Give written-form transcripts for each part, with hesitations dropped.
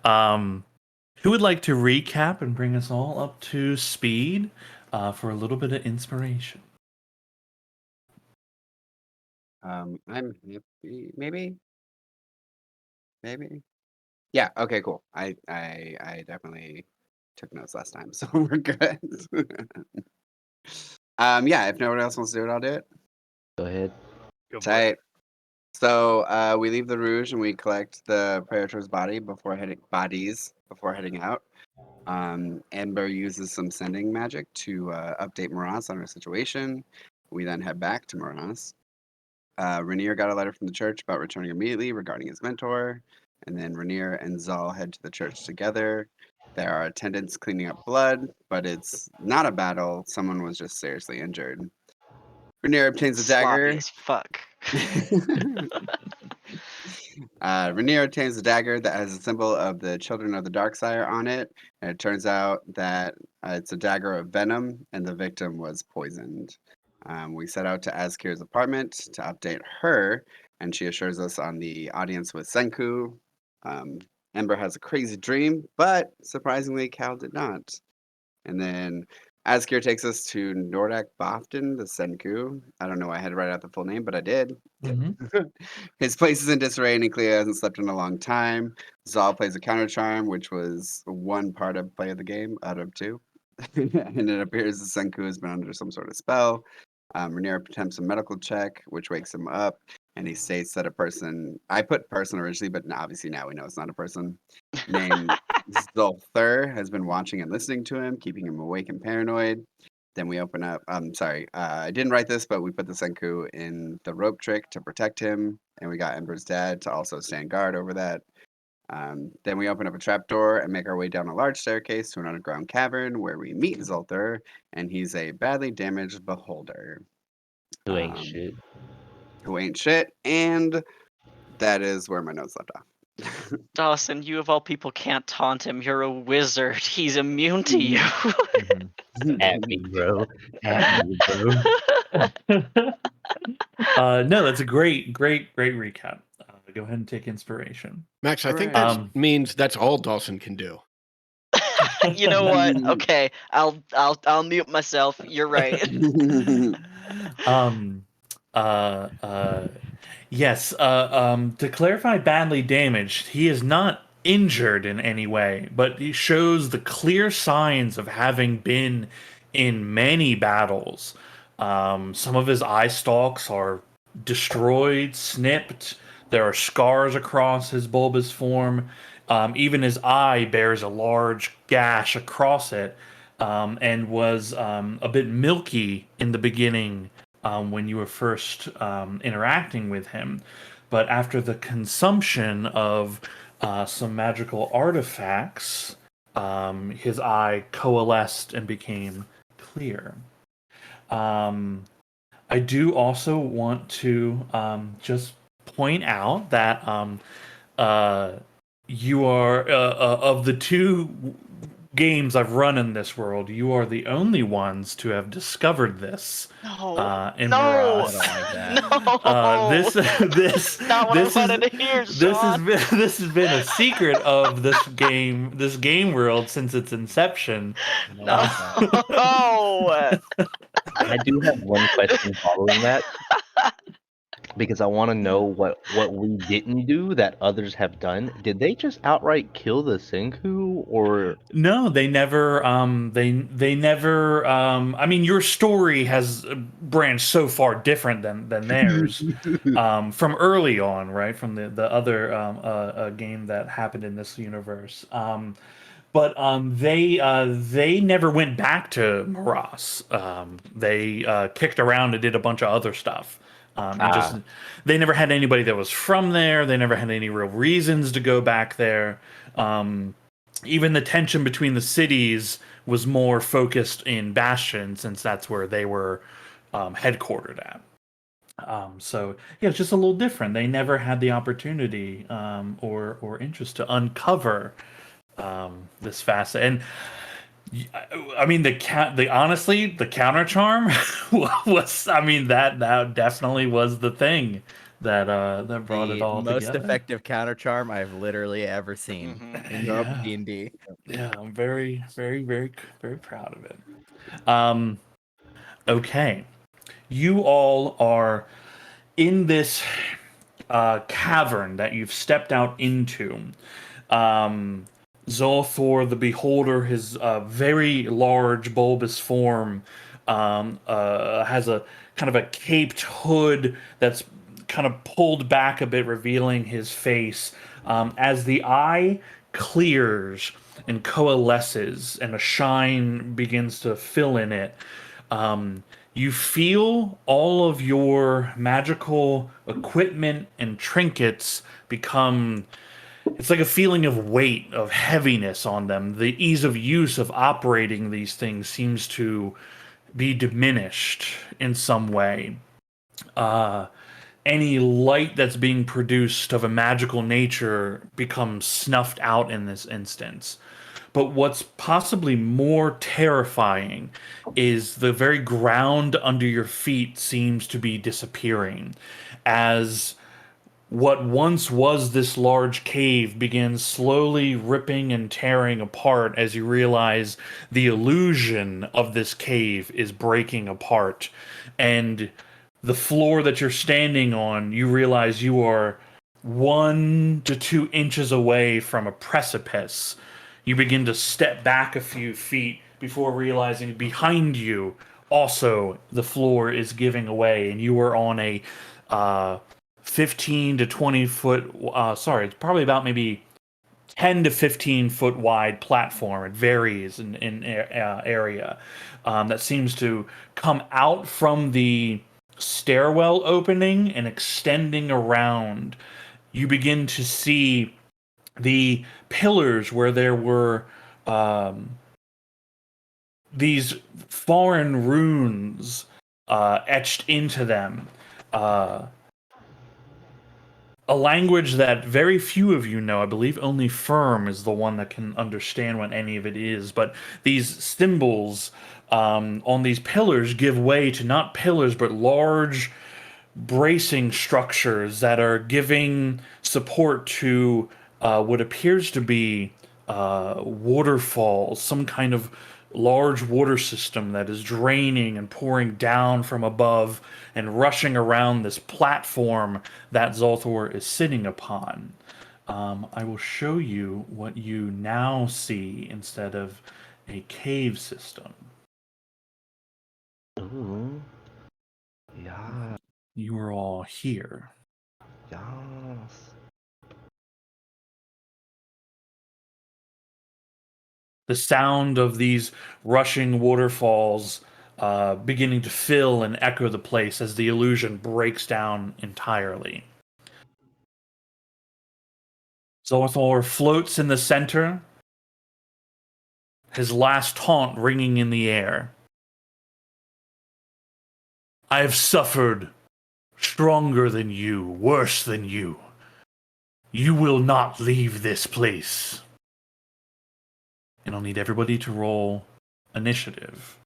Um, who would like to recap and bring us all up to speed for a little bit of inspiration? I'm happy. Maybe. Yeah. Okay. Cool. I definitely took notes last time, so we're good. Yeah. If no one else wants to do it, I'll do it. Go ahead. Go for it. Tight. So we leave the Rouge and we collect the Praetor's bodies before heading out. Amber uses some sending magic to update Moraz on her situation. We then head back to Moraz. Rainier got a letter from the church about returning immediately regarding his mentor. And then Rainier and Zal head to the church together. There are attendants cleaning up blood, but it's not a battle. Someone was just seriously injured. Rainier obtains a Sloppy dagger. as fuck. Rainier obtains a dagger that has a symbol of the Children of the Darksire on it, and it turns out that it's a dagger of venom, and the victim was poisoned. We set out to Azkir's apartment to update her, and she assures us on the audience with Senku. Ember has a crazy dream, but surprisingly, Cal did not. And then Azkir takes us to Nordak Bofton, the Senku. I don't know why I had to write out the full name, but I did. His place is in disarray and Clea hasn't slept in a long time. Zal plays a counter charm, which was one part of play of the game out of two. And it appears the Senku has been under some sort of spell. Rainier attempts a medical check, which wakes him up, and he states that a person, I put person originally, but obviously now we know it's not a person, named Zolthur has been watching and listening to him, keeping him awake and paranoid. Then we open up. I didn't write this, but we put the Senku in the rope trick to protect him, and we got Ember's dad to also stand guard over that. Then we open up a trapdoor and make our way down a large staircase to an underground cavern where we meet Zolthur, and he's a badly damaged beholder. Who ain't shit? Who ain't shit, and that is where my notes left off. Dawson, you of all people can't taunt him. You're a wizard. He's immune to you. At me, bro. At me, bro. No, that's a great recap. Go ahead and take inspiration. Max, I think Hooray. that means that's all Dawson can do. You know what? Okay, I'll mute myself. You're right. Yes. To clarify, badly damaged. He is not injured in any way, but he shows the clear signs of having been in many battles. Some of his eye stalks are destroyed, snipped. There are scars across his bulbous form. Even his eye bears a large gash across it, and was a bit milky in the beginning when you were first interacting with him. But after the consumption of some magical artifacts, his eye coalesced and became clear. I do also want to just point out that you are of the two games I've run in this world, you are the only ones to have discovered this. No. In No. Mirage. No. This Not what I wanted to hear, Sean. this has been a secret of this game world since its inception. No. I do have one question following that. Because I want to know what we didn't do that others have done. Did they just outright kill the Senku, or No, they never. They never. I mean, your story has branched so far different than theirs from early on, right? From the other game that happened in this universe. But they never went back to Moras. They kicked around and did a bunch of other stuff. They never had anybody that was from there. They never had any real reasons to go back there. Even the tension between the cities was more focused in Bastion, since that's where they were headquartered at. So yeah, it's just a little different. They never had the opportunity or interest to uncover this facet. And I mean, honestly, the counter charm was. I mean, that definitely was the thing. that brought it The all most together. effective counter charm I've literally ever seen in Yeah. D&D. Yeah, I'm very, very, very, very proud of it. Okay, you all are in this cavern that you've stepped out into. Um, Zolthor the Beholder, his very large bulbous form, has a kind of a caped hood that's kind of pulled back a bit, revealing his face. As the eye clears and coalesces and a shine begins to fill in it, you feel all of your magical equipment and trinkets become, it's like a feeling of weight, of heaviness on them. The ease of use of operating these things seems to be diminished in some way. Any light that's being produced of a magical nature becomes snuffed out in this instance. But what's possibly more terrifying is the very ground under your feet seems to be disappearing as what once was this large cave begins slowly ripping and tearing apart as you realize the illusion of this cave is breaking apart. And the floor that you're standing on, you realize you are 1 to 2 inches away from a precipice. You begin to step back a few feet before realizing behind you also the floor is giving away and you are on a 15 to 20 foot, it's probably about maybe 10 to 15 foot wide platform. It varies in area that seems to come out from the stairwell opening and extending around. You begin to see the pillars where there were these foreign runes etched into them. A language that very few of you know. I believe only Firm is the one that can understand what any of it is. But these symbols on these pillars give way to not pillars, but large bracing structures that are giving support to what appears to be waterfalls, some kind of large water system that is draining and pouring down from above and rushing around this platform that Zolthor is sitting upon. I will show you what you now see instead of a cave system. Ooh. Yeah. You are all here. Yes. The sound of these rushing waterfalls beginning to fill and echo the place as the illusion breaks down entirely. Zolthor floats in the center, his last taunt ringing in the air. I have suffered stronger than you, worse than you. You will not leave this place. And I'll need everybody to roll initiative.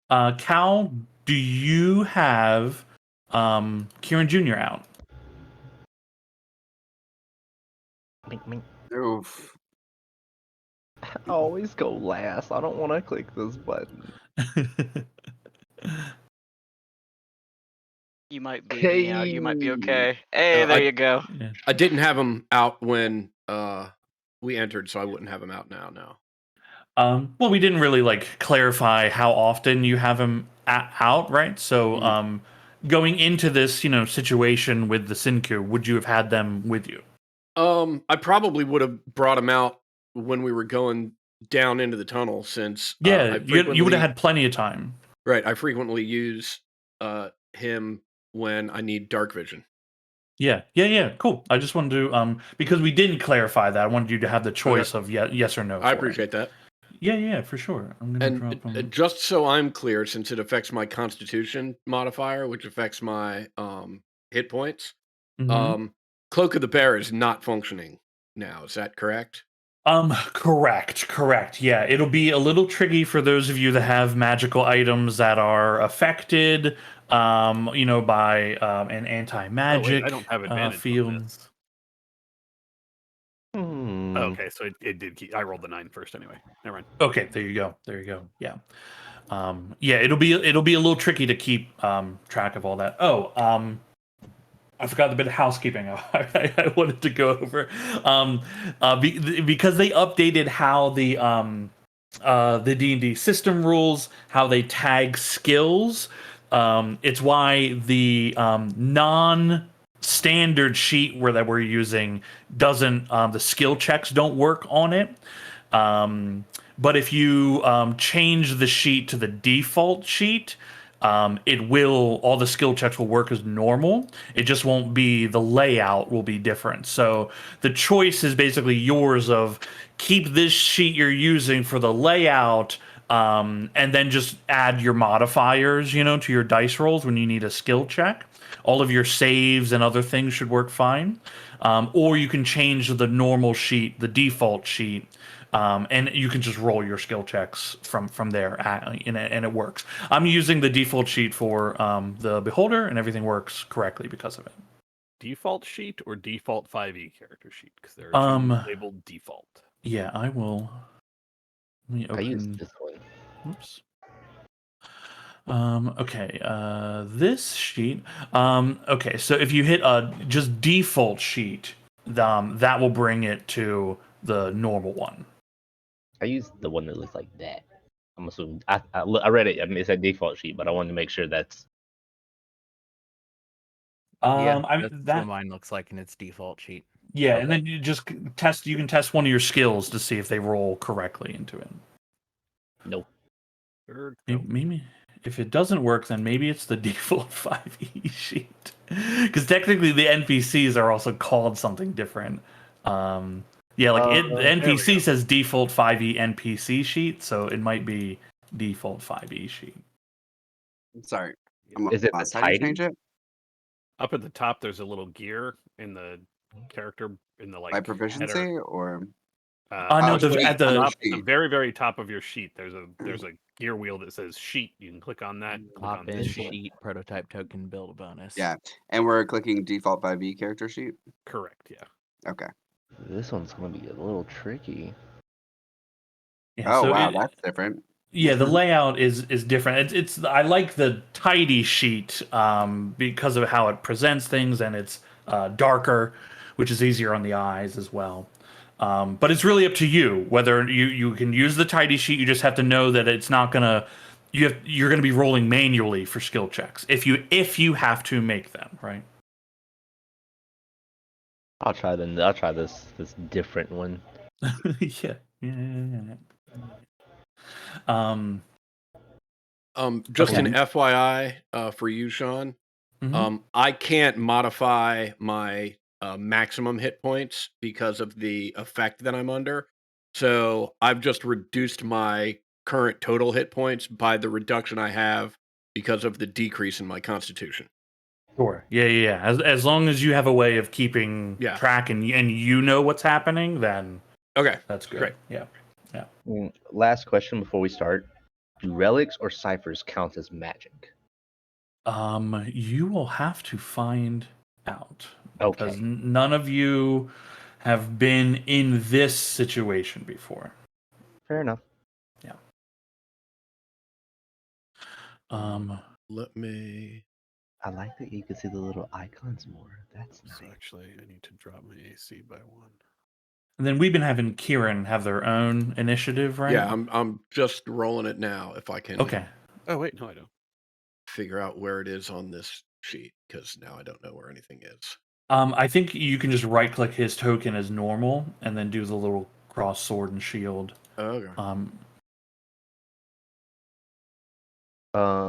Cal, do you have Kieran Jr. out? Mink, mink. Oof. I always go last. I don't want to click this button. You might beat me out. You might be okay. Hey, Uh, there I- you go. Yeah. I didn't have him out when we entered, so I wouldn't have him out now. No. Well, we didn't really clarify how often you have him out, right? So, going into this, situation with the Sinku, would you have had them with you? I probably would have brought him out when we were going down into the tunnel, since Yeah, I you would have had plenty of time. Right, I frequently use him when I need dark vision. Yeah, cool. I just wanted to, because we didn't clarify that, I wanted you to have the choice of yes or no. I appreciate that. Yeah, for sure. I'm gonna drop them. Just so I'm clear, since it affects my Constitution modifier, which affects my hit points, Mhm. Cloak of the Bear is not functioning now. Is that correct? Correct. Yeah, it'll be a little tricky for those of you that have magical items that are affected, by an Oh wait, anti-magic I don't have advantage on field. this. Hmm. Okay, so it did keep. I rolled the 9 first anyway. Never mind. Okay, there you go. Yeah. It'll be a little tricky to keep track of all that. I forgot the bit of housekeeping I wanted to go over. Because they updated how the D&D system rules, how they tag skills. It's why the non-standard sheet that we're using doesn't the skill checks don't work on it. But if you change the sheet to the default sheet, all the skill checks will work as normal. It just won't be, the layout will be different. So the choice is basically yours of keep this sheet you're using for the layout, and then just add your modifiers, to your dice rolls when you need a skill check. All of your saves and other things should work fine. Or you can change the normal sheet, the default sheet, and you can just roll your skill checks from there, and it works. I'm using the default sheet for the Beholder, and everything works correctly because of it. Default sheet or default 5e character sheet? Because there are Um, two labeled default. Yeah, I will. Let me I use open. this one. Oops. Okay, this sheet. Okay, so if you hit a just default sheet, that will bring it to the normal one. I use the one that looks like that. I'm assuming. I read it. I mean, it's a default sheet, but I wanted to make sure that's. Yeah, I mean that's what mine looks like in its default sheet. yeah, Okay. and then you just test. You can test one of your skills to see if they roll correctly into it. Nope. Maybe if it doesn't work, then maybe it's the default 5e sheet. Because technically, the NPCs are also called something different. The NPC says default 5e NPC sheet, so it might be default 5e sheet. Sorry. Is it the How do you change it? Up at the top, there's a little gear in the character in the By proficiency header. or? No, sheet, at on the sheet. very very top of your sheet, there's a gear wheel that says sheet. You can click on that. Click on Hop in this sheet. sheet, prototype token, build a bonus. Yeah, and we're clicking default 5e character sheet. Correct. Yeah. Okay. This one's gonna be a little tricky. Yeah, Oh so wow, that's different. Yeah, the layout is different. It's I like the tidy sheet because of how it presents things, and it's darker, which is easier on the eyes as well. But it's really up to you whether you can use the tidy sheet. You just have to know that it's not gonna you're gonna be rolling manually for skill checks if you have to make them, right? I'll try this different one. Yeah. Just Okay. an FYI for you, Sean. Mhm. I can't modify my maximum hit points because of the effect that I'm under. So I've just reduced my current total hit points by the reduction I have because of the decrease in my constitution. Sure. Yeah. As long as you have a way of keeping track and you know what's happening, then Okay, that's good. great. Yeah. Last question before we start: do relics or ciphers count as magic? You will have to find out because Okay. none of you have been in this situation before. Fair enough. Yeah. Let me. I like that you can see the little icons more. That's nice. So actually, I need to drop my AC by 1. And then we've been having Kieran have their own initiative, right? Yeah, I'm just rolling it now. If I can. Okay. Oh wait, no, I don't. Figure out where it is on this sheet because now I don't know where anything is. I think you can just right click his token as normal and then do the little cross sword and shield. Okay.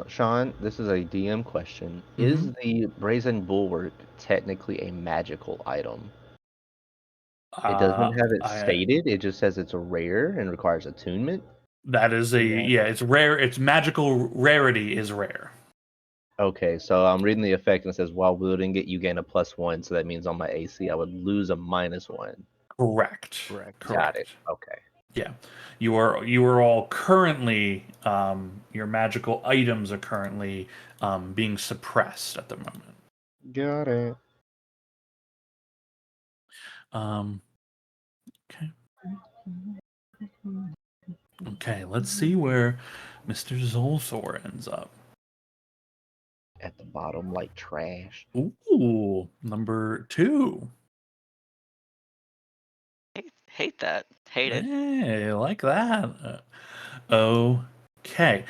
Sean, this is a DM question. Is the Brazen Bulwark technically a magical item? It doesn't have it stated. It just says it's a rare and requires attunement. That is it's rare. Its magical rarity is rare. Okay, so I'm reading the effect and it says while wielding it, you gain a +1. So that means on my AC, I would lose a -1. Correct. Correct. Got it. Okay. Yeah, you are all currently your magical items are currently being suppressed at the moment. Got it. Okay. Okay, let's see where Mr. Zolthor ends up. At the bottom, like trash. Ooh, number 2. Hate that. Hate it. Hey, I like that. Okay.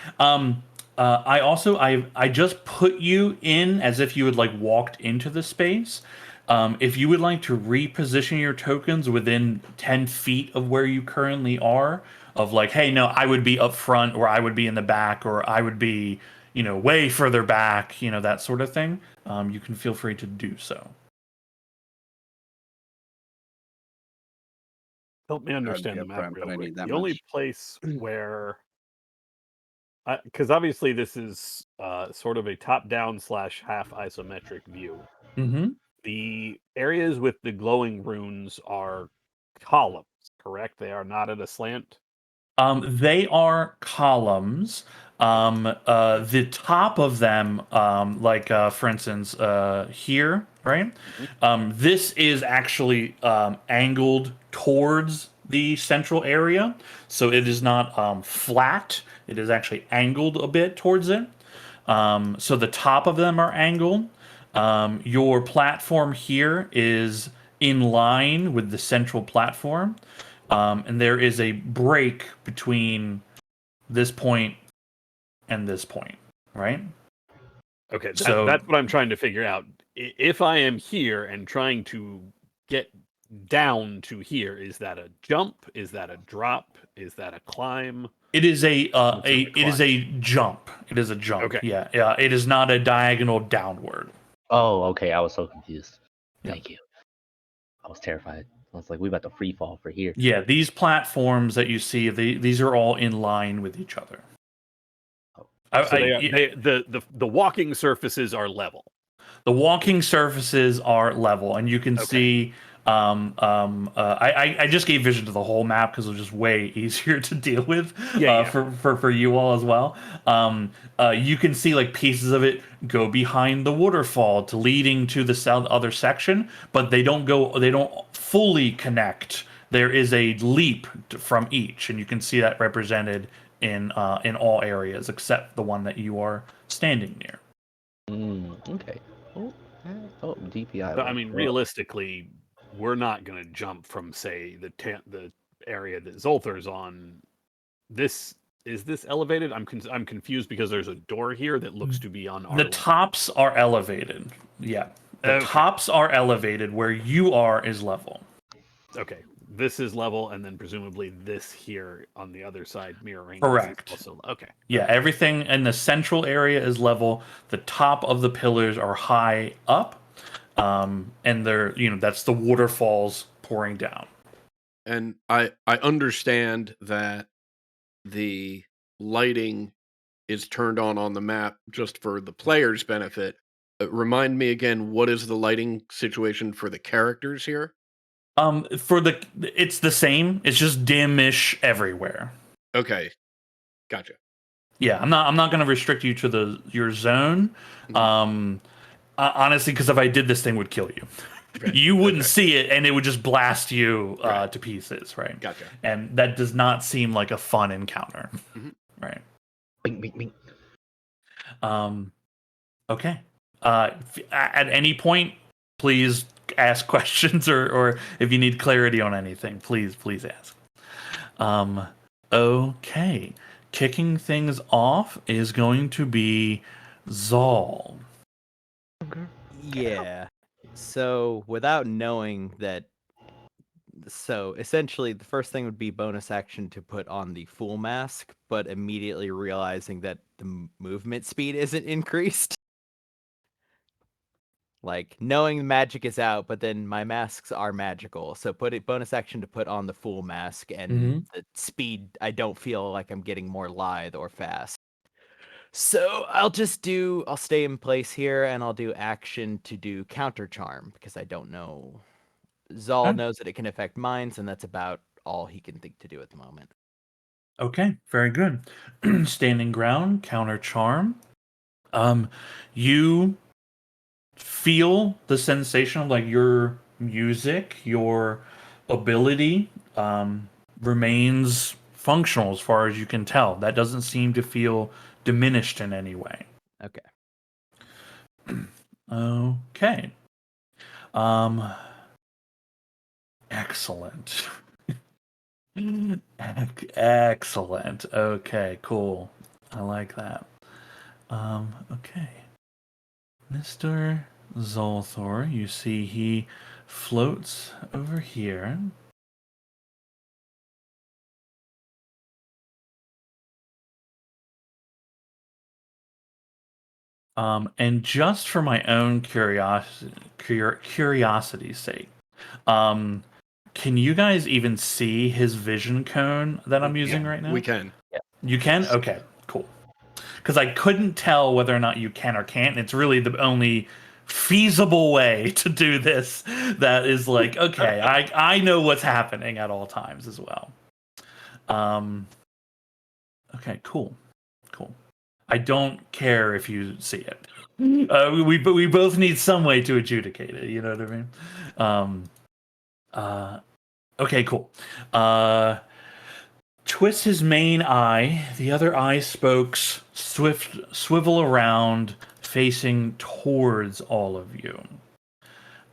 I just put you in as if you had like walked into the space. If you would like to reposition your tokens within 10 feet of where you currently are, of like, hey, no, I would be up front, or I would be in the back, or I would be, way further back, that sort of thing, you can feel free to do so. Help me I would understand be the up map front, real but I quick. need that The only much. place where, because obviously this is sort of a top-down / half isometric view. Mm-hmm. The areas with the glowing runes are columns, correct? They are not at a slant. They are columns. The top of them, for instance, here, right? This is actually angled towards the central area, so it is not flat. It is actually angled a bit towards it. So the top of them are angled. Your platform here is in line with the central platform. And there is a break between this point and this point, right? Okay, So- that's what I'm trying to figure out. If I am here and trying to get down to here, is that a jump? Is that a drop? Is that a climb? It is It's a jump. It is a jump. Okay. Yeah. Yeah. It is not a diagonal downward. Oh, okay. I was so confused. Yeah. Thank you. I was terrified. I was like, we about to free fall for here. Yeah. These platforms that you see, these are all in line with each other. So the walking surfaces are level. The walking surfaces are level, and you can see. I just gave vision to the whole map because it was just way easier to deal with for you all as well. You can see like pieces of it go behind the waterfall to leading to the other section, but they don't fully connect. There is a leap from each, and you can see that represented in all areas except the one that you are standing near. Okay. Oh, DPI. So, I mean, realistically, we're not going to jump from, say, the area that Zolther's on. Is this elevated? I'm confused because there's a door here that looks to be on our. The tops are elevated. Yeah, the tops are elevated. Where you are is level. Okay, this is level, and then presumably this here on the other side mirroring. Correct. Also, okay. Yeah, everything in the central area is level. The top of the pillars are high up, and they're that's the waterfalls pouring down. And I understand that the lighting is turned on the map just for the player's benefit. Remind me again, what is the lighting situation for the characters here? It's the same. It's just dim-ish everywhere. Okay, gotcha. Yeah, I'm not going to restrict you to your zone. Honestly, because if I did, this thing would kill you. Right. You wouldn't see it, and it would just blast you to pieces, right? Gotcha. And that does not seem like a fun encounter, right? Bing, bing, bing. Okay. At any point, please ask questions, or if you need clarity on anything, please ask. Okay. Kicking things off is going to be Zal. Yeah. So without knowing that, so essentially the first thing would be bonus action to put on the Fool Mask, but immediately realizing that the movement speed isn't increased. Like knowing the magic is out, but then my masks are magical. So bonus action to put on the Fool Mask, and the speed, I don't feel like I'm getting more lithe or fast. So I'll stay in place here, and I'll do action to do counter charm because I don't know Zal Okay. knows that it can affect minds, and that's about all he can think to do at the moment. Okay, very good. Standing ground, counter charm. You feel the sensation of like your music, your ability remains functional as far as you can tell. That doesn't seem to feel diminished in any way. Okay. Okay. Um excellent. Excellent. Okay, cool. I like that. Okay. Mr. Zolthor, you see he floats over here. And just for my own curiosity's sake, um, can you guys even see his vision cone that I'm using right now? We can. You can? Okay, cool. Because I couldn't tell whether or not you can or can't. It's really the only feasible way to do this that is like, okay, I know what's happening at all times as well. Okay, cool. I don't care if you see it. We both need some way to adjudicate it. You know what I mean? Okay, cool. Twists his main eye. The other eye spokes swivel around, facing towards all of you.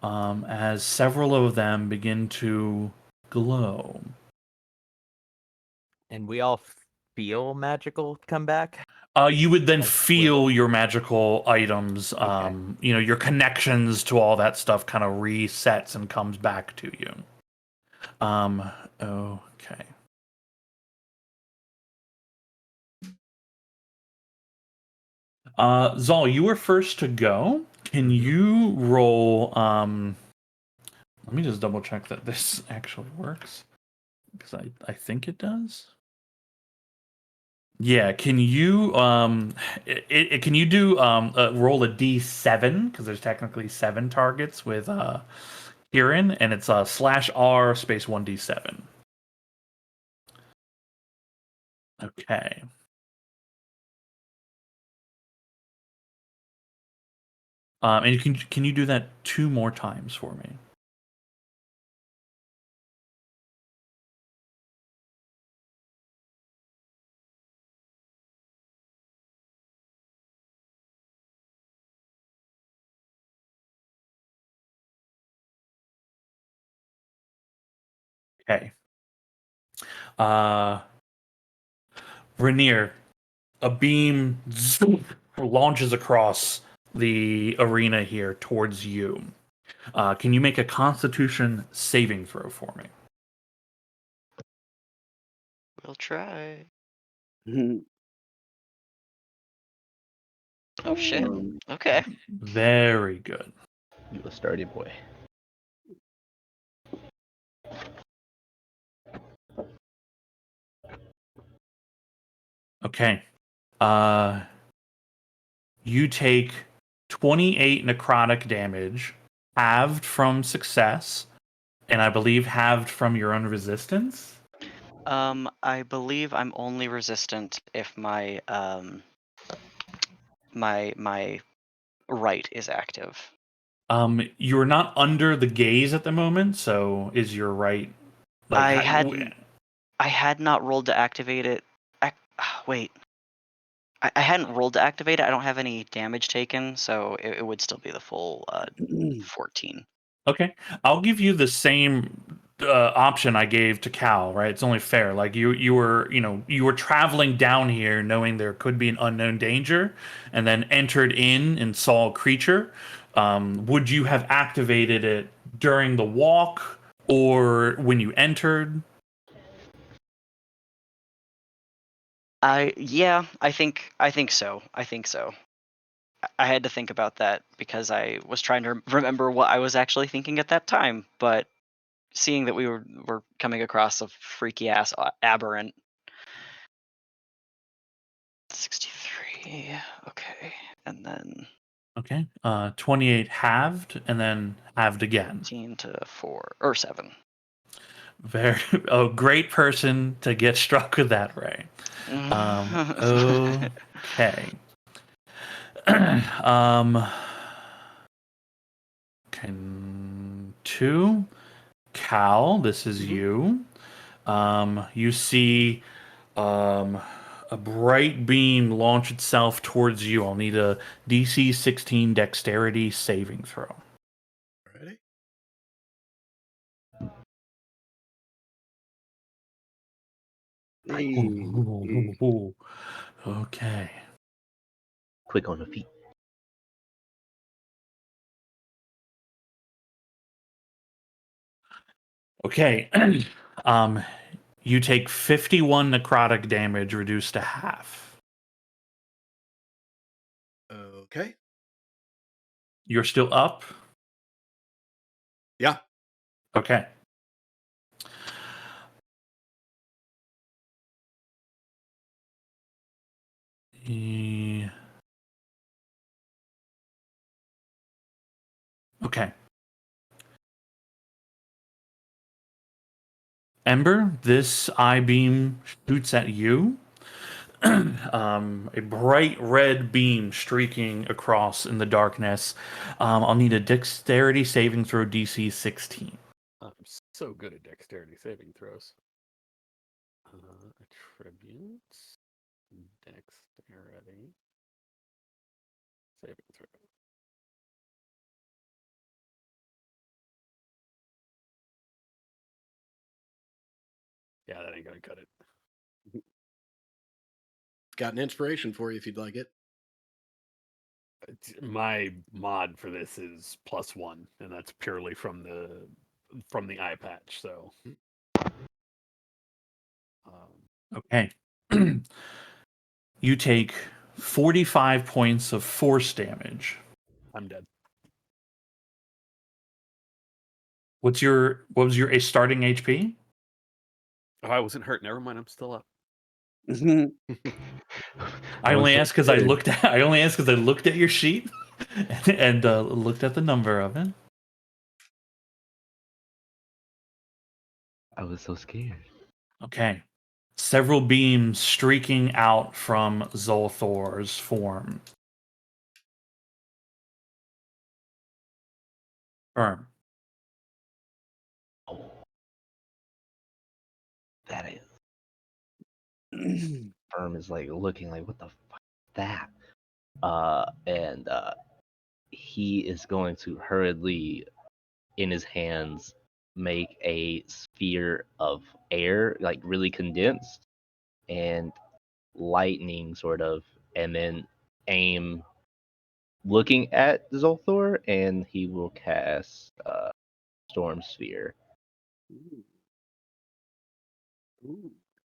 As several of them begin to glow. And we all feel magical come back. You would then Like feel swivel. your magical items, Okay. your connections to all that stuff kind of resets and comes back to you. Okay. Zal, you were first to go. Can you roll? Let me just double check that this actually works because I think it does. Yeah, can you can you do roll a d7 because there's technically 7 targets with Kieran and it's /R space 1d7. Okay. And you can you do that 2 more times for me? Okay. Rainier, a beam launches across the arena here towards you. Can you make a Constitution saving throw for me? We'll try. Mhm. Oh shit. Um, Okay. Very good. You a sturdy boy. Okay. You take 28 necrotic damage, halved from success, and I believe halved from your own resistance. I believe I'm only resistant if my my right is active. You're not under the gaze at the moment, so is your right like I had not rolled to activate it. Wait. I hadn't rolled to activate it. I don't have any damage taken, so it would still be the full 14. Okay, I'll give you the same option I gave to Cal. Right, it's only fair. Like you were, you were traveling down here, knowing there could be an unknown danger, and then entered in and saw a creature. Would you have activated it during the walk or when you entered? I think so. I think so. I had to think about that because I was trying to remember what I was actually thinking at that time, but seeing that we were coming across a freaky ass aberrant 63. Okay. And then Okay. 28 halved and then halved again. 15 to 4 or 7. Very great person to get struck with that, Ray. Okay. Can 2 Cal, this is you. You see a bright beam launch itself towards you. I'll need a DC 16 dexterity saving throw. Ready? Okay. Quick on the feet. Okay. You take 51 necrotic damage reduced to half. Okay. You're still up? Yeah. Okay. Okay. Ember, this eye beam shoots at you. A bright red beam streaking across in the darkness. I'll need a dexterity saving throw DC 16. I'm so good at dexterity saving throws. Attributes. Dexterity. Saving throw. Yeah, that ain't gonna cut it. Got an inspiration for you if you'd like it. My mod for this is +1, and that's purely from the eye patch. So, Okay. You take 45 points of force damage. I'm dead. What was your starting HP? Oh, I wasn't hurt. Never mind. I'm still up. I only asked because I looked at your sheet and looked at the number of it. I was so scared. Okay. Several beams streaking out from Zolthor's form. Firm. Oh, that is. Firm is like looking like, what the fuck is that? And he is going to hurriedly, in his hands, make a sphere of air, like really condensed, and lightning sort of, and then aim looking at Zolthor, and he will cast Storm Sphere.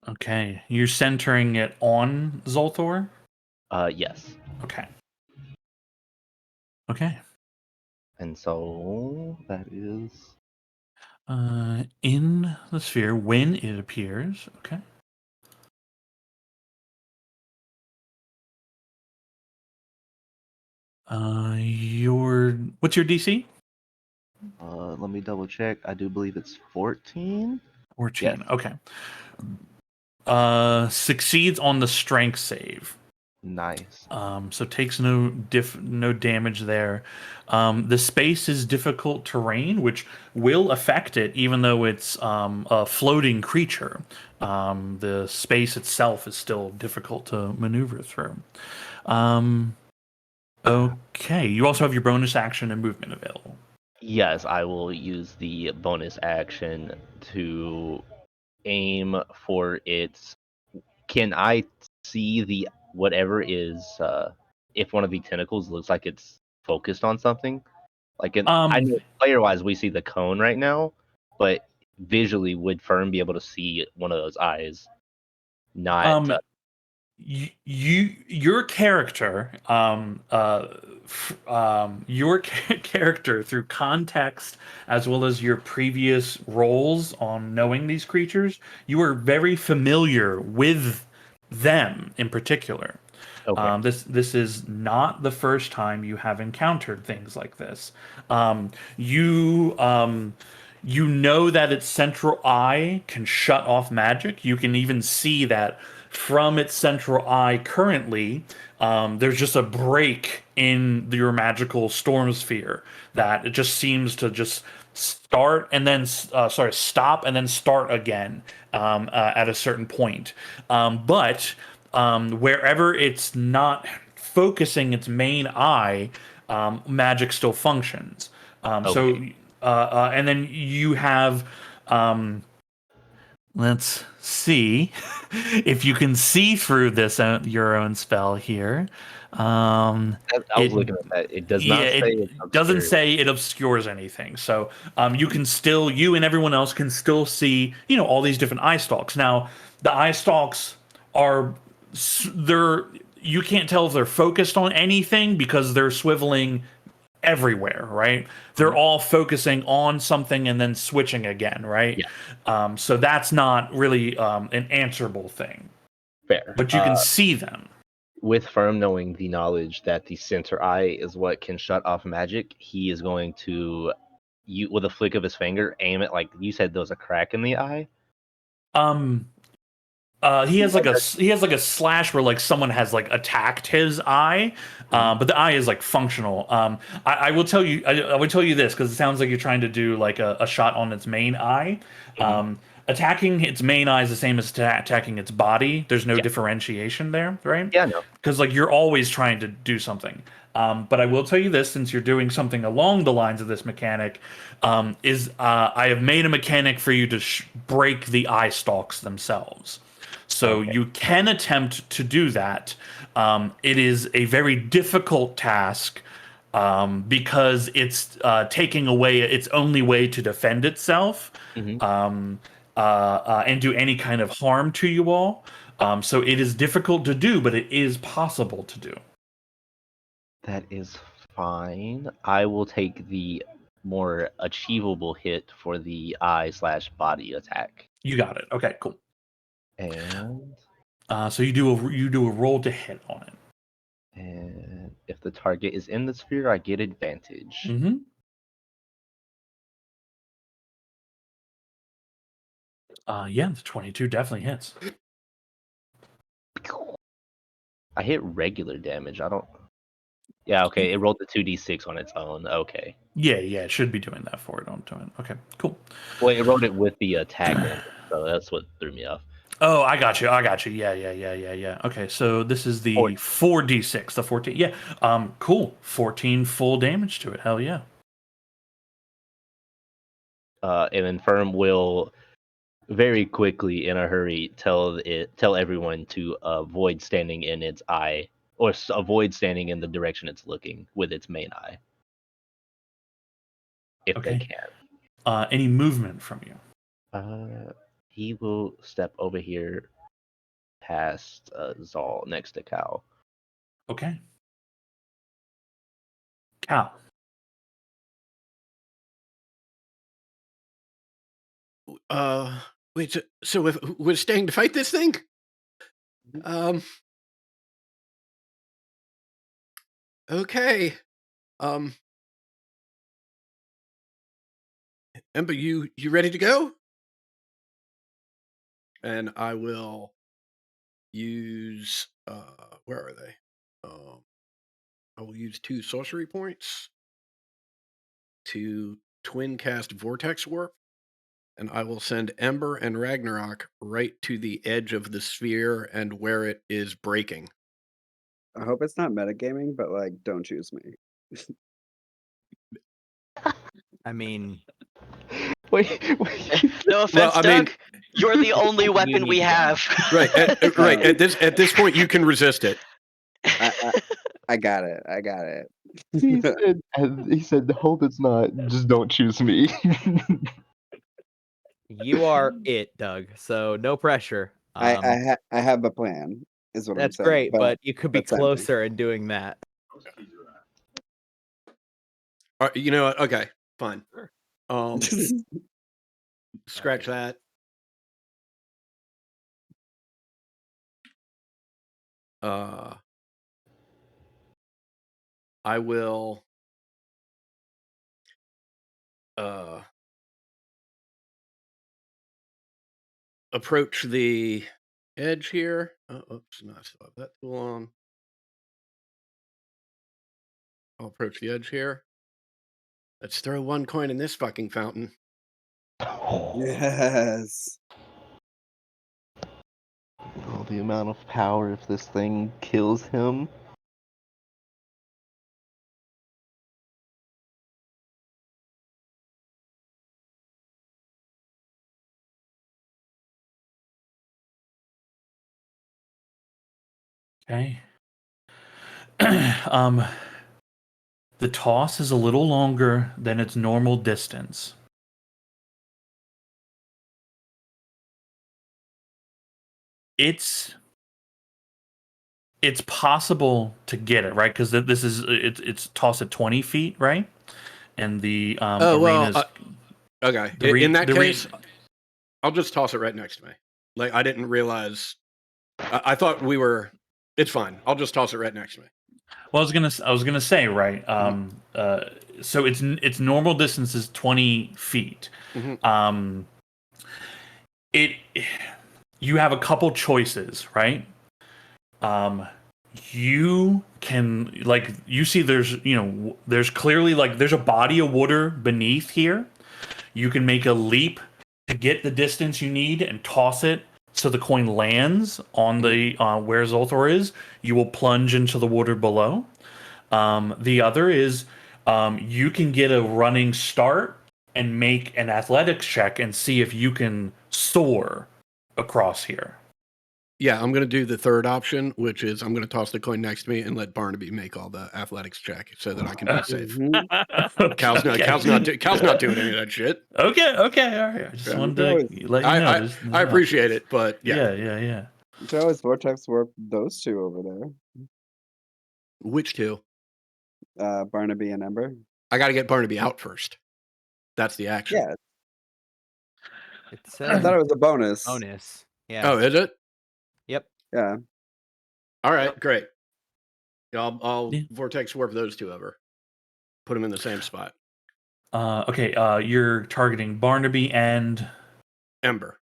Okay. You're centering it on Zolthor? Yes. Okay. Okay. And so that is In the sphere when it appears. Okay. What's your DC? let me double check. I do believe it's 14. 14. Yes. Okay. Succeeds on the strength save. Nice. So takes no damage there. The space is difficult terrain, which will affect it, even though it's a floating creature. The space itself is still difficult to maneuver through. Okay. You also have your bonus action and movement available. Yes, I will use the bonus action to aim for its. Can I see the whatever is if one of the tentacles looks like it's focused on something? Like I know player wise we see the cone right now, but visually would Fern be able to see one of those eyes? Not your character character through context as well as your previous roles on knowing these creatures, you are very familiar with them in particular. Okay. This is not the first time you have encountered things like this. You know that its central eye can shut off magic. You can even see that from its central eye currently. There's just a break in your magical storm sphere that it just seems to just start and then stop and then start again at a certain point. But wherever it's not focusing its main eye, magic still functions. So, Okay. and then you have, let's see if you can see through this your own spell here. I was It looking at that. It does yeah, not say it's it doesn't obscured. say it obscures anything. So you can still, you and everyone else can still see, all these different eye stalks. Now, the eye stalks are, they're, you can't tell if they're focused on anything because they're swiveling everywhere, right? They're all focusing on something and then switching again, right? Yeah. So that's not really an answerable thing, Fair. but you can see them. With Firm knowing the knowledge that the center eye is what can shut off magic, he is going to, with a flick of his finger, aim it like you said. There was a crack in the eye. He has like a slash where like someone has like attacked his eye, but the eye is like functional. I will tell you, I would tell you this because it sounds like you're trying to do like a shot on its main eye. Attacking its main eye is the same as attacking its body. There's no differentiation there, right? Yeah, no. Because like you're always trying to do something. But I will tell you this, since you're doing something along the lines of this mechanic, I have made a mechanic for you to break the eye stalks themselves. So you can attempt to do that. It is a very difficult task because it's taking away its only way to defend itself and do any kind of harm to you all. So it is difficult to do, but it is possible to do. That is fine. I will take the more achievable hit for the eye/body attack. You got it. Okay, cool. And So you do a roll to hit on it. and if the target is in the sphere, I get advantage. Mm-hmm. Yeah, the 22 definitely hits. I hit regular damage. I don't. Yeah, okay. It rolled the 2d6 on its own. Okay. Yeah, it should be doing that for it. Don't do it. Okay, cool. Well, it rolled it with the attack damage, so that's what threw me off. Oh, I got you. Yeah. Okay, so this is the 4d6, the 14. Yeah. Cool. 14 full damage to it. Hell yeah. And then Firm will very quickly, in a hurry, tell everyone to avoid standing in its eye, or avoid standing in the direction it's looking with its main eye, if they can. Any movement from you? He will step over here past Zal next to Cal. Okay. Cal. Wait. So if we're staying to fight this thing, okay. Ember, you ready to go? And I will use where are they? I will use 2 sorcery points to twin cast Vortex Warp, and I will send Ember and Ragnarok right to the edge of the sphere and where it is breaking. I hope it's not metagaming, but like, don't choose me. I mean, Wait. No offense, I Doug. mean- You're the only weapon need we to go. have. Right, right. At this point, you can resist it. I got it. I got it. He said, "Hope it's not. Just don't choose me." you are it, Doug. So no pressure. I have a plan. Is what That's I'm saying. great, but you could be that's empty. closer in doing that. You know what? Okay, fine. Scratch that. I will approach the edge here. Oh, oops, no, I still have that tool on. I'll approach the edge here. Let's throw one coin in this fucking fountain. Yes. Oh, the amount of power if this thing kills him. Okay. The toss is a little longer than its normal distance. It's possible to get it, right? Because this is it's tossed at 20 feet, right? And the arena's okay. In that the case, I'll just toss it right next to me. Like I didn't realize. I thought we were. It's fine. I'll just toss it right next to me. Well, I was gonna say, right. So its normal distance is 20 feet. Mhm. It you have a couple choices, right? You can you see there's clearly there's a body of water beneath here. You can make a leap to get the distance you need and toss it so the coin lands on the where Zolthor is. You will plunge into the water below. The other is you can get a running start and make an athletics check and see if you can soar across here. Yeah, I'm gonna do the third option, which is I'm gonna toss the coin next to me and let Barnaby make all the athletics check so that I can be safe. Cal's not doing any of that shit. Okay, all right. I just wanted to let you know. I appreciate it, but yeah. Yeah. You can always vortex warp those two over there. Which two? Barnaby and Ember. I got to get Barnaby out first. That's the action. Yeah. It I says thought it was a bonus. bonus. Yeah. Oh, is it? Yep. Yeah. All right, great. I'll Yeah. vortex warp those two over. Put them in the same spot. Okay, you're targeting Barnaby and Ember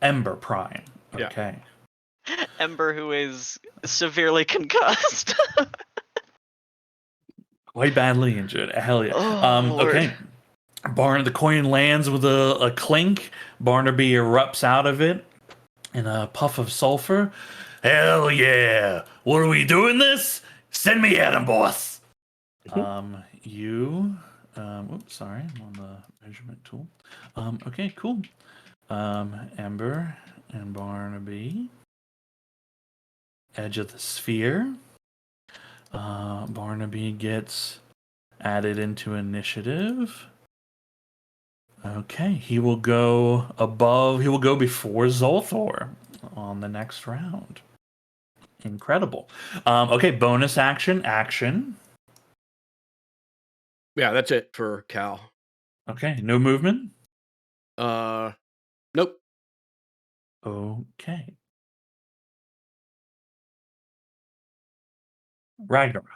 Prime. Yeah. Okay. Ember, who is severely concussed. Quite badly injured. Hell yeah. Oh, Lord. Okay. The coin lands with a clink. Barnaby erupts out of it in a puff of sulfur. Hell yeah! What are we doing this? Send me at him, boss. Oops, sorry, I'm on the measurement tool. Okay, cool. Ember and Barnaby. Edge of the sphere. Barnaby gets added into initiative. Okay, he will go before Zolthor on the next round. Incredible. Okay, bonus action. Yeah, that's it for Cal. Okay, no movement. Nope. Okay. Ragnarok.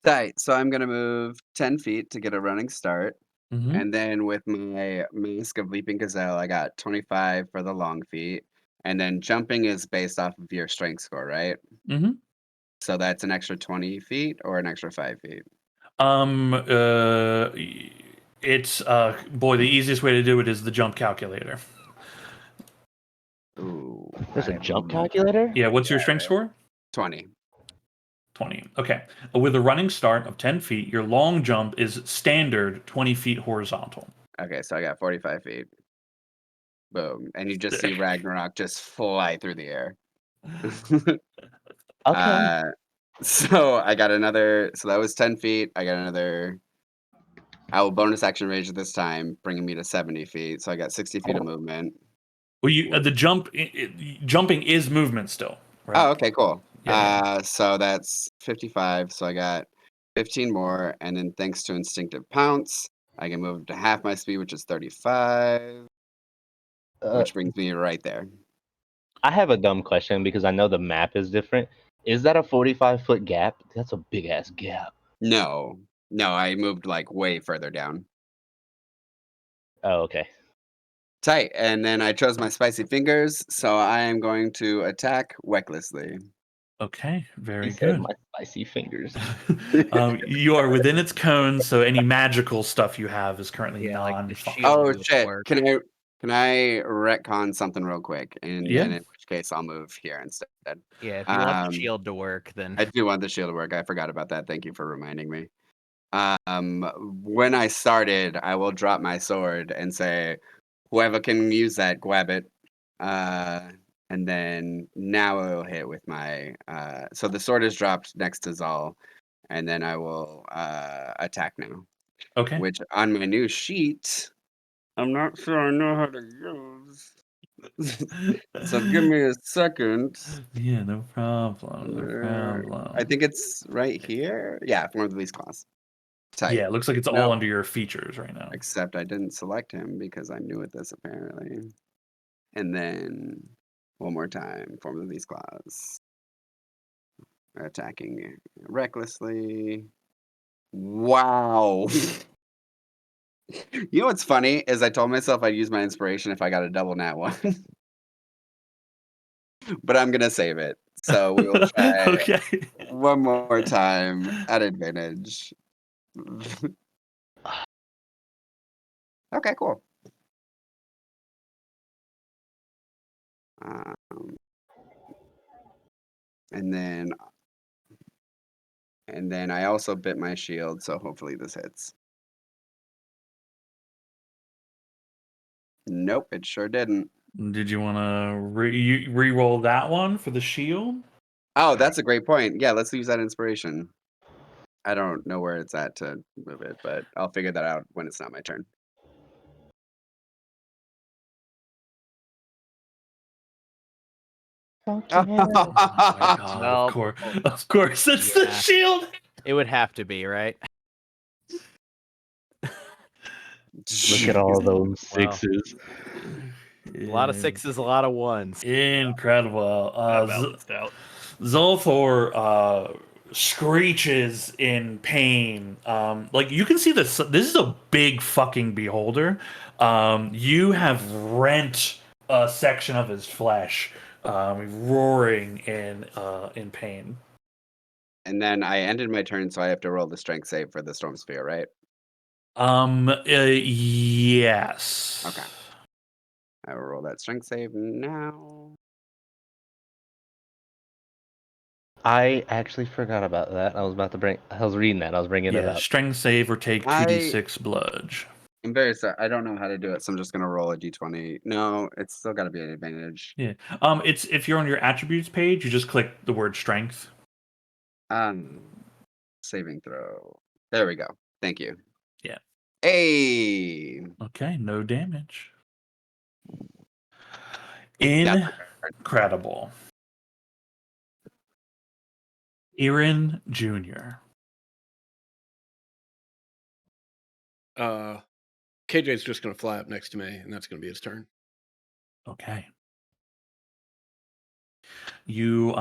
Tight. So I'm gonna move 10 feet to get a running start. Mm-hmm. And then with my Mask of Leaping Gazelle, I got 25 for the long feet. And then jumping is based off of your strength score, right? Mm-hmm. So that's an extra 20 feet or an extra 5 feet. It's boy, the easiest way to do it is the jump calculator. Ooh. There's a jump calculator? Yeah, what's your strength score? 20. 20. Okay. With a running start of 10 feet, your long jump is standard 20 feet horizontal. Okay, so I got 45 feet. Boom. And you just see Ragnarok just fly through the air. Okay. So I got another, so that was 10 feet. I got another, I will bonus action rage this time, bringing me to 70 feet. So I got 60 feet of movement. Well, the jumping is movement still. Right? Oh, okay, cool. Yeah. So that's 55. So I got 15 more. And then thanks to Instinctive Pounce, I can move to half my speed, which is 35, which brings me right there. I have a dumb question because I know the map is different. Is that a 45-foot gap? That's a big ass gap. No, I moved like way further down. Oh, okay. Tight. And then I chose my spicy fingers, so I am going to attack recklessly. Okay, He very said good. my spicy fingers. You are within its cone, so any magical stuff you have is currently Yeah, like the non-functional. shield. Oh would shit! work. Can I retcon something real quick, and Yeah. then in which case I'll move here instead. Yeah, if you want the Um, shield to work, then I do want the shield to work. I forgot about that. Thank you for reminding me. When I started, I will drop my sword and say, "Whoever can use that, grab it." And then now I will hit with my. So the sword is dropped next to Zal, and then I will attack now. Okay. Which on my new sheet, I'm not sure I know how to use. So give me a second. Yeah, no problem. No problem. I think it's right here. Yeah, form of the least class. Tight. Yeah, it looks like it's all No, under your features right now. except I didn't select him because I'm new at this apparently. And then one more time, form of the least class. Attacking recklessly. Wow. You know what's funny is I told myself I'd use my inspiration if I got a double nat one. But I'm gonna save it. So we will try Okay. one more time at advantage. Okay, cool. Um, and then I also bit my shield, so hopefully this hits. Nope, it sure didn't. Did you want to re-roll that one for the shield? Oh, that's a great point. Yeah, let's use that inspiration. I don't know where it's at to move it, but I'll figure that out when it's not my turn. Oh my god! Well, Of course, it's the yeah. shield. it would have to be, right? Look at all those Wow. sixes. A lot of sixes, a lot of ones. Incredible. That balanced out. Zolthor screeches in pain. Like you can see this. This is a big fucking beholder. You have rent a section of his flesh, roaring in pain. And then I ended my turn, so I have to roll the strength save for the storm sphere, right? Yes. Okay. I will roll that strength save now. I actually forgot about that. I was reading that. I was bringing it Yeah, up. strength save or take I- 2d6 bludge. I'm very sorry. I don't know how to do it, so I'm just gonna roll a d20. No, it's still got to be an advantage. Yeah. It's if you're on your attributes page, you just click the word strength. Saving throw. There we go. Thank you. Yeah. Hey. Okay, no damage. Yeah. Incredible. Aaron Jr. KJ's just going to fly up next to me, and that's going to be his turn. Okay. You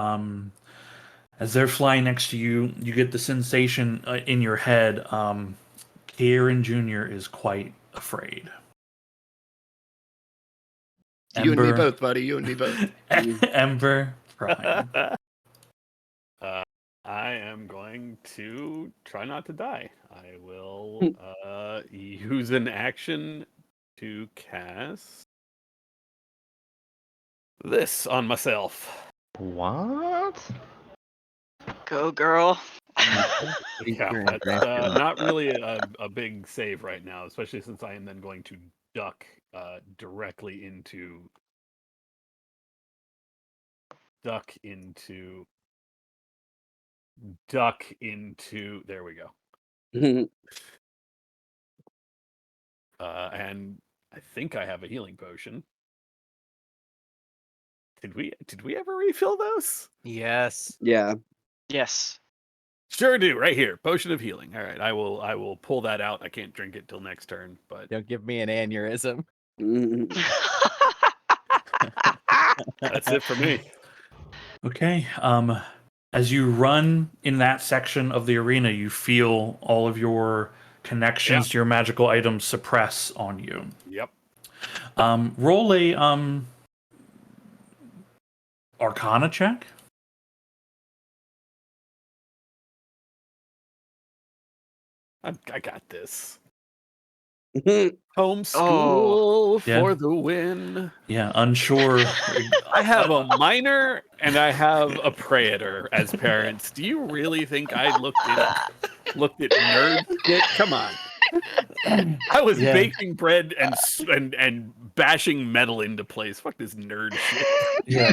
as they're flying next to you, you get the sensation in your head. Aaron Jr. is quite afraid. You and me both, buddy. You and me both. Ember Prime. I am going to try not to die. I will use an action to cast this on myself. What? Go, girl. Yeah, that's not really a big save right now, especially since I am then going to duck directly into there we go. And I think I have a healing potion. Did we ever refill those? Yes. Yeah. Yes. Sure do, right here. Potion of healing. All right, I will pull that out. I can't drink it till next turn, but Don't give me an aneurysm. that's it for me. Okay. As you run in that section of the arena, you feel all of your connections to your magical items suppress on you. Yep. Roll a Arcana check. I got this. Mhm. Homeschool Yeah. for the win. Yeah, unsure. I have a minor and I have a praetor as parents. Do you really think I looked at nerd shit? Come on. I was Yeah. baking bread and bashing metal into place. Fuck this nerd shit. Yeah.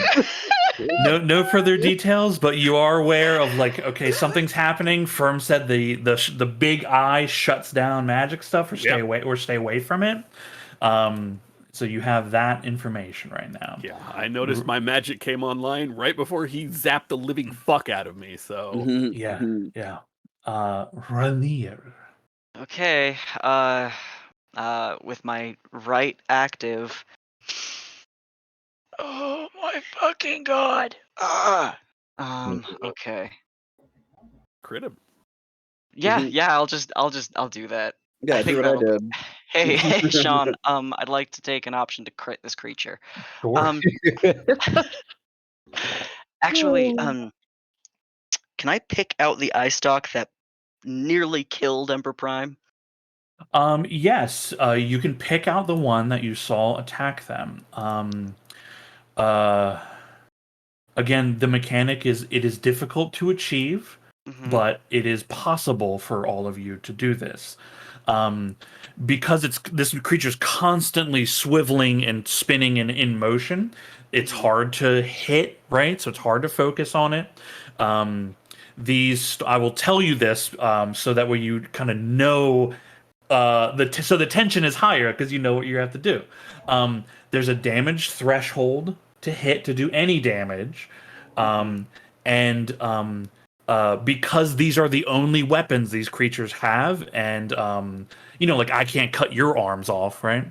No further details, but you are aware of like, okay, something's happening. Firm said the big eye shuts down magic stuff, or stay away from it. So you have that information right now. Yeah, I noticed my magic came online right before he zapped the living fuck out of me. So Mhm, Yeah, mhm. yeah. Ranier. Okay. With my right active. Oh my fucking god. Okay. crit him. Yeah, Mhm. yeah. I'll do that. Yeah, I do think what I that'll. did. Hey, Sean. I'd like to take an option to crit this creature. Sure. Um, actually, can I pick out the eye stalk that nearly killed Emperor Prime? Yes, you can pick out the one that you saw attack them. Uh, Again, the mechanic is it is difficult to achieve, Mm-hmm. but it is possible for all of you to do this. Um, because this creature's constantly swiveling and spinning and in motion, it's hard to hit, right? So it's hard to focus on it. I will tell you this so that way you kind of know so the tension is higher because you know what you have to do. There's a damage threshold to hit to do any damage, and because these are the only weapons these creatures have, and like I can't cut your arms off, right?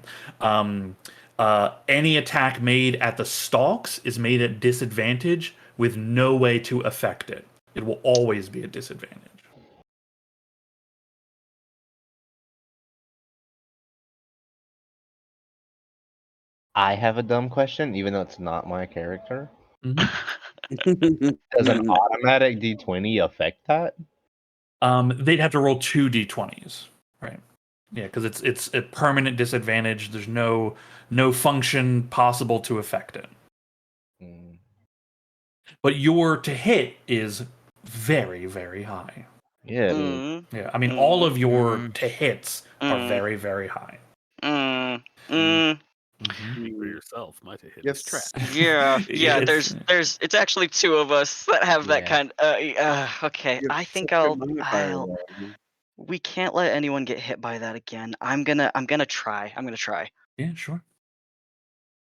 Any attack made at the stalks is made at disadvantage with no way to affect it. It will always be a disadvantage. I have a dumb question, even though it's not my character. Mhm. Does an automatic D20 affect that? They'd have to roll 2d20s, right? Yeah, because it's a permanent disadvantage. There's no function possible to affect it. Mm, But your to hit is very, very high. yeah, it is. Mm, Yeah, I mean all of your Mm. to hits are Mm. very, very high. mm, Speak for yourself. My hit Yes. is trash. Yeah, yeah. It's- It's actually two of us that have that Yeah. kind. Okay. You have I think such a modifier, I'll. though. We can't let anyone get hit by that again. I'm gonna try. I'm gonna try. Yeah, sure.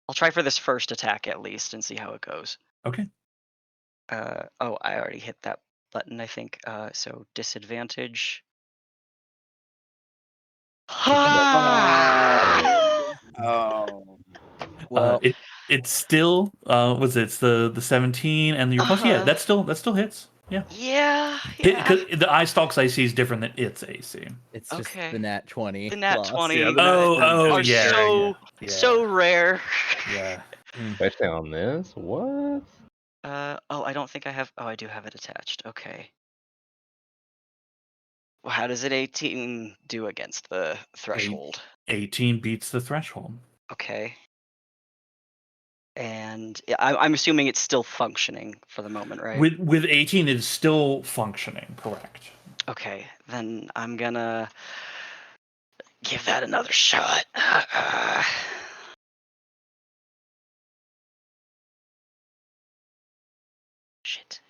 I'll try for this first attack at least and see how it goes. Okay. Oh, I already hit that button, I think. So disadvantage. Oh. Well, It's still it's the 17 and your plus. Yeah, that still hits. Yeah. Yeah, Hit, yeah. 'cause the eye stalk's AC is different than its AC. It's just Okay. the nat 20. The nat loss. 20 Yeah, the nat 20 are yeah, so yeah, so rare. yeah. Especially on this. What? Oh, I don't think I have. Oh, I do have it attached. Okay. Well, how does it 18 do against the threshold? 18 beats the threshold. Okay. And yeah, I'm assuming it's still functioning for the moment, right? With 18, it's still functioning. Correct. Okay, then I'm gonna give that another shot. Shit.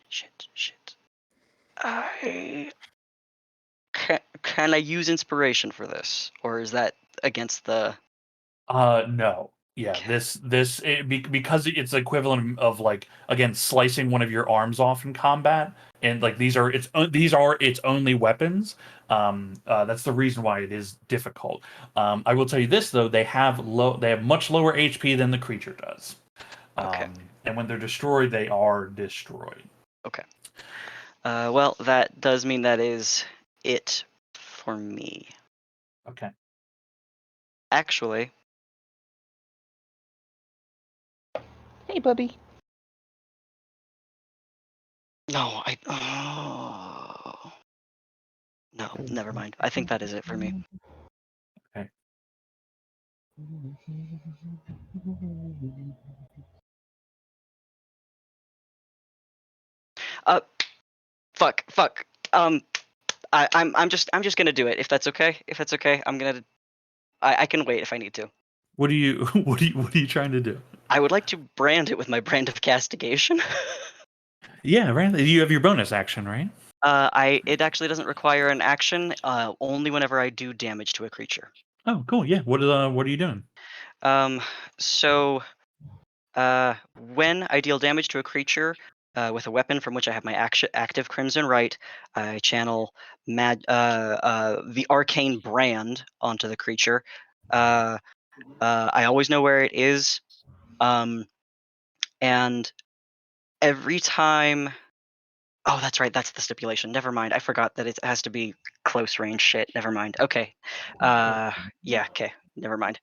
Can I use inspiration for this, or is that against the? No. Yeah, Okay. because it's equivalent of like again slicing one of your arms off in combat, and like these are its only weapons. That's the reason why it is difficult. I will tell you this though, they have much lower HP than the creature does. Okay. And when they're destroyed, they are destroyed. Okay. Well, that does mean that is it for me. Okay. Actually, Hey, Bubby. no, oh. No, never mind. I think that is it for me. Okay. Fuck. I'm just gonna do it if that's okay. If that's okay, I can wait if I need to. What are you what are you trying to do? I would like to brand it with my brand of castigation. Yeah, right. You have your bonus action, right? It actually doesn't require an action. Only whenever I do damage to a creature. Oh, cool. Yeah. What are you doing? So when I deal damage to a creature with a weapon from which I have my active Crimson Right, I channel the arcane brand onto the creature. I always know where it is, and every time. Oh, that's right. That's the stipulation. Never mind. I forgot that it has to be close range shit. Never mind. Okay. Yeah. Okay. Never mind.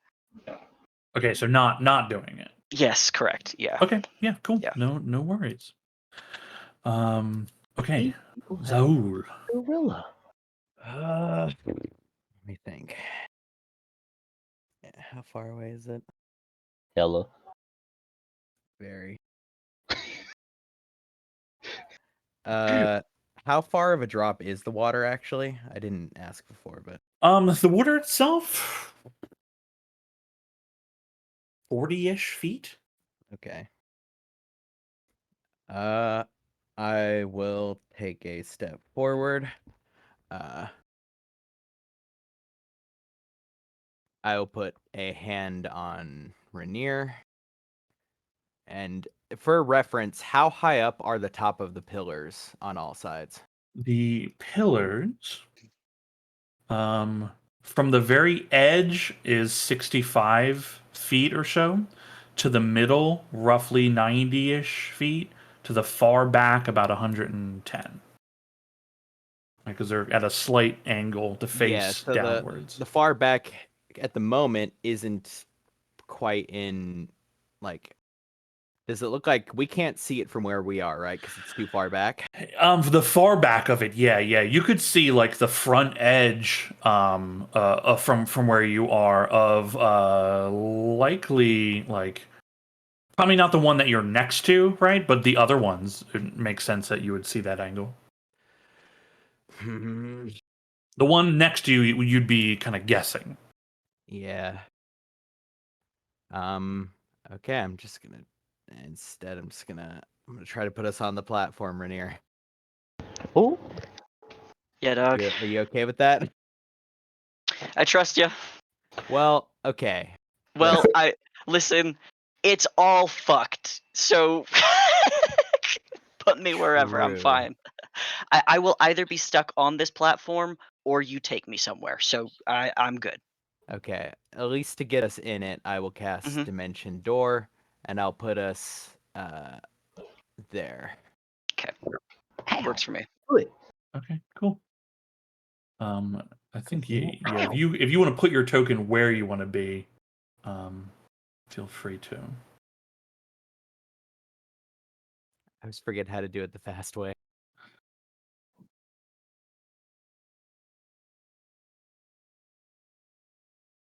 Okay, so not doing it. Yes. Correct. Yeah. Okay. Yeah, cool. Yeah. No worries. Okay. People have Zaul. gorilla. Let me think. Yeah, how far away is it? Hella. Very. How far of a drop is the water actually? I didn't ask before, but The water itself 40-ish feet. okay. I will take a step forward. I will put a hand on Rainier. And for reference, how high up are the top of the pillars on all sides? The pillars from the very edge is 65 feet or so, to the middle roughly 90-ish feet, to the far back about 110, because they're at a slight angle to Yeah, face so downwards. the far back at the moment isn't quite in, like, does it look like we can't see it from where we are, right? Because it's too far back. The far back of it, yeah, you could see like the front edge, from where you are of likely like probably not the one that you're next to, right? But the other ones, it makes sense that you would see that angle. The one next to you, you'd be kind of guessing. Yeah. Okay, I'm just gonna try to put us on the platform, Rainier. Oh, Yeah, dog. Are you okay with that? I trust you. Well, okay. Well, listen. It's all fucked. So put me wherever. I'm True. fine. I will either be stuck on this platform or you take me somewhere. So I'm good. Okay, at least to get us in it, I will cast Mhm. Dimension Door, and I'll put us there. Works for me. good. Okay, cool. I think if you want to put your token where you want to be, feel free to. I always forget how to do it the fast way.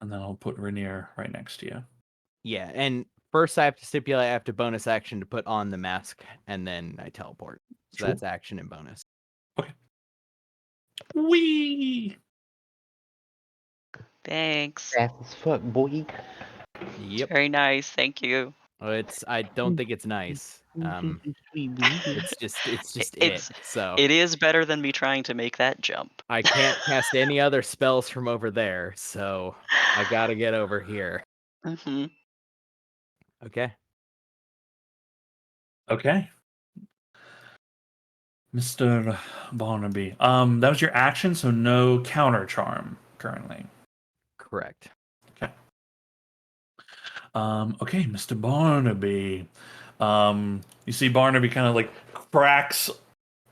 And then I'll put Rainier right next to you. Yeah, and first I have to stipulate I have to bonus action to put on the mask, and then I teleport. So Sure. that's action and bonus. Okay. Wee. Thanks. Fast as fuck, boy. Yep. Very nice. Thank you. I don't think it's nice. It's just It's So it is better than me trying to make that jump. I can't cast any other spells from over there, so I gotta get over here. Mm-hmm. Okay. Okay. Mr. Barnaby. That was your action, so no counter charm currently. Correct. Okay. Okay, Mr. Barnaby. You see Barnaby kind of like cracks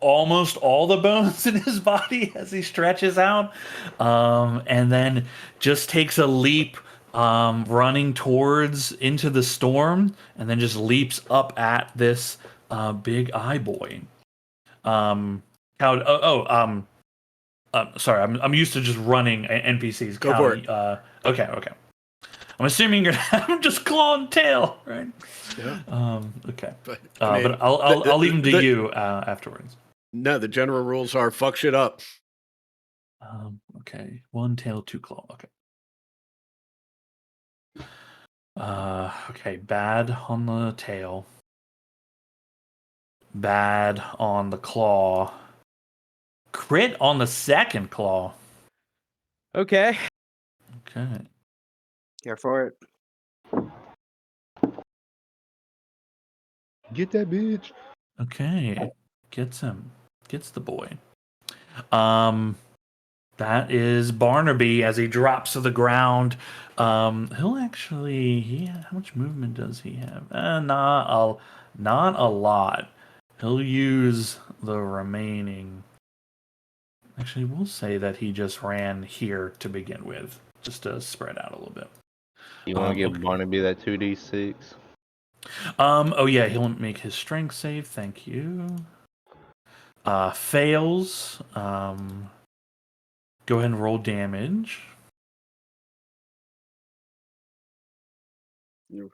almost all the bones in his body as he stretches out, and then just takes a leap, running towards into the storm, and then just leaps up at this big eye boy. Sorry, I'm used to just running NPCs. Go for it. Okay. I'm assuming you're gonna have him just claw and tail, right? Yeah. Okay. But, But I'll leave him to you afterwards. No, the general rules are fuck shit up. Okay. 1 tail, 2 claw. Okay. Okay. Bad on the tail. Bad on the claw. Crit on the second claw. Okay. Okay. Here for it. Get that bitch. Okay. Gets him. Gets the boy. That is Barnaby as he drops to the ground. He'll actually. How much movement does he have? Not a lot. He'll use the remaining. Actually, we'll say that he just ran here to begin with, just to spread out a little bit. You want to give Okay. Barnaby that 2d6? Oh yeah, he'll make his strength save. Thank you. Fails. Go ahead and roll damage. Oof.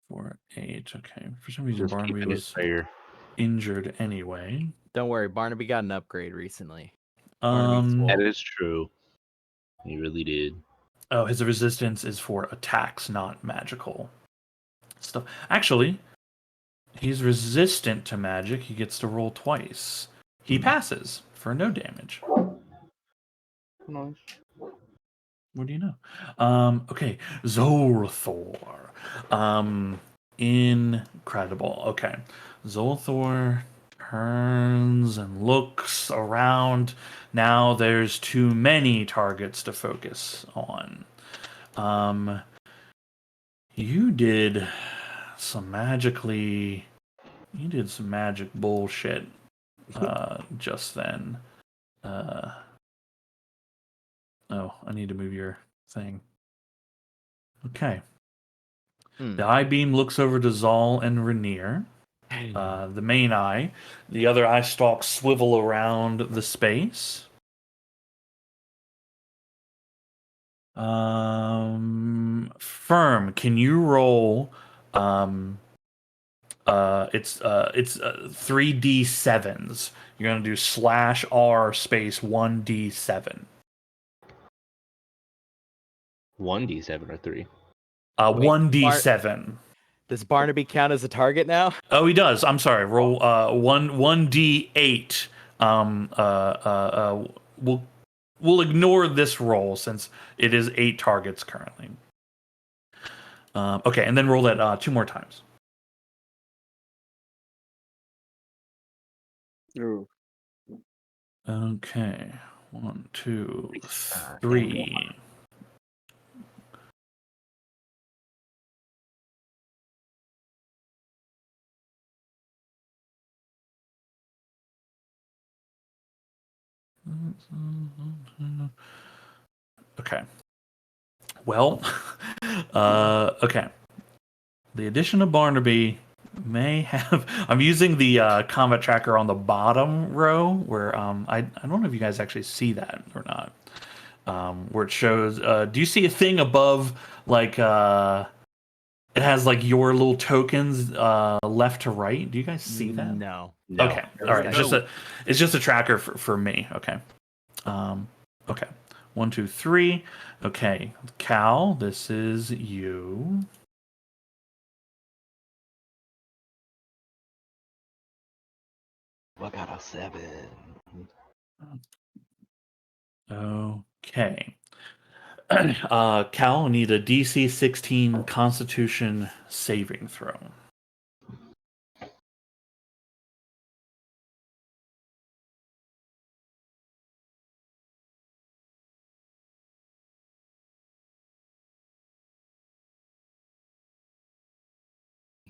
4, 8. Okay. For some reason, Just Barnaby keeping it was fair. injured anyway. Don't worry, Barnaby got an upgrade recently. Barnaby's Um. swole. That is true. He really did. Oh, his resistance is for attacks, not magical stuff. Actually, he's resistant to magic. He gets to roll twice. He passes for no damage. Nice. What do you know? Okay, Zolthor. Incredible. Okay, Zolthor turns and looks around. Now there's too many targets to focus on. You did some magically. You did some magic bullshit just then. Oh, I need to move your thing. Okay. The eye beam looks over to Zal and Rainier. The main eye. The other eye stalks swivel around the space. Firm, can you roll? It's 3d7s. You're gonna do /r space 1d7. 1d7 or 3? 1d7. Does Barnaby count as a target now? Oh, he does. I'm sorry. Roll 1d8. We'll ignore this roll since it is 8 targets currently. Okay, and then roll that 2 more times. Ooh. Okay, 1, 2, 3. Okay. Well, okay. The addition of Barnaby may have. I'm using the combat tracker on the bottom row where I don't know if you guys actually see that or not. Where it shows. Do you see a thing above like it has like your little tokens left to right? Do you guys see that? No. No. Okay. All right. It's just a tracker for me. Okay. Okay. 1, 2, 3. Okay. Cal, this is you. I got a 7. Okay. Cal, I need a DC 16 Constitution saving throw.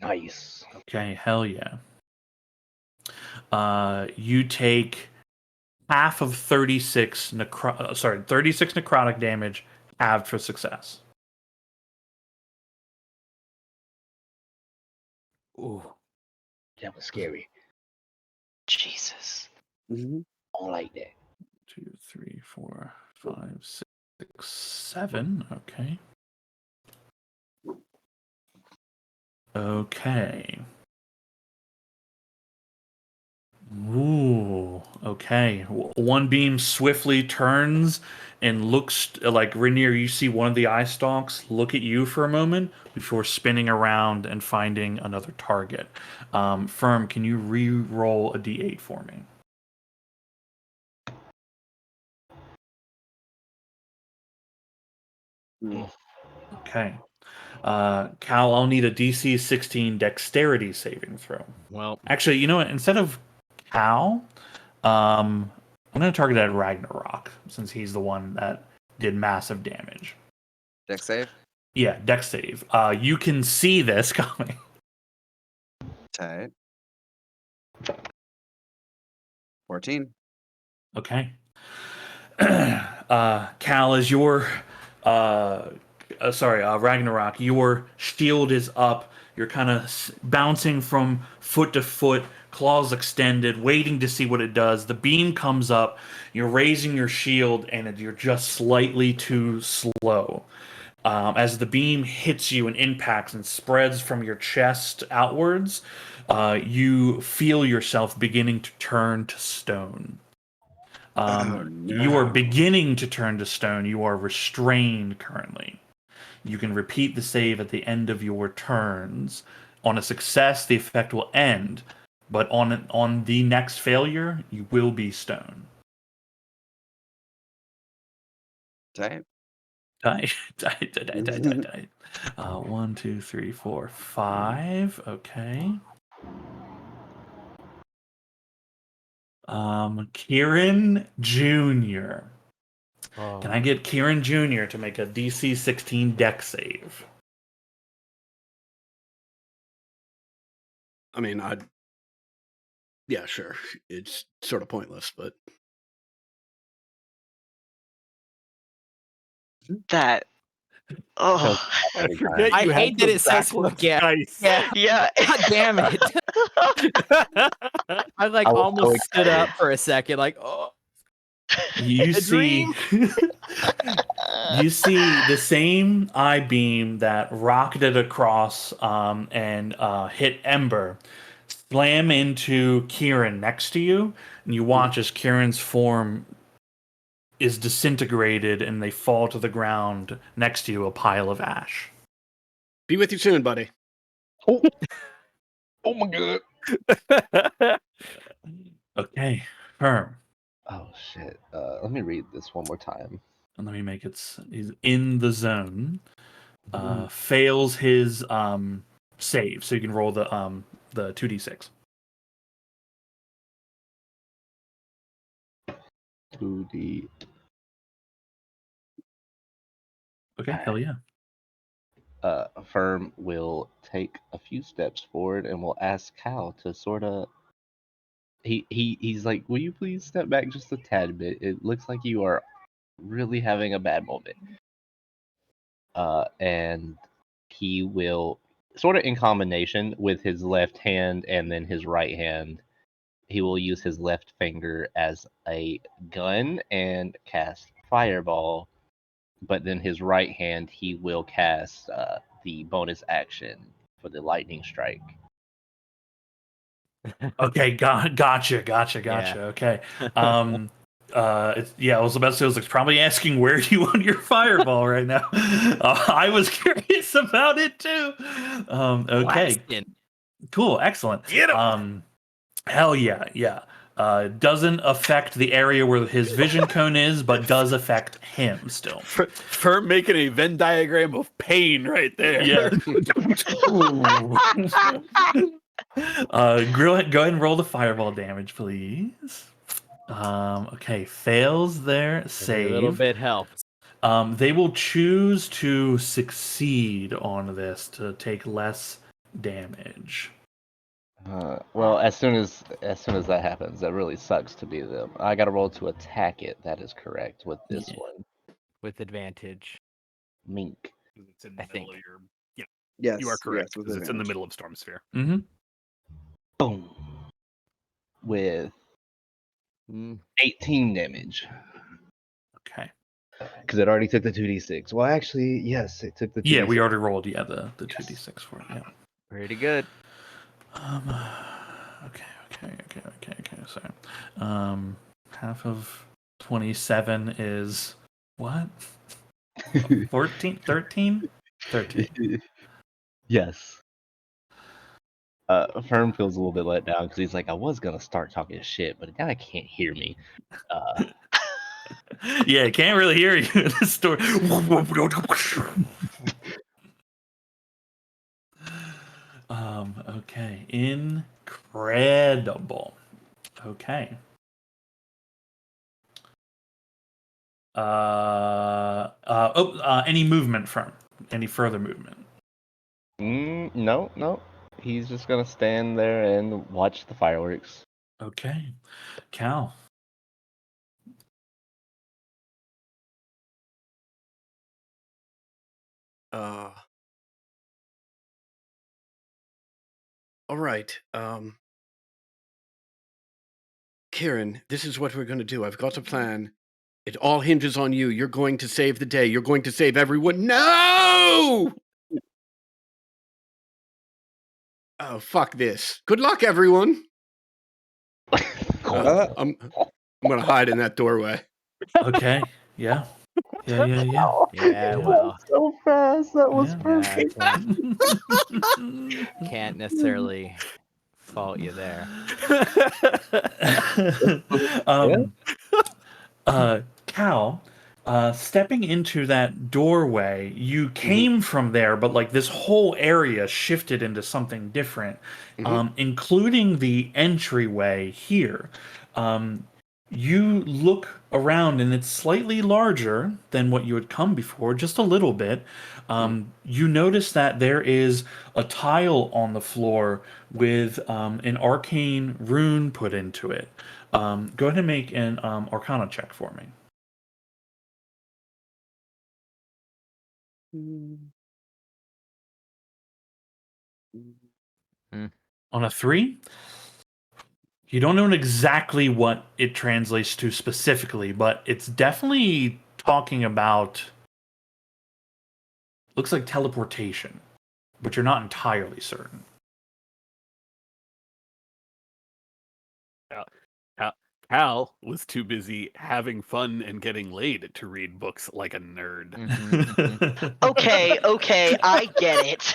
Nice. Okay, hell yeah. you take half of 36 necrotic damage halved for success. Ooh. That was scary. Jesus. Mhm. I don't like that. 2, 3, 4, 5, 6, 7. Okay. Okay. Ooh. Okay. One beam swiftly turns and looks like Rainier. You see one of the eye stalks look at you for a moment before spinning around and finding another target. Firm, can you re-roll a d8 for me? Mm. Okay. Cal, I'll need a DC 16 dexterity saving throw. Well, Actually, you know what? Instead of Cal, I'm going to target at Ragnarok since he's the one that did massive damage. Dex save. Yeah, dex save. You can see this coming. Tight. 14. Okay. Cal, as your Ragnarok, your shield is up. You're kind of bouncing from foot to foot, claws extended, waiting to see what it does. The beam comes up. You're raising your shield, and you're just slightly too slow. As the beam hits you and impacts and spreads from your chest outwards, you feel yourself beginning to turn to stone. Oh You are no. beginning to turn to stone. You are restrained currently. You can repeat the save at the end of your turns. On a success, the effect will end, but on the next failure, you will be stone. Tight. Die. 1, 2, 3, 4, 5. Okay. Kieran Jr. Can I get Kieran Jr. to make a DC 16 deck save? I mean, yeah, sure. It's sort of pointless, but That. Oh. I forget I you had hate that the it says backwards yeah. dice. Yeah. Yeah. God damn it. I like I was so almost stood excited. up for a second, like, oh, You a see, dream. you see the same eye beam that rocketed across and hit Ember slam into Kieran next to you, and you watch as Kieran's form is disintegrated and they fall to the ground next to you, a pile of ash. be with you soon, buddy. Oh, oh my god. Okay, Firm. Oh shit. Let me read this one more time. And let me make it. He's in the zone. Fails his save, so you can roll the 2d6. 2D. Okay, hell yeah. Firm will take a few steps forward and will ask Cal to sort of. He's like, will you please step back just a tad bit? It looks like you are really having a bad moment. And he will sort of in combination with his left hand and then his right hand, he will use his left finger as a gun and cast fireball. But then his right hand, he will cast the bonus action for the lightning strike. Okay, gotcha. Yeah. Okay. I was about to say, I was like, probably asking where do you want your fireball right now. I was curious about it too. Okay, Blasting. cool, excellent. Get him! Hell yeah. Doesn't affect the area where his vision cone is, but does affect him still. For making a Venn diagram of pain right there. Yeah. Go ahead and roll the fireball damage, please. Okay, fails their Every little save. bit helps. They will choose to succeed on this to take less damage. Well, as soon as that happens, that really sucks to be them. I got to roll to attack it. That is correct with this Yeah. one. with advantage. Mink. It's in I the middle think. of your. Yeah, Yes, you are correct yes, with because it's in the advantage. middle of Storm Sphere. Mm-hmm. Boom. With Mm, 18 damage. Okay. Because it already took the 2d6. Well, actually, yes, it took the 2d6. Yeah, we already rolled. Yeah, the Yes. 2d6 for it. Yeah. pretty good. Okay. Sorry. Half of 27 is what? 14? 13? 13. Yes. Firm feels a little bit let down because he's like, I was going to start talking shit, but now I can't hear me. Yeah, I can't really hear you in the story. Okay. Incredible. Okay. Any movement from? Any further movement? No. He's just going to stand there and watch the fireworks. Okay. Cal. All right. Kieran, this is what we're going to do. I've got a plan. It all hinges on you. You're going to save the day. You're going to save everyone. No! Oh, fuck this. Good luck, everyone. I'm going to hide in that doorway. Okay. Yeah. Yeah, Yeah. well, So fast. That was Yeah. perfect. can't necessarily fault you there. Cal, stepping into that doorway, you came from there, but like this whole area shifted into something different, including the entryway here. You look around and it's slightly larger than what you had come before, just a little bit. You notice that there is a tile on the floor with an arcane rune put into it. Go ahead and make an Arcana check for me. On a 3, you don't know exactly what it translates to specifically, but it's definitely talking about. Looks like teleportation, but you're not entirely certain. Cal was too busy having fun and getting laid to read books like a nerd. Okay, I get it.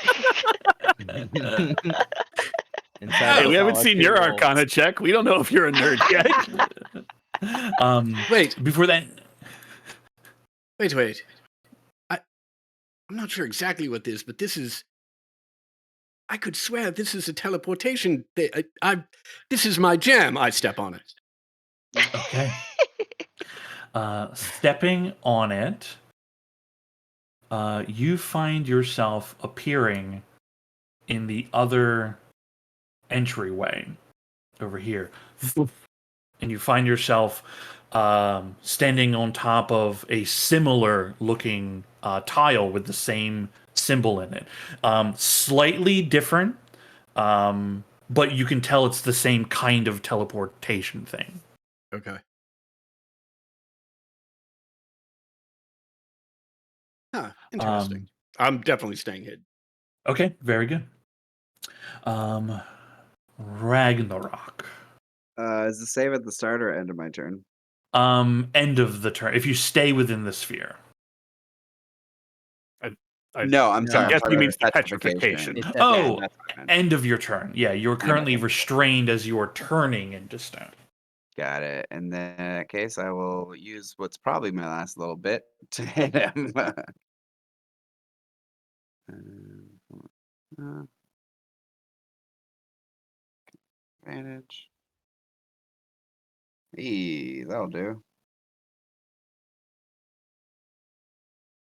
Inside Hey, the we haven't solitude seen your wolves. Arcana check. We don't know if you're a nerd yet. Wait. Before that, Wait. I'm not sure exactly what this, but this is. I could swear this is a teleportation. This is my jam. I step on it. okay. Stepping on it, you find yourself appearing in the other entryway over here. And you find yourself standing on top of a similar looking tile with the same symbol in it. Slightly different, but you can tell it's the same kind of teleportation thing. Okay. Huh. Interesting. I'm definitely staying hid. Okay, very good. Ragnarok. Is the save at the start or end of my turn? End of the turn. If you stay within the sphere. No, I'm sorry. I I'm guess talking he about means the petrification. It's Oh, That's what I meant. end of your turn. Yeah, you're currently restrained as you are turning into stone. Got it. And then in that case, I will use what's probably my last little bit to hit him. Advantage. That'll do.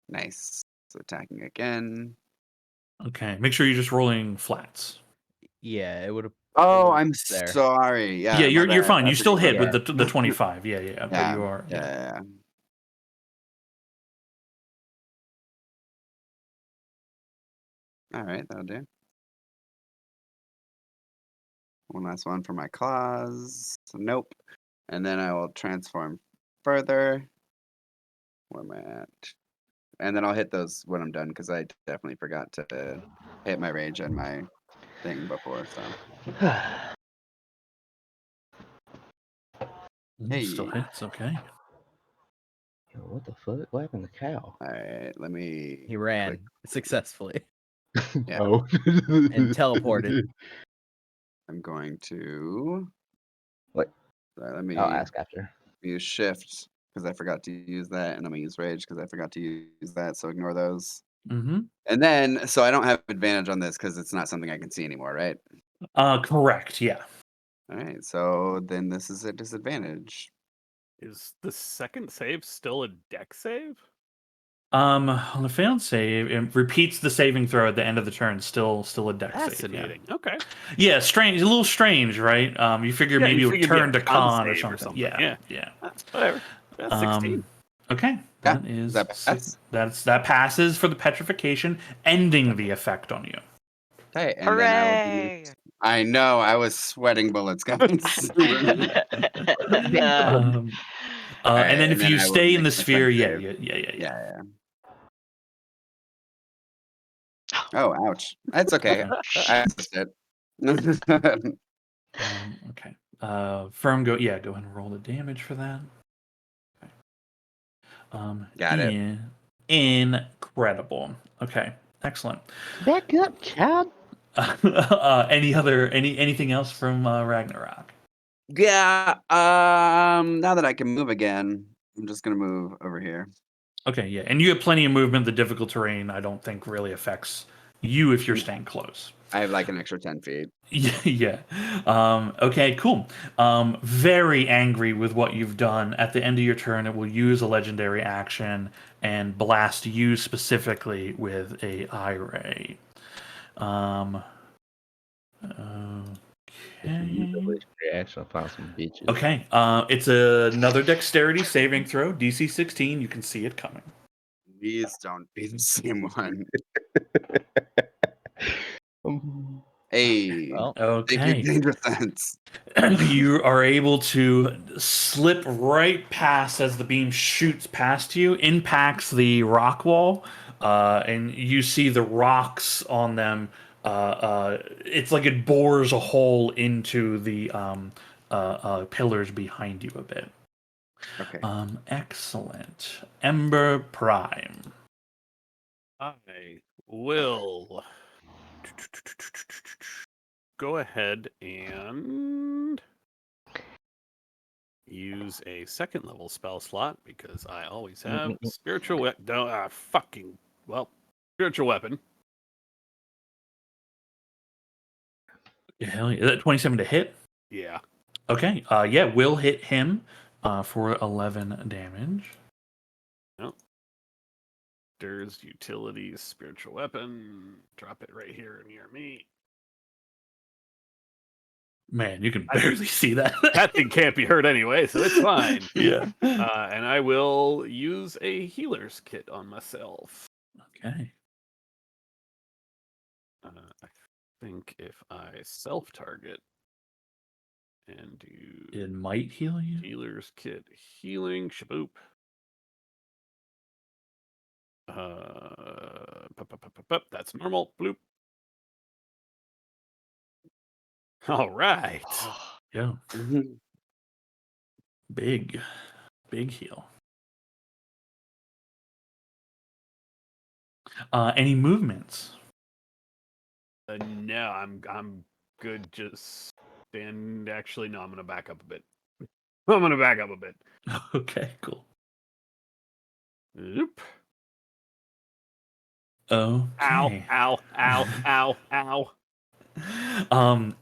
Nice. So attacking again. Okay, make sure you're just rolling flats. Yeah, it would have Oh, I'm there. sorry. Yeah, Yeah, my you're bad. fine. I You still forget hit what with that- the 25. Yeah, but Yeah, you are. yeah. All right, that'll do. One last one for my claws. So nope. And then I will transform further. Where am I at? And then I'll hit those when I'm done because I definitely forgot to hit my rage and my thing before. So Still hey, hits. Okay. Yo, what the fuck? What happened to Cow? all right. Let me. He ran successfully Yeah. Oh. and teleported. I'm going to. What? Sorry, let me I'll ask after. use shift because I forgot to use that, and I'm gonna use rage because I forgot to use that. So ignore those. Mm-hmm. And then, so I don't have advantage on this because it's not something I can see anymore, right? Correct. Yeah. All right. So then this is a disadvantage. Is the second save still a deck save? On the failed save, it repeats the saving throw at the end of the turn. Still a dex save. Fascinating. Okay. Yeah, strange. A little strange, right? You figure Yeah, maybe you it would figured, yeah, turn to con con or save or something. something, Yeah. Whatever. That's 16. Okay. Yeah, That is that pass? that passes for the petrification, ending the effect on you. Okay, and then I will be. Hooray! I know, I was sweating bullets, guys. And then if and then you I will stay in make the my sphere, second yeah. save. Yeah. Oh, ouch. That's okay. I missed it. Okay. Firm, go ahead and roll the damage for that. Got it. Incredible. Okay, excellent. Back up, Cow. Anything else from Ragnarok? Yeah. Now that I can move again, I'm just gonna move over here. Okay, yeah, and you have plenty of movement. The difficult terrain, I don't think, really affects you if you're staying close. I have like an extra 10 feet. Yeah. Okay, cool. Very angry with what you've done. At the end of your turn, it will use a legendary action and blast you specifically with a eye ray. Um, Reaction. Find some bitches. okay. It's another dexterity saving throw, DC 16. You can see it coming. Please don't be the same one. Hey, Well, thank you, Okay. Danger Sense. You are able to slip right past as the beam shoots past you, impacts the rock wall, and you see the rocks on them. It's like it bores a hole into the pillars behind you a bit. Okay. Excellent. Ember Prime. I will go ahead and use a second level spell slot because I always have spiritual weapon. Spiritual weapon. Yeah, is that 27 to hit? Yeah. Okay. Yeah, we'll hit him for 11 damage. No. There's utilities, spiritual weapon. Drop it right here near me. Man, you can barely see that. That thing can't be hurt anyway, so it's fine. Yeah. And I will use a healer's kit on myself. Okay. I think if I self-target and do It might heal you. healer's kit healing, shaboop. That's normal. Bloop. All right. Yeah. Mhm. Big heal. Any movements? No, I'm good. Just stand. Actually, no. I'm gonna back up a bit. Okay, cool. Oop. Okay. Ow.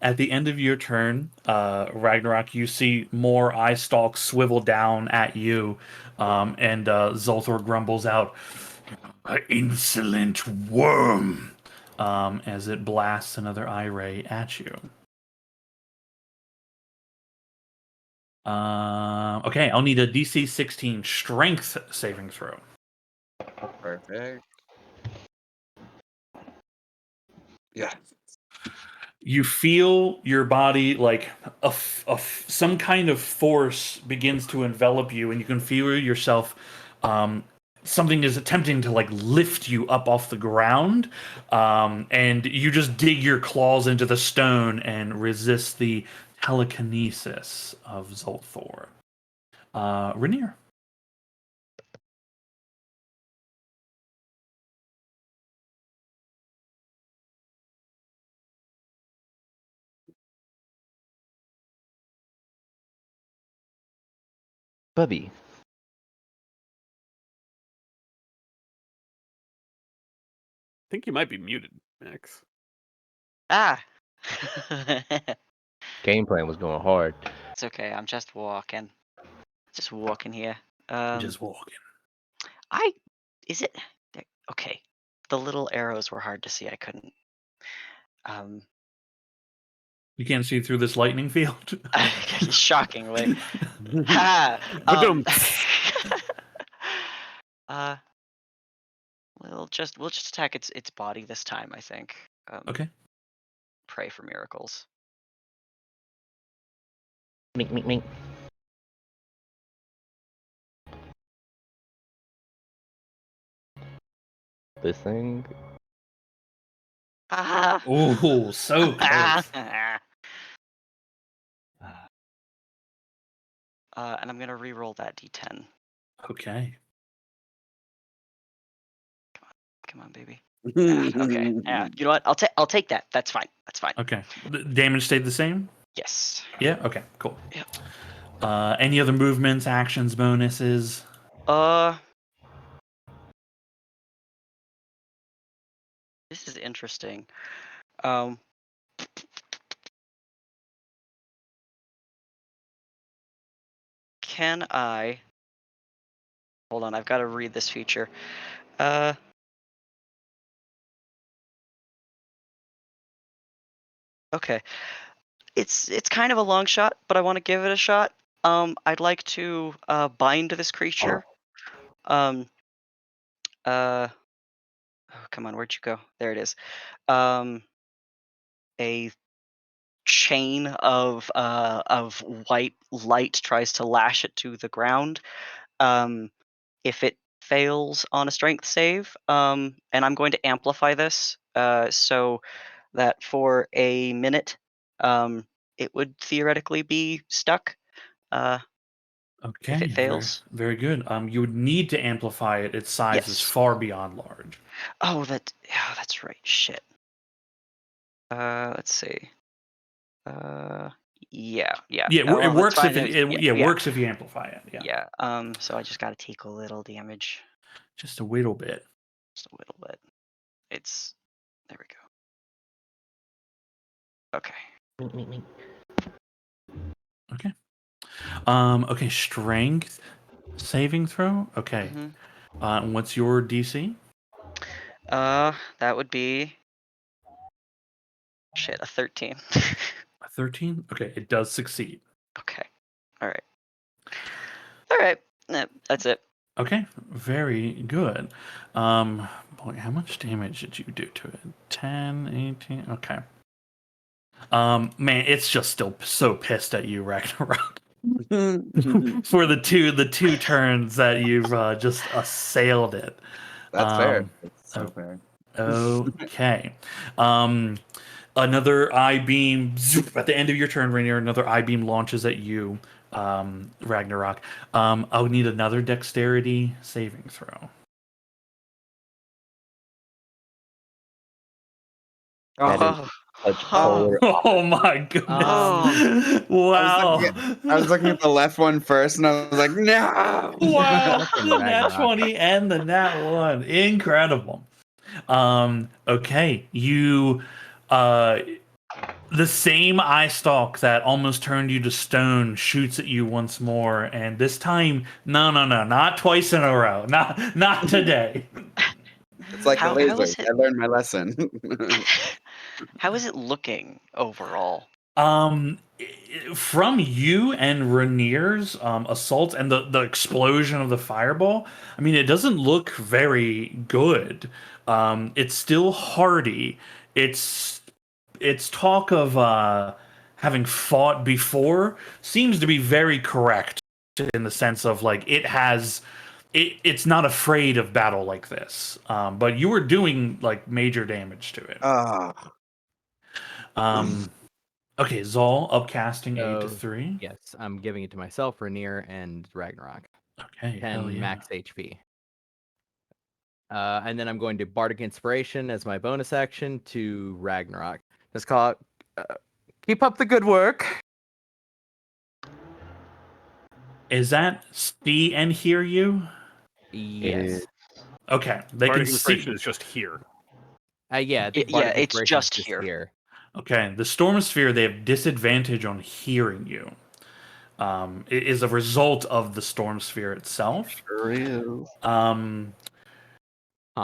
At the end of your turn, Ragnarok, you see more eye stalks swivel down at you, and Zolthor grumbles out, "Insolent worm," as it blasts another eye ray at you. Okay, I'll need a DC 16 strength saving throw. Perfect. Yeah. You feel your body like some kind of force begins to envelop you, and you can feel yourself. Something is attempting to like lift you up off the ground, and you just dig your claws into the stone and resist the telekinesis of Zolthor. Rainier. Bubby. I think you might be muted, Max. Ah. Game plan was going hard. It's okay. I'm just walking. Just walking here. Just walking. Is it okay? The little arrows were hard to see. I couldn't. You can't see through this lightning field. Shockingly. Ha! Ba-dum. We'll just attack its body this time, I think. Okay. Pray for miracles. Mink, mink, mink. This thing. Ah! Oh, so close. And I'm gonna re-roll that d10. Okay. Come on, baby. Okay. Yeah. You know what? I'll take that. That's fine. That's fine. Okay. The damage stayed the same? Yes. Yeah? Okay, cool. Yeah. Any other movements, actions, bonuses? This is interesting. Can I hold on, I've got to read this feature. Okay. It's kind of a long shot, but I want to give it a shot. I'd like to bind this creature. Oh, come on, where'd you go? There it is. A chain of white light tries to lash it to the ground. If it fails on a strength save, and I'm going to amplify this so that for a minute, it would theoretically be stuck. Okay. If it fails. Very good. You would need to amplify it. Its size is Yes. far beyond large. Oh, that's right. Shit. Let's see. Yeah. Yeah, well, it works that's if fine. it works if you amplify it. Yeah. Yeah. So I just got to take a little damage. Just a little bit. Just a little bit. There we go. Okay. Mink, mink, mink. Okay. Okay, strength saving throw. Okay. Mhm. What's your DC? That would be a 13. A 13. Okay, it does succeed. Okay. All right. That's it. Okay, very good. Boy, how much damage did you do to it? 10, 18. Okay. Man, it's just still so pissed at you, Ragnarok. For the two turns that you've just assailed it. That's fair. That's so fair. Okay. Another eye beam at the end of your turn, Rainier. Another eye beam launches at you, Ragnarok. I'll need another dexterity saving throw. That is such polar. Oh my goodness! Wow! I was looking at the left one first, and I was like, no! Wow! Fucking The nat Ragnarok. 20 and the nat 1. Incredible. Okay, you the same eye stalk that almost turned you to stone shoots at you once more, and this time, no, not twice in a row. Not today. It's like How the is lasers. it- I learned my lesson. How is it looking overall? From you and Rainier's assault and the explosion of the fireball, I mean, it doesn't look very good. It's still hardy. It's its talk of having fought before seems to be very correct in the sense of like it's not afraid of battle like this. But you were doing like major damage to it. Ah. Okay, Zol upcasting aid to So, 3. yes, I'm giving it to myself, Rainier, and Ragnarok. Okay, hell 10 yeah. max HP. And then I'm going to Bardic Inspiration as my bonus action to Ragnarok. Just call it, keep up the good work. Is that see and hear you? Yes. Okay, they can Bardic see. Inspiration is just here. Yeah, I think Yeah, Bardic it's Inspiration is just here. Okay, the Storm Sphere, they have disadvantage on hearing you. It is a result of the Storm Sphere itself. Sure is.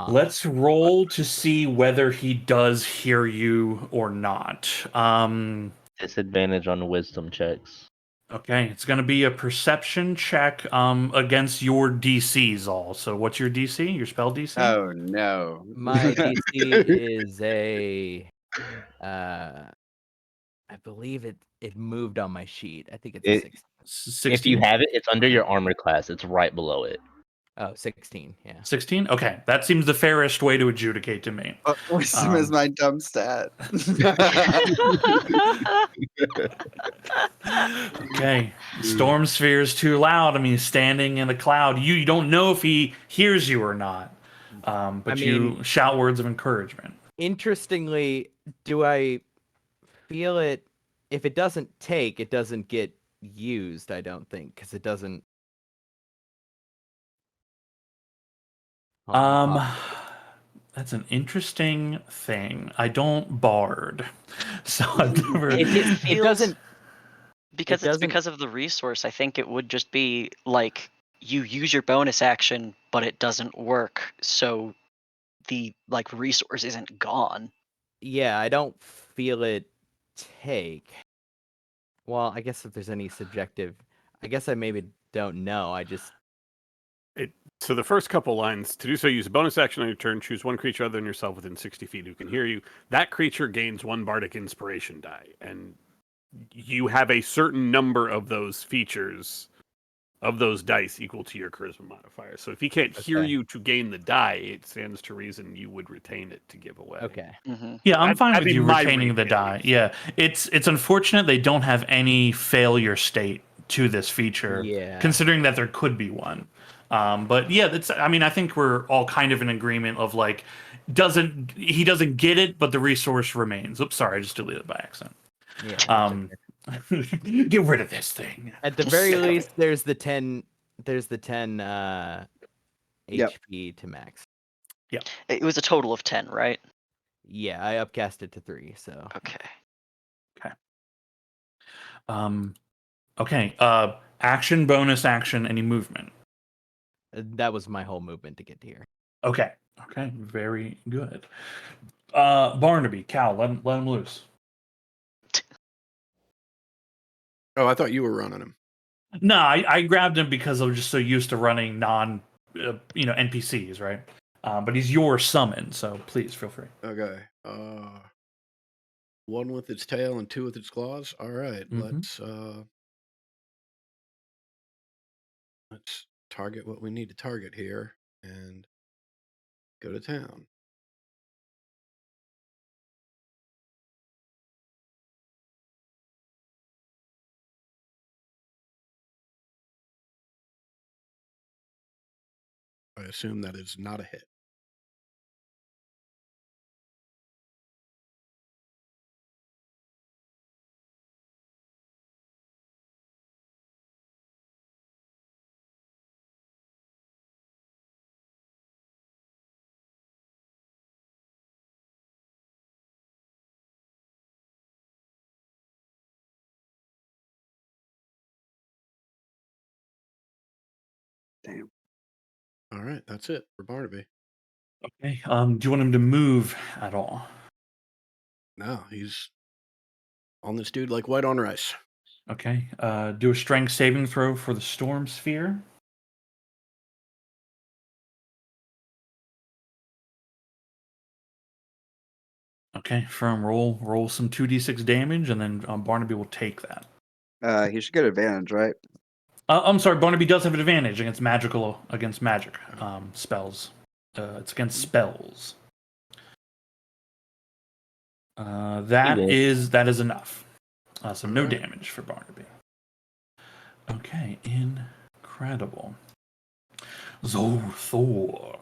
Let's roll to see whether he does hear you or not. Disadvantage on wisdom checks. Okay, it's going to be a perception check against your DCs all. So what's your DC? Your spell DC? Oh no. My DC is a I believe it moved on my sheet. I think it's a It- 6. 16? If you have it, it's under your armor class. It's right below it. Oh, 16, yeah. 16? Okay, that seems the fairest way to adjudicate to me. Wisdom is my dumb stat. Okay, Storm Sphere is too loud. I mean, standing in a cloud. You don't know if he hears you or not. But you shout words of encouragement. Interestingly, do I feel it? If it doesn't take, it doesn't get used, I don't think, because it doesn't. That's an interesting thing. I don't bard, so I've never. It doesn't. Because it's because of the resource. I think it would just be like you use your bonus action, but it doesn't work, so the like resource isn't gone. Yeah, I don't feel it take. Well, I guess if there's any subjective, I guess I maybe don't know. I just. So the first couple lines, to do so, use a bonus action on your turn. Choose one creature other than yourself within 60 feet who can hear you. That creature gains 1 Bardic Inspiration die, and you have a certain number of those features, of those dice, equal to your Charisma modifier. So if he can't hear you to gain the die, it stands to reason you would retain it to give away. Okay. Yeah, I'm fine That'd with be you my retaining read, the at die. least. Yeah, it's unfortunate they don't have any failure state to this feature, Yeah. considering that there could be one. But yeah, that's. I mean, I think we're all kind of in agreement of like, he doesn't get it, but the resource remains. Oops, sorry, I just deleted it by accident. Yeah. Get rid of this thing. At the very least, there's the 10. There's the 10 Yep. HP to max. Yeah. It was a total of 10, right? Yeah, I upcast it to 3. So. Okay. Okay. Action, bonus action, any movement. That was my whole movement to get to here. Okay. Okay. Very good. Barnaby, Cal, let him loose. Oh, I thought you were running him. No, I grabbed him because I was just so used to running NPCs, right? But he's your summon, so please feel free. Okay. 1 with its tail and 2 with its claws. All right. Let's target what we need to target here and go to town. I assume that is not a hit. Damn. All right, that's it for Barnaby. Okay. Do you want him to move at all? No, he's on this dude like white on rice. Okay. Do a strength saving throw for the storm sphere. Okay, Firm, roll some 2d6 damage, and then Barnaby will take that. He should get advantage, right? I'm sorry, Barnaby does have an advantage against magic spells. It's against spells. That is enough. So no Alright. damage for Barnaby. Okay, incredible. Zothor.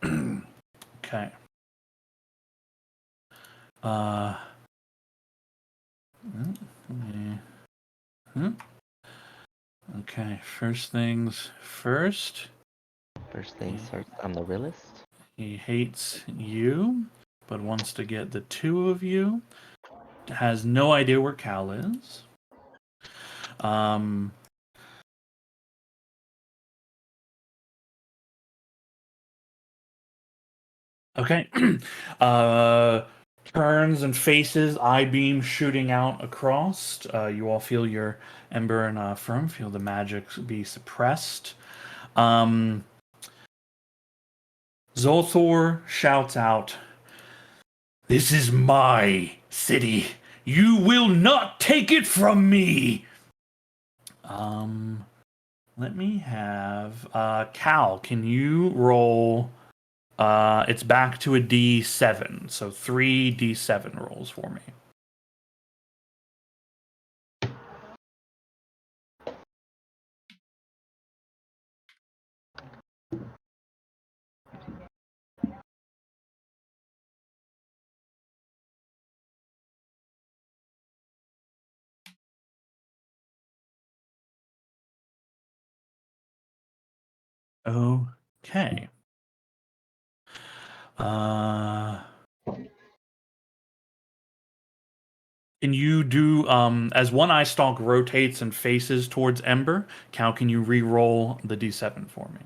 Okay. Okay, first things first. First things first, I'm the realist. He hates you, but wants to get the two of you. Has no idea where Cal is. Okay. Turns and faces, eye beam shooting out across. You all feel your Ember and Firm feel the magic be suppressed. Zolthor shouts out, "This is my city. You will not take it from me." Let me have Cal. Can you roll? It's back to a D7, so 3 D7 rolls for me. Okay. Can you do as one eye stalk rotates and faces towards Ember? Cal, can you re-roll the D7 for me?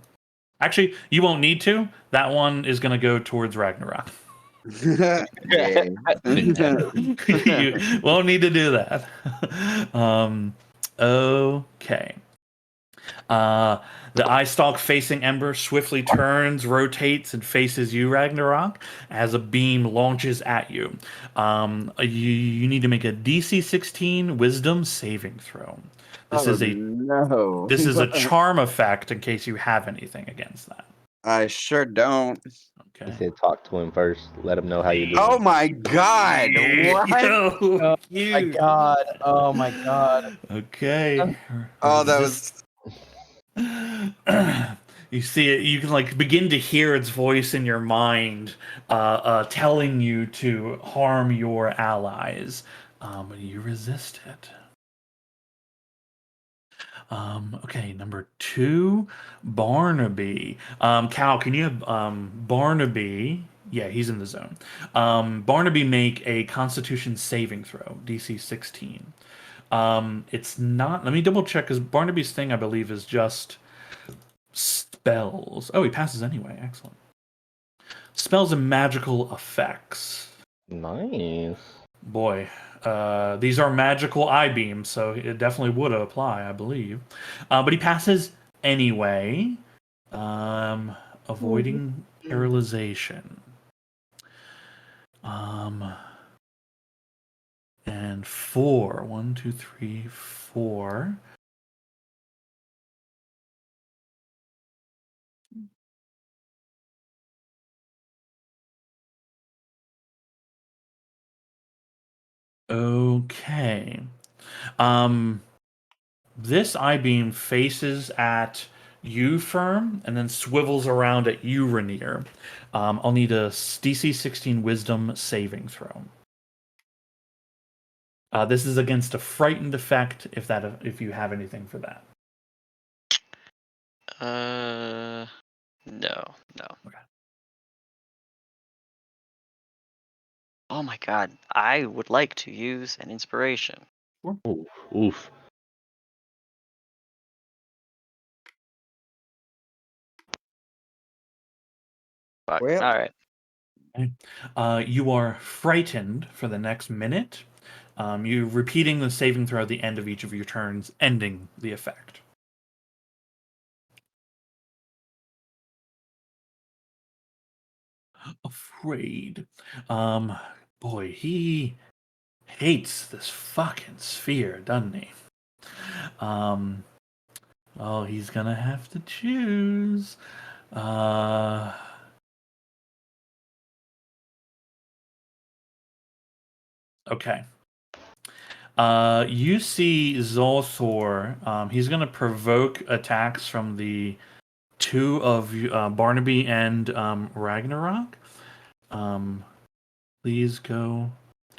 Actually, you won't need to. That one is going to go towards Ragnarok. Yeah. You won't need to do that. Okay. The eye stalk facing Ember swiftly turns, rotates, and faces you, Ragnarok, as a beam launches at you. You need to make a DC 16 Wisdom saving throw. This is a charm effect in case you have anything against that. I sure don't. He Okay. said talk to him first. Let him know how you do. Oh my god! What? Oh my god! Oh my god! Okay. Oh, that was. You see it. You can like begin to hear its voice in your mind, telling you to harm your allies, but you resist it. Okay, number 2, Barnaby. Cal, can you have Barnaby? Yeah, he's in the zone. Barnaby make a Constitution saving throw, DC 16. It's not. Let me double check because Barnaby's thing, I believe, is just spells. Oh, he passes anyway. Excellent. Spells and magical effects. Nice. Boy, these are magical eye beams, so it definitely would apply, I believe. But he passes anyway, avoiding paralyzation. And 4. 1, 2, 3, 4. Okay. This I-beam faces at you, Firm, and then swivels around at you, Rainier. I'll need a DC 16 Wisdom saving throw. This is against a frightened effect, if you have anything for that. No. Okay. Oh my god, I would like to use an inspiration. Oof. Fuck. Well. All right. You are frightened for the next minute. You repeating the saving throw at the end of each of your turns, ending the effect. Afraid. Boy, he hates this fucking sphere, doesn't he? Oh, he's gonna have to choose. Okay. You see Zolthor. He's gonna provoke attacks from the two of Barnaby and Ragnarok. Please go.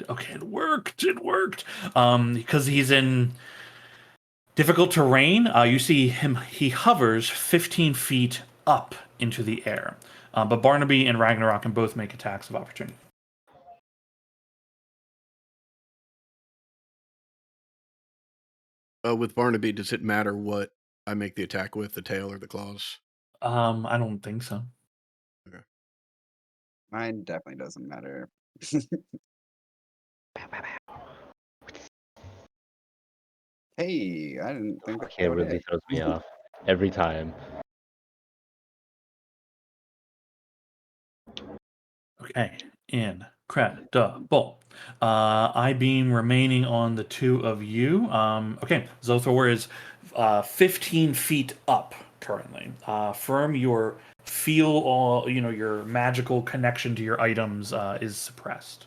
Okay, it worked. It worked. Because he's in difficult terrain. You see him. He hovers 15 feet up into the air. But Barnaby and Ragnarok can both make attacks of opportunity. With Barnaby, does it matter what I make the attack with, the tail or the claws? I don't think so. Mine definitely doesn't matter. Hey, I didn't think that It would really hit. throws me off every time. Okay, incredible. I-beam remaining on the two of you. Okay, Zothor is 15 feet up currently. Firm, your your magical connection to your items is suppressed.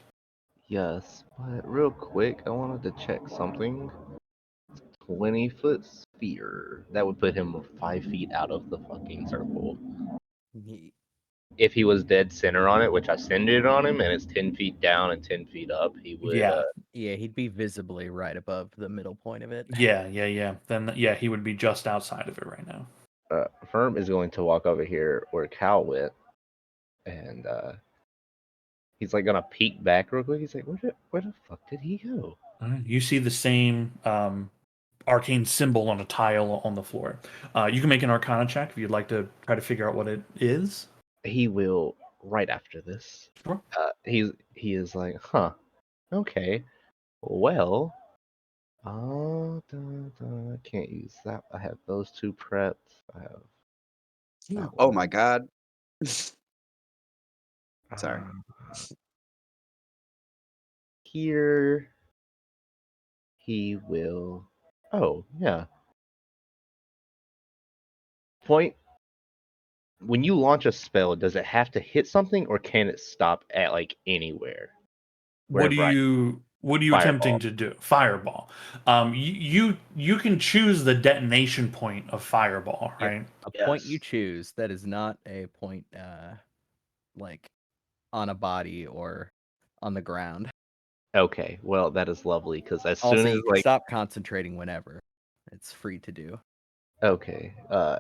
Yes, but real quick, I wanted to check something. 20-foot sphere. That would put him 5 feet out of the fucking circle. If he was dead center on it, which I centered on him, and it's 10 feet down and 10 feet up, he would. Yeah. Yeah, he'd be visibly right above the middle point of it. Yeah. Then yeah, he would be just outside of it right now. Firm is going to walk over here where Cal went, and he's like gonna peek back real quick. He's like, where the fuck did he go? You see the same arcane symbol on a tile on the floor. You can make an Arcana check if you'd like to try to figure out what it is. He will right after this. Sure. He is like, huh, okay, well, can't use that. I have those two prepped. I have that Oh one. my god. Sorry. Here, he will. Oh yeah. Point. When you launch a spell, does it have to hit something, or can it stop at like anywhere? What are Wherever you attempting to do? Fireball. You can choose the detonation point of fireball, Yep. right? A point you choose that is not a point like on a body or on the ground. Okay, well that is lovely because as Also, soon as you can like stop concentrating whenever. It's free to do. okay,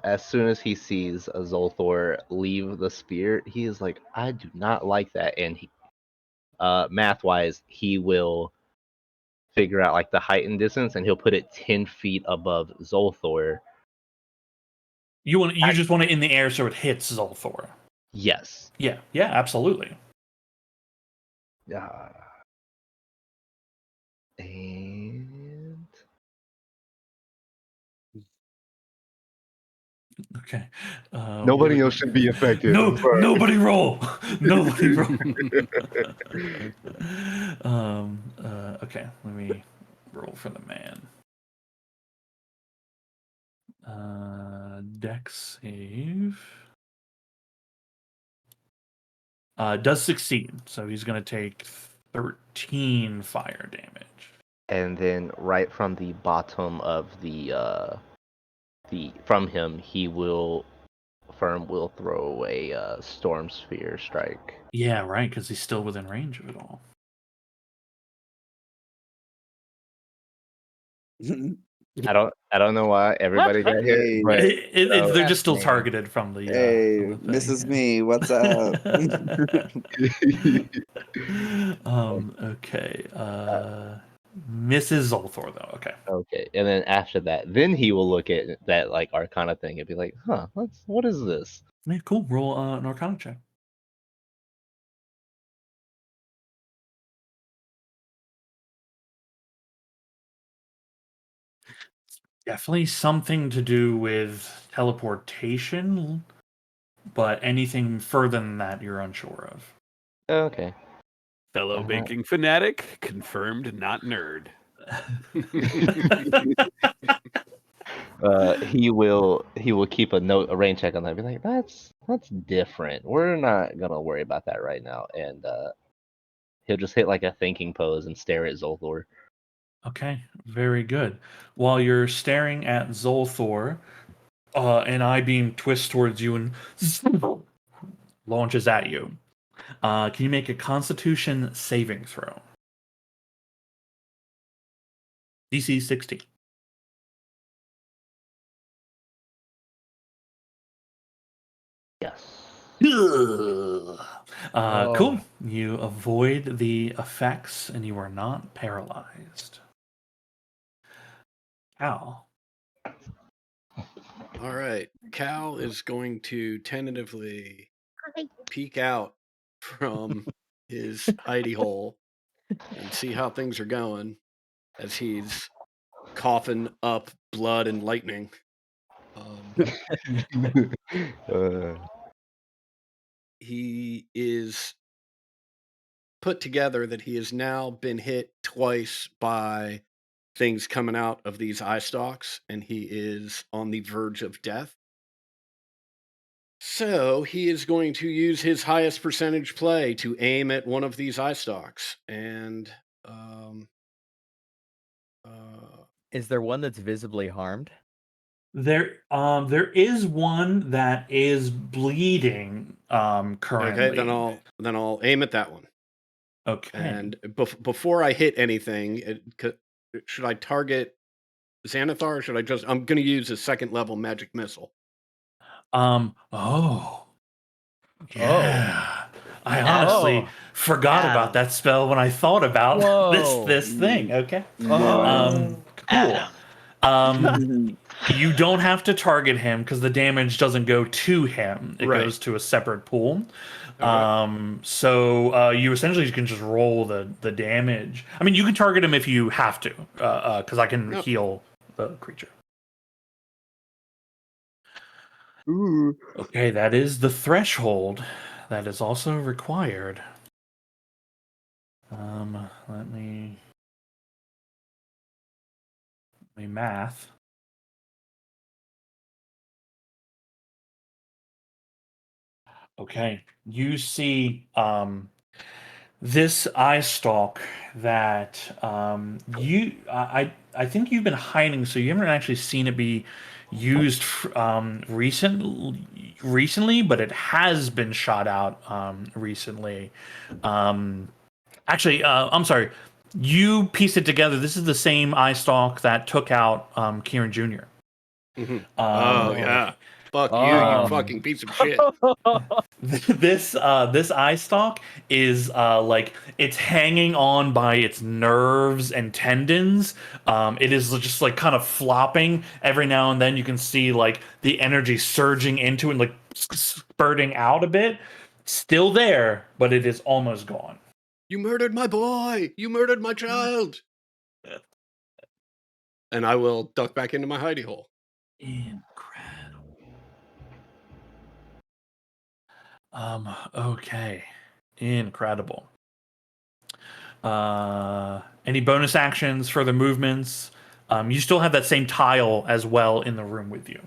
as soon as he sees a Zolthor leave the spear, he is like, I do not like that, and he, math wise, he will figure out like the height and distance, and he'll put it 10 feet above Zolthor. You just want it in the air so it hits Zolthor. Yes. Yeah, absolutely. And Okay. nobody else should be affected. No, I'm sorry. nobody roll. Nobody roll. Okay, let me roll for the man. Dex save. Does succeed, so he's going to take 13 fire damage. And then right from the bottom of the from him, Firm will throw a storm sphere strike. Yeah, right, because he's still within range of it all. I don't know why everybody got hit, Hey, but They're just still Fascinating. targeted from the. hey, from the thing, this is yeah. me. What's up? Okay. Mrs. Zolthor though. Okay. okay. And then after that, then he will look at that like Arcana thing and be like, "Huh, what is this?" Yeah, cool. Roll an Arcana check. Definitely something to do with teleportation, but anything further than that, you're unsure of. Okay. Fellow Uh-huh. baking fanatic, confirmed not nerd. He will keep a rain check on that. Be like, that's different. We're not gonna worry about that right now. And he'll just hit like a thinking pose and stare at Zolthor. Okay, very good. While you're staring at Zolthor, an I-beam twists towards you and launches at you. Can you make a Constitution saving throw? DC 16. Yes. Cool. You avoid the effects and you are not paralyzed. Ow. All right. Cal is going to tentatively peek out from his hidey hole and see how things are going as he's coughing up blood and lightning. He is put together that he has now been hit twice by things coming out of these eye stalks, and he is on the verge of death. So he is going to use his highest percentage play to aim at one of these eye stalks. And Is there one that's visibly harmed? There is one that is bleeding currently. okay, then I'll aim at that one. Okay. And before I hit anything, should I target Xanathar, or should I just? I'm going to use a second level magic missile. Oh. Yeah. I honestly Oh. forgot Yeah. about that spell when I thought about Whoa. this thing. Okay. Oh. Cool. You don't have to target him because the damage doesn't go to him. It Right. goes to a separate pool. Okay. So you essentially can just roll the damage. I mean, you can target him if you have to, because I can Yep. heal the creature. Ooh. Okay, that is the threshold. That is also required. Let me math. Okay, you see this eye stalk that I think you've been hiding, so you haven't actually seen it be used recently, but it has been shot out recently. Actually, I'm sorry. You pieced it together. This is the same eye stalk that took out Kieran Jr. Oh yeah. Fuck you, you fucking piece of shit. This eye stalk is like it's hanging on by its nerves and tendons. It is just like kind of flopping every now and then. You can see like the energy surging into it and like spurting out a bit. Still there, but it is almost gone. You murdered my boy. You murdered my child. And I will duck back into my hidey hole. Incredible. Okay. Incredible. Any bonus actions, further movements? You still have that same tile as well in the room with you.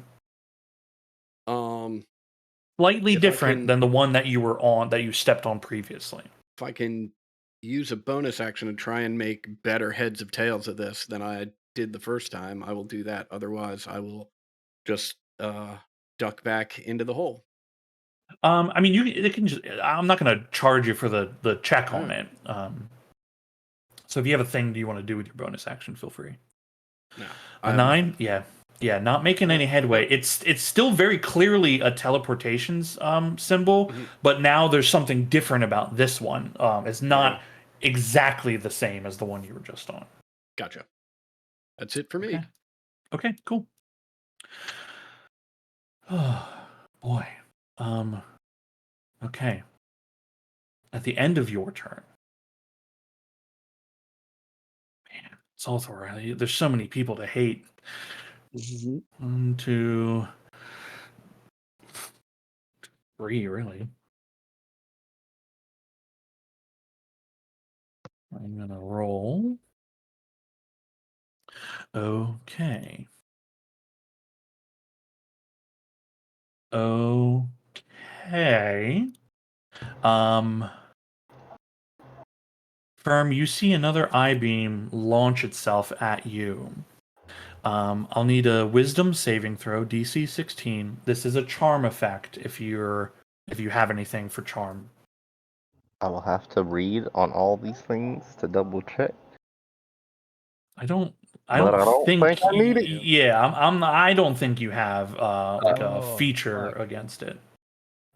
Slightly if I different can- than the one that you were on, that you stepped on previously. If I can use a bonus action to try and make better heads of tails of this than I did the first time, I will do that. Otherwise, I will just duck back into the hole. I mean, it can just. I'm not going to charge you for the check on it. So if you have a thing you want to do with your bonus action, feel free. No, A 9, yeah, not making any headway. It's still very clearly a teleportations symbol, but now there's something different about this one. It's not exactly the same as the one you were just on. Gotcha. That's it for me. Okay, cool. Oh boy. Okay. At the end of your turn. Man, it's also there's so many people to hate. 1, 2, 3, really. I'm gonna roll. Okay. Okay. Firm, you see another I-beam launch itself at you. I'll need a wisdom saving throw, DC 16. This is a charm effect if you have anything for charm. I will have to read on all these things to double check. I don't But I don't think I need it. Yeah, I don't think you have like a Oh, feature fuck. against it.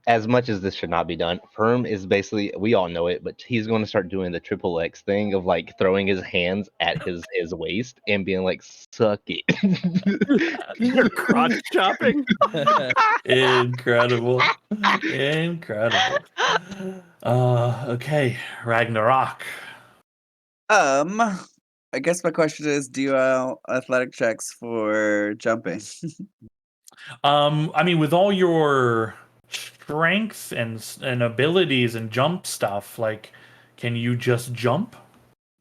As much as this should not be done, Firm is basically, we all know it, but he's going to start doing the triple X thing of like throwing his hands at his waist and being like, suck it. You're crotch chopping. Incredible. Okay, Ragnarok. I guess my question is, do you athletic checks for jumping? I mean, with all your strength and abilities and jump stuff, like, can you just jump?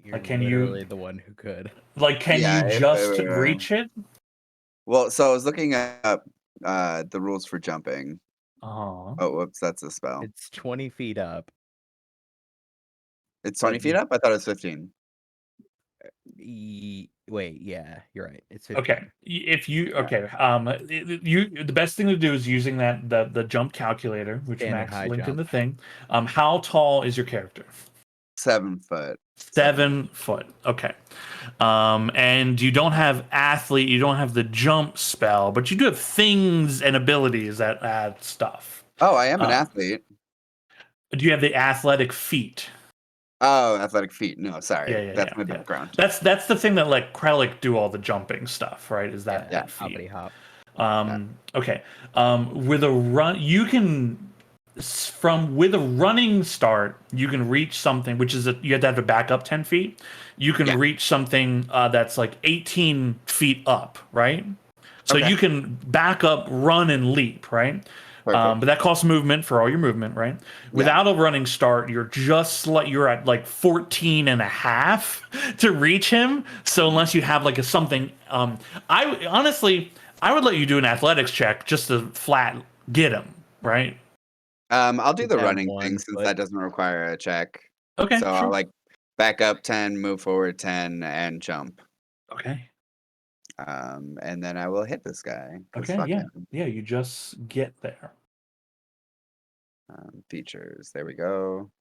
You're Like, can literally you the one who could. like can Yeah, you if just reach it? Well, so I was looking up the rules for jumping. Oh, Oh, whoops, that's a spell. It's 20 feet up. It's but 20 feet up? I thought it was 15. Wait, yeah, you're right. It's 15. okay. If you Yeah. okay, the best thing to do is using the jump calculator, which Standing Max high linked in jump. the thing. How tall is your character? 7 foot. 7 foot. Okay. And you don't have athlete, you don't have the jump spell, but you do have things and abilities that add stuff. Oh, I am an Uh, athlete. Do you have the athletic feat? Oh, athletic feet. No, sorry. Yeah. That's my background. That's the thing that let Krellick do all the jumping stuff, right? Is that Yeah, that feat? hoppity hop. Okay. With a run, you can with a running start, you can reach something, which is you have to have to back up 10 feet. You can Yeah. reach something that's like 18 feet up, right? So Okay. you can back up, run, and leap, right? Perfect. But that costs movement for all your movement, right? Without a running start, you're at like 14 and a half to reach him. So unless you have like something, I honestly, I would let you do an athletics check just to flat get him, right? I'll do Is the that running 1 thing since foot? that doesn't require a check. Okay, So sure. I'll like back up 10, move forward 10, and jump. Okay. And then I will hit this guy. 'Cause Okay, fuck yeah. him. Yeah, you just get there. Features. There we go.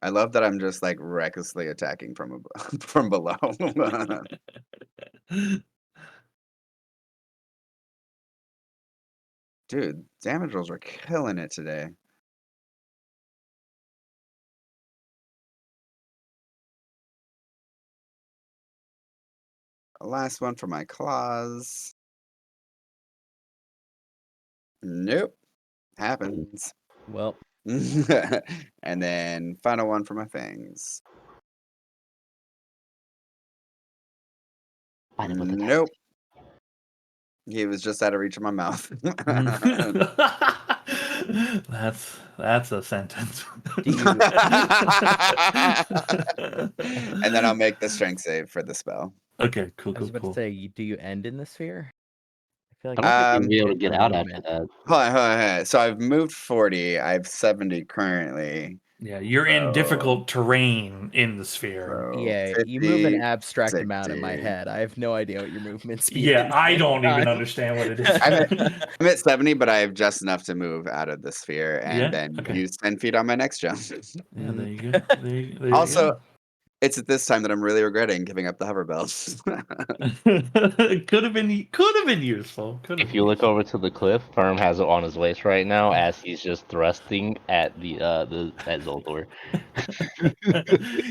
I love that I'm just like recklessly attacking from from below. Dude, damage rolls are killing it today. Last one for my claws. Nope. Happens. Well, And then final one for my fangs. Nope. He was just out of reach of my mouth. That's a sentence. And then I'll make the strength save for the spell. Okay, cool. I was about to say, do you end in the sphere? I feel like I don't think Um, you'll be able to hit get for out movement. after that. Hold on. So I've moved 40. I have 70 currently. Yeah, you're in difficult terrain in the sphere. So Yeah, 50, you move an abstract amount in my 60. head. I have no idea what your movement speed Yeah, is. I at don't any even time. understand what it is. I'm at 70, but I have just enough to move out of the sphere and Yeah, then okay. use 10 feet on my next jump. Yeah, there you go. There you Also, go. it's at this time that I'm really regretting giving up the hover bells. could have been useful. If you look over to the cliff, Firm has it on his waist right now as he's just thrusting at the at Zoltor.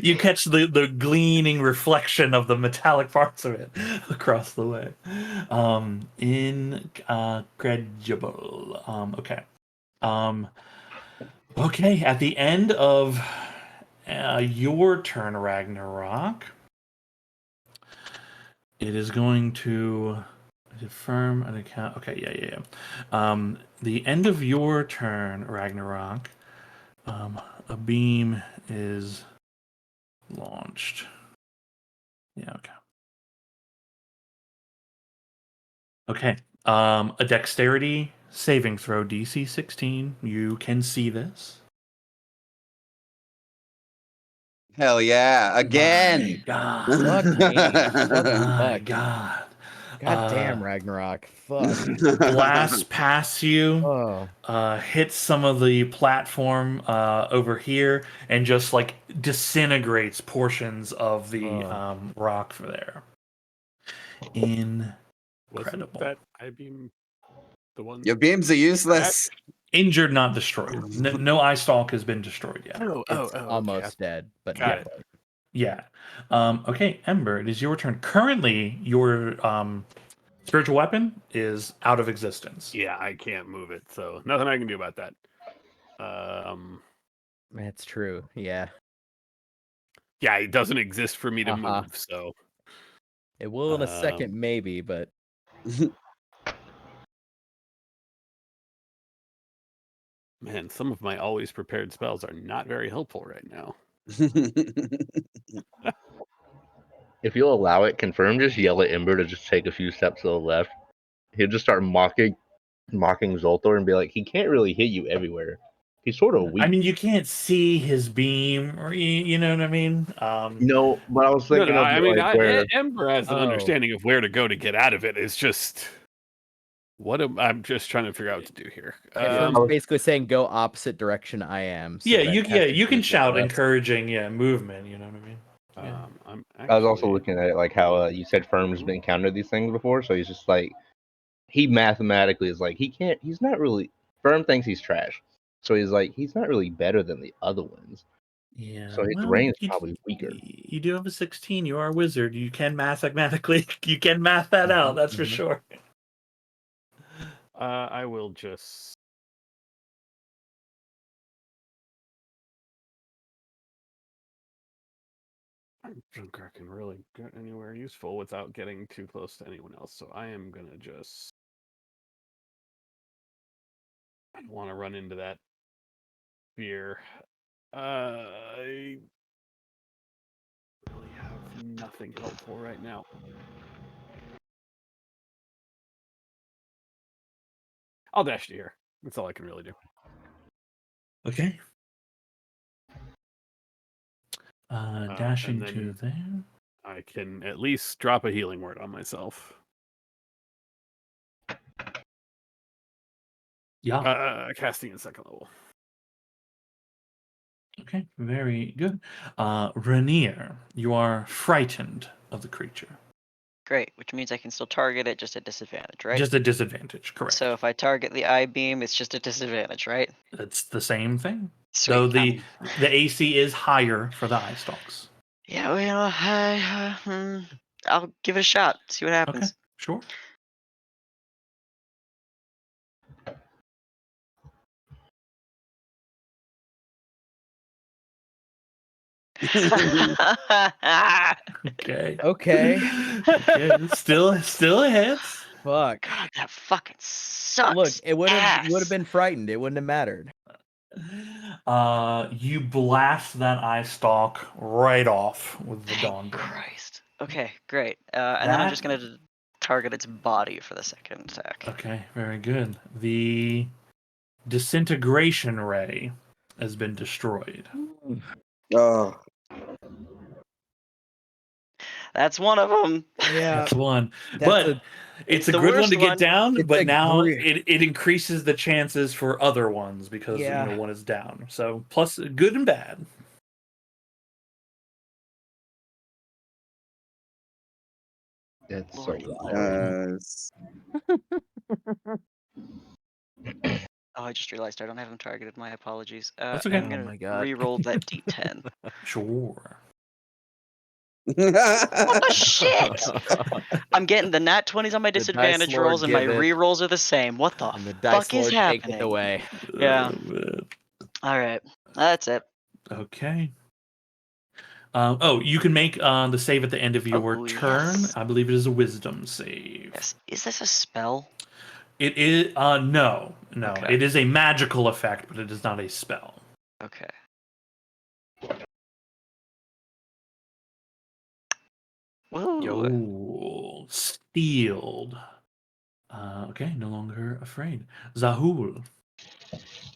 You catch the gleaming reflection of the metallic parts of it across the way. Incredible. Okay. Okay. At the end of your turn, Ragnarok, it is going to confirm an account. Okay, yeah. The end of your turn, Ragnarok. A beam is launched. Yeah, okay. Okay. A dexterity saving throw, DC 16. You can see this. Hell yeah! My Again. God. Fuck me. What the My fuck? God. God damn, Ragnarok. Fuck. Blast past you. Oh. Hits some of the platform over here and just like disintegrates portions of the rock for there. Wasn't Incredible. that I-beam the one? Your beams are useless. Injured, not destroyed. No eye stalk has been destroyed yet. It's almost dead, but Got not it. quite. Yeah. Okay, Ember, it is your turn. Currently, your spiritual weapon is out of existence. Yeah, I can't move it, so nothing I can do about that. That's true. Yeah. Yeah, it doesn't exist for me to Uh-huh. move, so It will in a second, maybe, but man, some of my always prepared spells are not very helpful right now. If you'll allow it, confirm, just yell at Ember to just take a few steps to the left. He'll just start mocking Zoltar and be like, he can't really hit you everywhere. He's sort of weak. I mean, you can't see his beam, or you know what I mean? No, but I was thinking of where Ember has an understanding of where to go to get out of it. It's just I'm just trying to figure out what to do here. Confirm's basically saying go opposite direction I am. So you can shout encouraging, movement. You know what I mean? I was also looking at it like how you said Firm's been countered these things before, so he's just like he mathematically is like he's not really Firm thinks he's trash, so he's like he's not really better than the other ones. Yeah. So his range is probably weaker. You do have a 16. You are a wizard. You can mathematically you can math that out. That's for sure. I will just. I don't think I can really get anywhere useful without getting too close to anyone else. So I am gonna just. I don't want to run into that fear. I really have nothing helpful right now. I'll dash to here. That's all I can really do. Okay. Dashing to there. I can at least drop a healing word on myself. Yeah. Casting at second level. Okay, very good. Rainier, you are frightened of the creature. Great, which means I can still target it just at disadvantage, right? Just a disadvantage, correct. So if I target the eye beam, it's just a disadvantage, right? It's the same thing. Sweet. Though the AC is higher for the eye stalks. Yeah, well, I'll give it a shot. See what happens. Okay, sure. Okay. Okay. Still hits. Fuck. God, that fucking sucks. Look, it would have been frightened. It wouldn't have mattered. You blast that eye stalk right off with the dawn beam. Christ. Okay, great. And then I'm just gonna target its body for the second attack. Okay, very good. The disintegration ray has been destroyed. Oh. That's one of them. Yeah. That's one. But it's a the good one worst to get one. down, It's but a now great- it increases the chances for other ones because one is down. So plus good and bad. That's Lord, Oh, I just realized I don't have him targeted. My apologies. That's okay. I'm gonna re-roll that D10. Sure. What the shit? I'm getting the nat 20s on my The dice disadvantage lord rolls, and my give it, re-rolls are the same. What the and the fuck dice is lord take happening? it away. Yeah. All right, that's it. Okay. You can make the save at the end of your Oh, turn. yes. I believe it is a wisdom save. Yes. Is this a spell? It is no. Okay. It is a magical effect, but it is not a spell. Okay. Woo. Yo, steeled. Okay, no longer afraid. Zahul.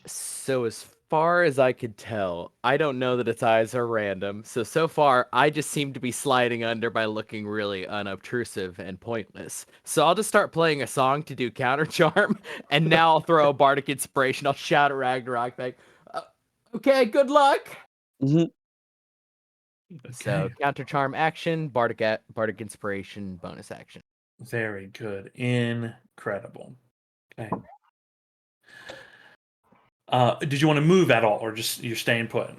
So as far as I could tell, I don't know that its eyes are random. So far, I just seem to be sliding under by looking really unobtrusive and pointless. So I'll just start playing a song to do counter charm, and now I'll throw a bardic inspiration. I'll shout at Ragnarok back. Okay, good luck. So Okay, counter charm action, bardic inspiration bonus action. very good, incredible. Okay. Did you want to move at all, or just you're staying put?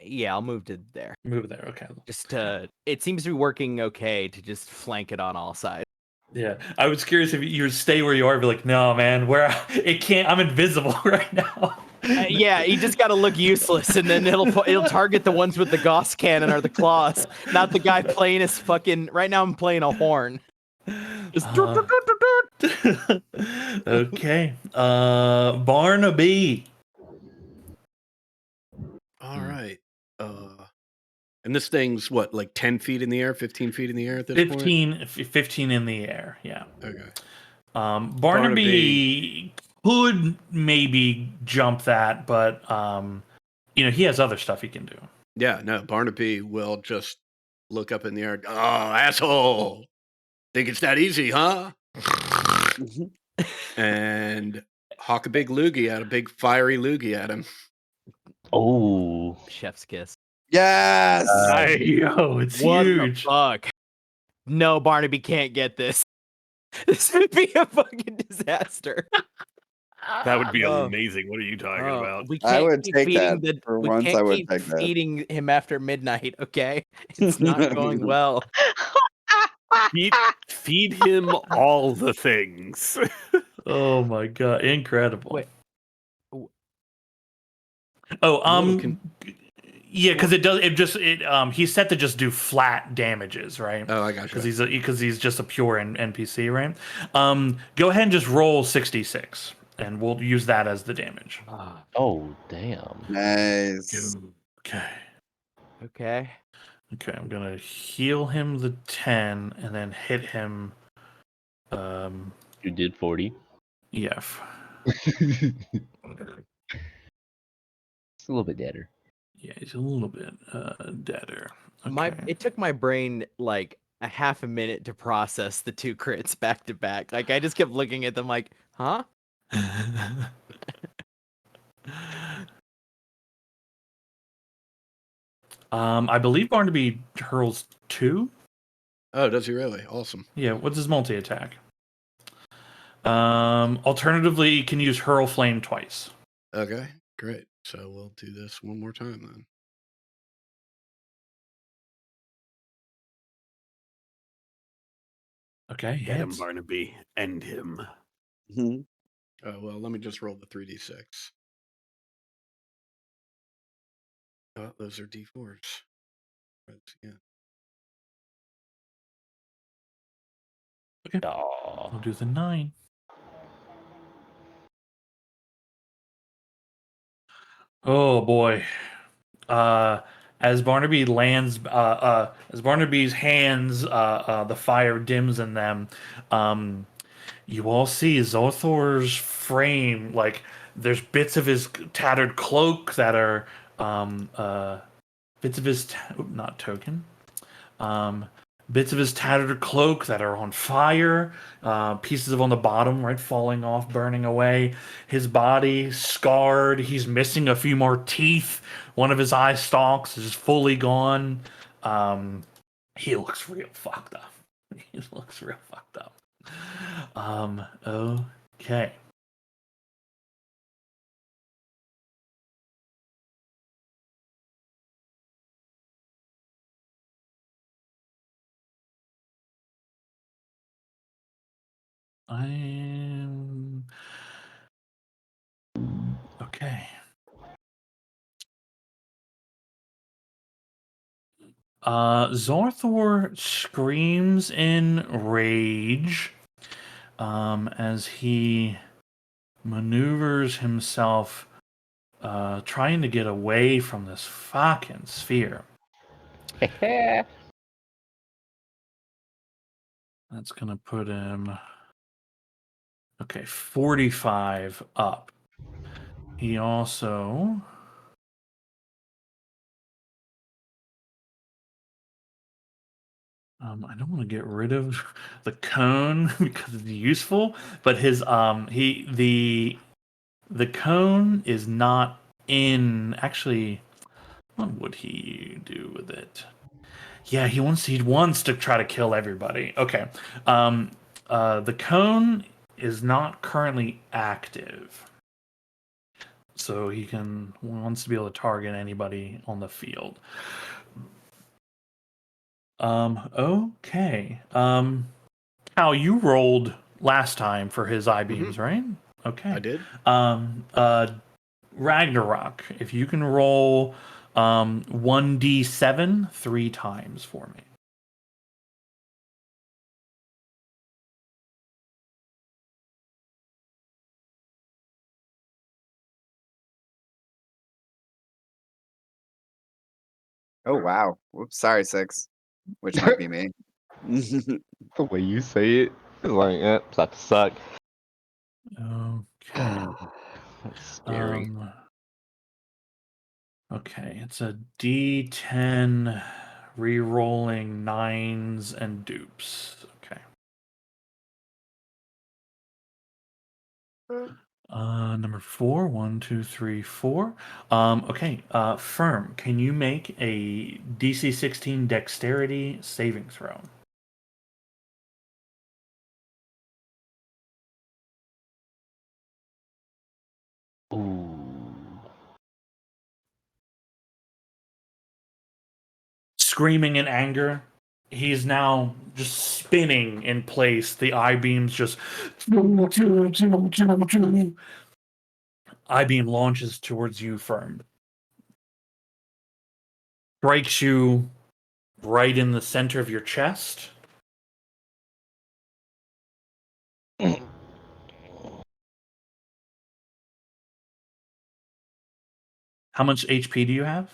Yeah, I'll move to there. Move there. Okay. Just it seems to be working okay to just flank it on all sides. Yeah, I was curious if you would stay where you are. Be like, no, man, where it can't. I'm invisible right now. Yeah, you just got to look useless, and then it'll target the ones with the Gauss cannon or the claws, not the guy playing his fucking. Right now, I'm playing a horn. Just Okay. Barnaby. All right. And this thing's what, like 10 feet in the air, 15 feet in the air at this point? 15 in the air. Yeah. Okay. Barnaby could maybe jump that, but he has other stuff he can do. Yeah, no, Barnaby will just look up in the air. Oh, asshole. Think it's that easy, huh? And hawk a big loogie at a big fiery loogie at him. Oh, chef's kiss. Yes. Yo, it's What huge. the fuck? No, Barnaby can't get this. This would be a fucking disaster. That would be Oh. amazing. What are you talking about? We I can't would keep take feeding that. For we once, can't I would keep take that. feeding him after midnight. Okay, it's not going well. Feed him all the things. Oh my god, incredible. Wait. Yeah, because he's set to just do flat damages, right? Oh, I got you. Because he's just a pure NPC, right? Go ahead and just roll 66, and we'll use that as the damage. oh, damn. Nice. Okay. Okay. Okay, I'm gonna heal him the 10, and then hit him. You did 40. Yeah. It's a little bit deader. Yeah, he's a little bit deader. Okay. It took my brain like a half a minute to process the two crits back to back. Like I just kept looking at them like, huh? I believe Barnaby hurls 2. Oh, does he really? Awesome. Yeah, what's his multi attack? Alternatively, you can use hurl flame twice. Okay, great. So we'll do this one more time then. Okay, Get him, hits. Barnaby. End him. Mhm. Oh, well, let me just roll the 3d6. Oh, those are d4s. Yeah. Okay, Aw. I'll do the 9. Oh boy. As Barnaby lands, as Barnaby's hands, the fire dims in them. You all see Zothor's frame. Like there's bits of his tattered cloak that are bits of his not token. Bits of his tattered cloak that are on fire, pieces of on the bottom, right, falling off, burning away. His body scarred. He's missing a few more teeth. One of his eye stalks is fully gone. He looks real fucked up. He looks real fucked up. Okay. Okay. Zorthor screams in rage as he maneuvers himself, trying to get away from this fucking sphere. That's gonna put him 45 up. He also I don't want to get rid of the cone because it's useful, but his the cone is not in. Actually, what would he do with it? Yeah, he wants to try to kill everybody. Okay. The cone is not currently active. So he wants to be able to target anybody on the field. Okay. Hal, you rolled last time for his eye beams, right? Okay. I did. Ragnarok, if you can roll 1d7 3 times for me. Oh wow. Whoops, sorry, 6. Which might be me. The way you say it is like, it's about to suck. Okay. That's scary. Okay, it's a d10 re-rolling 9s and dupes. Okay. Number 4, 1, 2, 3, 4. Okay, Firm, can you make a DC 16 dexterity saving throw? Ooh. Screaming in anger, he's now just spinning in place. The eye beams just. Eye beam launches towards you, Firm. Strikes you right in the center of your chest. How much HP do you have?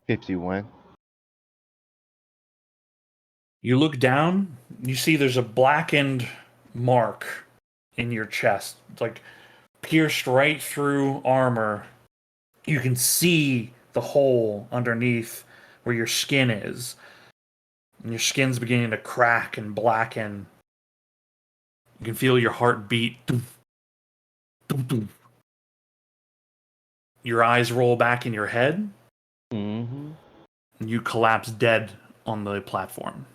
51. You look down, you see there's a blackened mark in your chest. It's like pierced right through armor. You can see the hole underneath where your skin is. And your skin's beginning to crack and blacken. You can feel your heart beat. Your eyes roll back in your head. Mm-hmm. And you collapse dead on the platform.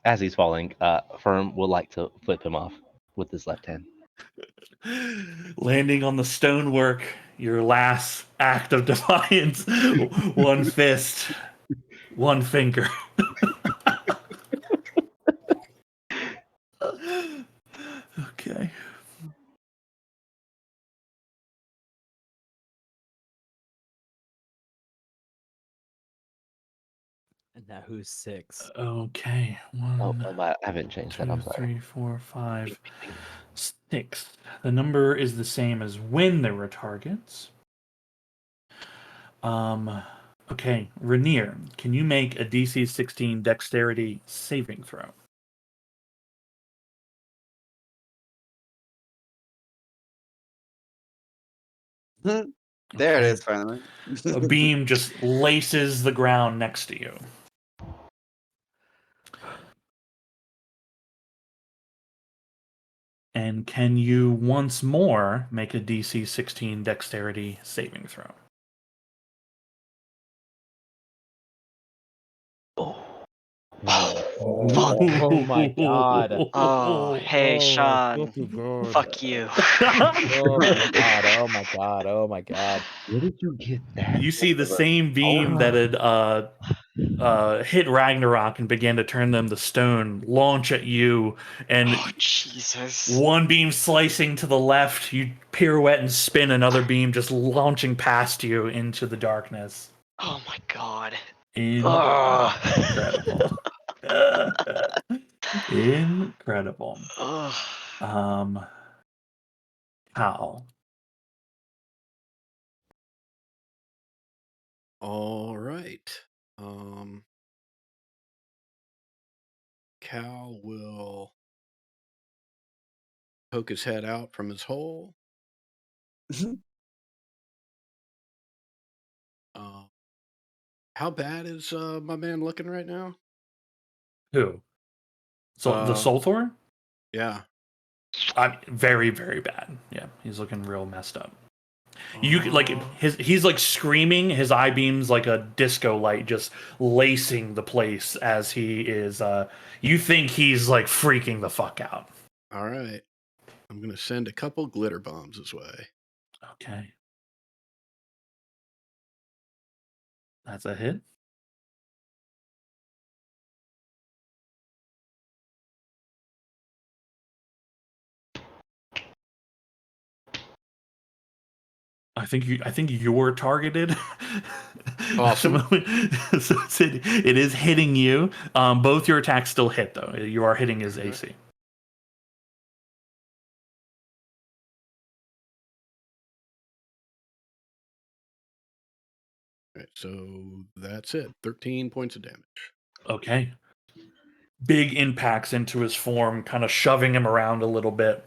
As he's falling, Firm would like to flip him off with his left hand. Landing on the stonework, your last act of defiance. One fist, one finger. Okay. And now who's 6? Okay. Oh, 1, I haven't changed that. 2, I'm sorry. 3, 4, 5, 6. The number is the same as when there were targets. Okay, Rainier, can you make a DC 16 dexterity saving throw? There Okay. it is, finally. A beam just laces the ground next to you. And can you once more make a DC 16 dexterity saving throw? Oh my god. Oh, hey, Sean. God. Fuck you. Oh my god. Oh my god. Oh my god. Where did you get that? You see the Over- same beam that had hit Ragnarok and began to turn them to stone, launch at you, and Oh Jesus! one beam slicing to the left, you pirouette and spin, another beam just launching past you into the darkness. Oh my God! Incredible. Incredible. How? All right. Cal will poke his head out from his hole. How bad is my man looking right now? Who? So the Solthor? Yeah. Very, very bad. Yeah, he's looking real messed up. You like he's like screaming, his eye beams like a disco light just lacing the place as he is you think he's like freaking the fuck out. All right. I'm going to send a couple glitter bombs his way. Okay. That's a hit. I think you're targeted. Awesome. So it is hitting you. Both your attacks still hit though. You are hitting his AC. All right, so that's it. 13 points of damage. Okay. Big impacts into his form, kind of shoving him around a little bit,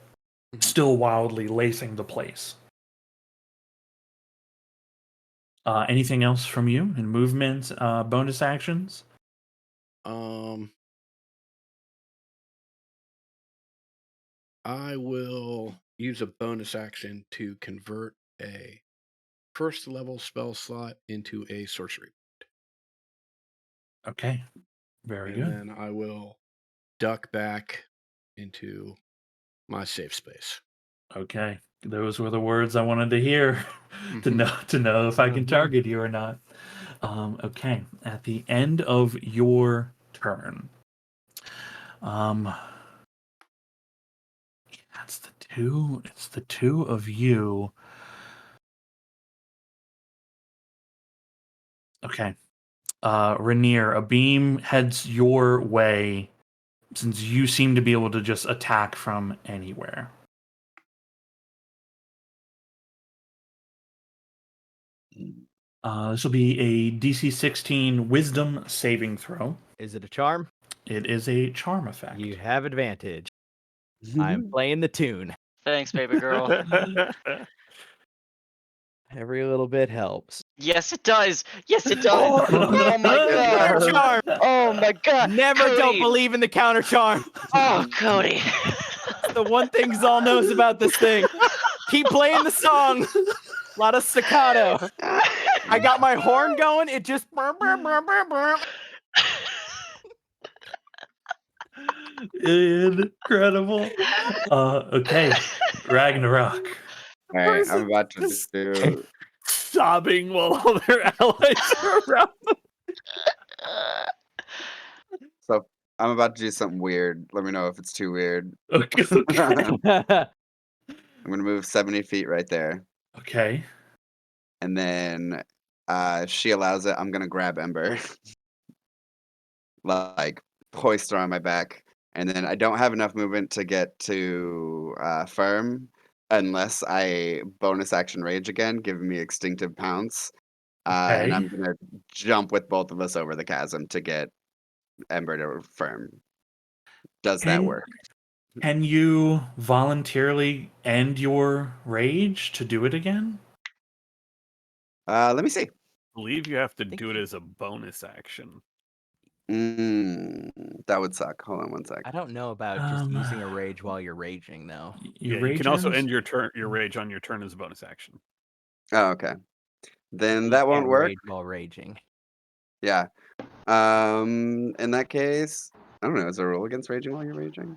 still wildly lacing the place. Anything else from you in movement, bonus actions? I will use a bonus action to convert a first level spell slot into a sorcery. Okay. Very and good. then I will duck back into my safe space. Okay. Those were the words I wanted to hear to know if I can target you or not. Okay. At the end of your turn. It's the two of you. Okay. Rainier, a beam heads your way since you seem to be able to just attack from anywhere. This will be a DC 16 Wisdom saving throw. Is it a charm? It is a charm effect. You have advantage. I'm playing the tune. Thanks, baby girl. Every little bit helps. Yes, it does. Yes, it does. Oh my God. Counter charm. Oh my God. Never Cody. don't believe in the counter charm. Oh, Cody. It's the one thing Zal knows about this thing. Keep playing the song. A lot of staccato. I got my horn going. It just. Incredible. Okay. Ragnarok. All right, I'm about to do. Sobbing while all their allies are around them. So I'm about to do something weird. Let me know if it's too weird. Okay. I'm gonna move 70 feet right there, Okay. and then if she allows it, I'm gonna grab Ember, like hoist her on my back, and then I don't have enough movement to get to Firm unless I bonus action rage again, giving me extinctive pounce. And Okay. I'm gonna jump with both of us over the chasm to get Ember to Firm. Does that work? Can you voluntarily end your rage to do it again? Let me see. I believe you have to do it as a bonus action. That would suck. Hold on one sec. I don't know about just using a rage while you're raging, though. Your You can also rage end your rage on your turn as a bonus action. Oh, okay. Then You that won't can't work. rage while raging. Yeah. In that case, I don't know. Is there a rule against raging while you're raging?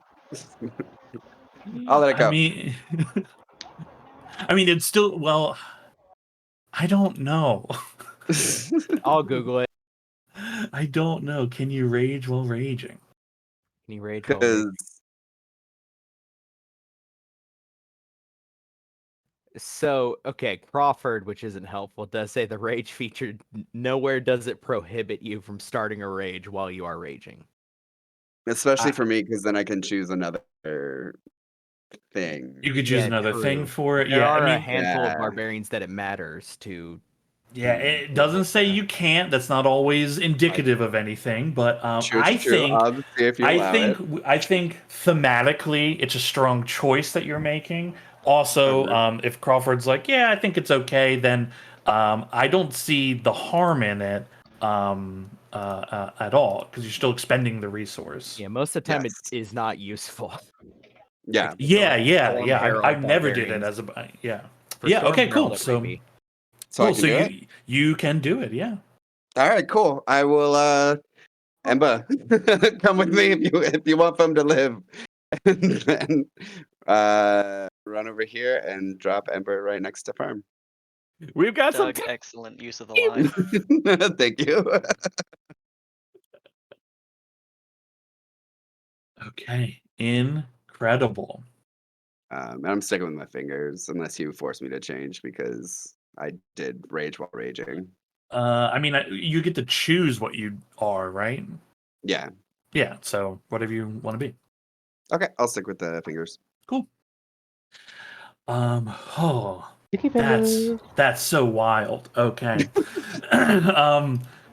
I'll let it go. I mean, it's still, well, I don't know. I'll Google it. I don't know. Can you rage while raging? Can you rage while raging? Because So, okay, Crawford, which isn't helpful, does say the rage feature nowhere does it prohibit you from starting a rage while you are raging. especially Ah. for me, because then I can choose another thing. You could choose Yeah, another thing true. for it. There Yeah, I are a mean, handful of Yeah. barbarians that it matters to. yeah, it doesn't say you can't. That's not always indicative of anything. But True, true. I'll just see if you allow it. I think thematically, it's a strong choice that you're making. Also, if Crawford's like, yeah, I think it's okay, then I don't see the harm in it at all because you're still expending the resource. Yeah, most of the time Yes. it is not useful. Yeah. Yeah. Storm Herald I've never did it barbarians. as a yeah. For Yeah. Storm Okay. Herald, Cool. it So might be. So I cool. can So do it? you can do it. Yeah. All right, cool. I will Ember, come with me if you want them to live. And then run over here and drop Ember right next to Firm. We've got some. Doug, excellent use of the line. Thank you. Okay. Incredible. And I'm sticking with my fingers unless you force me to change because I did rage while raging. I mean, you get to choose what you are, right? Yeah. Yeah. So whatever you want to be. Okay, I'll stick with the fingers. Cool. Oh, Kitty that's fingers. so wild. Okay.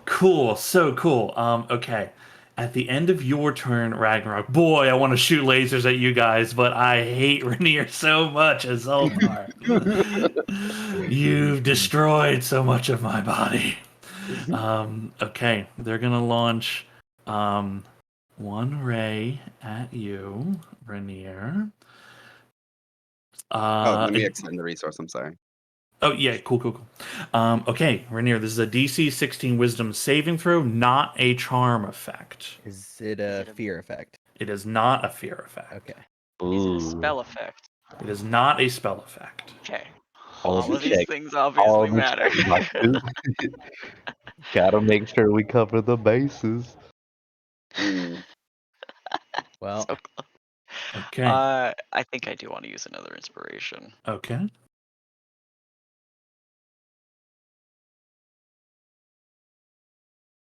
Cool. So cool. Okay. At the end of your turn, Ragnarok, boy, I want to shoot lasers at you guys, but I hate Rainier so much as Zoltar. You've destroyed so much of my body. Okay, they're gonna launch one ray at you, Rainier. Let me extend the resource. I'm sorry. Oh yeah, cool. Okay, Rainier, this is a DC 16 Wisdom saving throw, not a charm effect. Is it a fear effect? It is not a fear effect. Okay. Is it a Ooh. spell effect? It is not a spell effect. Okay. All All the of these check. things All obviously the matter. check boxes. Gotta make sure we cover the bases. Mm. Well, So- Okay. I think I do want to use another inspiration. Okay.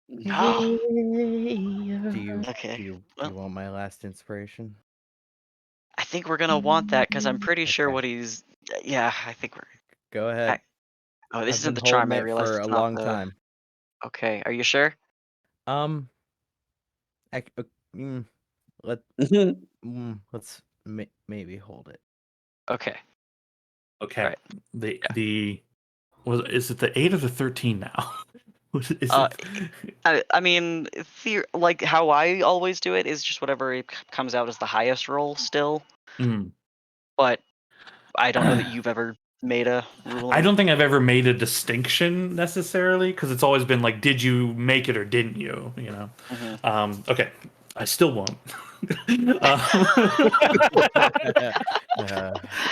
No. do you Okay, do you well. want my last inspiration? I think we're gonna want that because I'm pretty sure Okay. what he's. Yeah, I think we're. Go ahead. Oh, this I've isn't been the charm. I holding it realized for it's a not long the. time. Okay, are you sure? Um, I, let let's maybe hold it. Okay. Okay. Right. The is it the 8 or the 13 now? Is it? I mean, like how I always do it is just whatever comes out as the highest roll still. Mm. But I don't know that you've ever made a ruling. I don't think I've ever made a distinction necessarily because it's always been like, did you make it or didn't you? You know. Mhm. Okay. I still won't.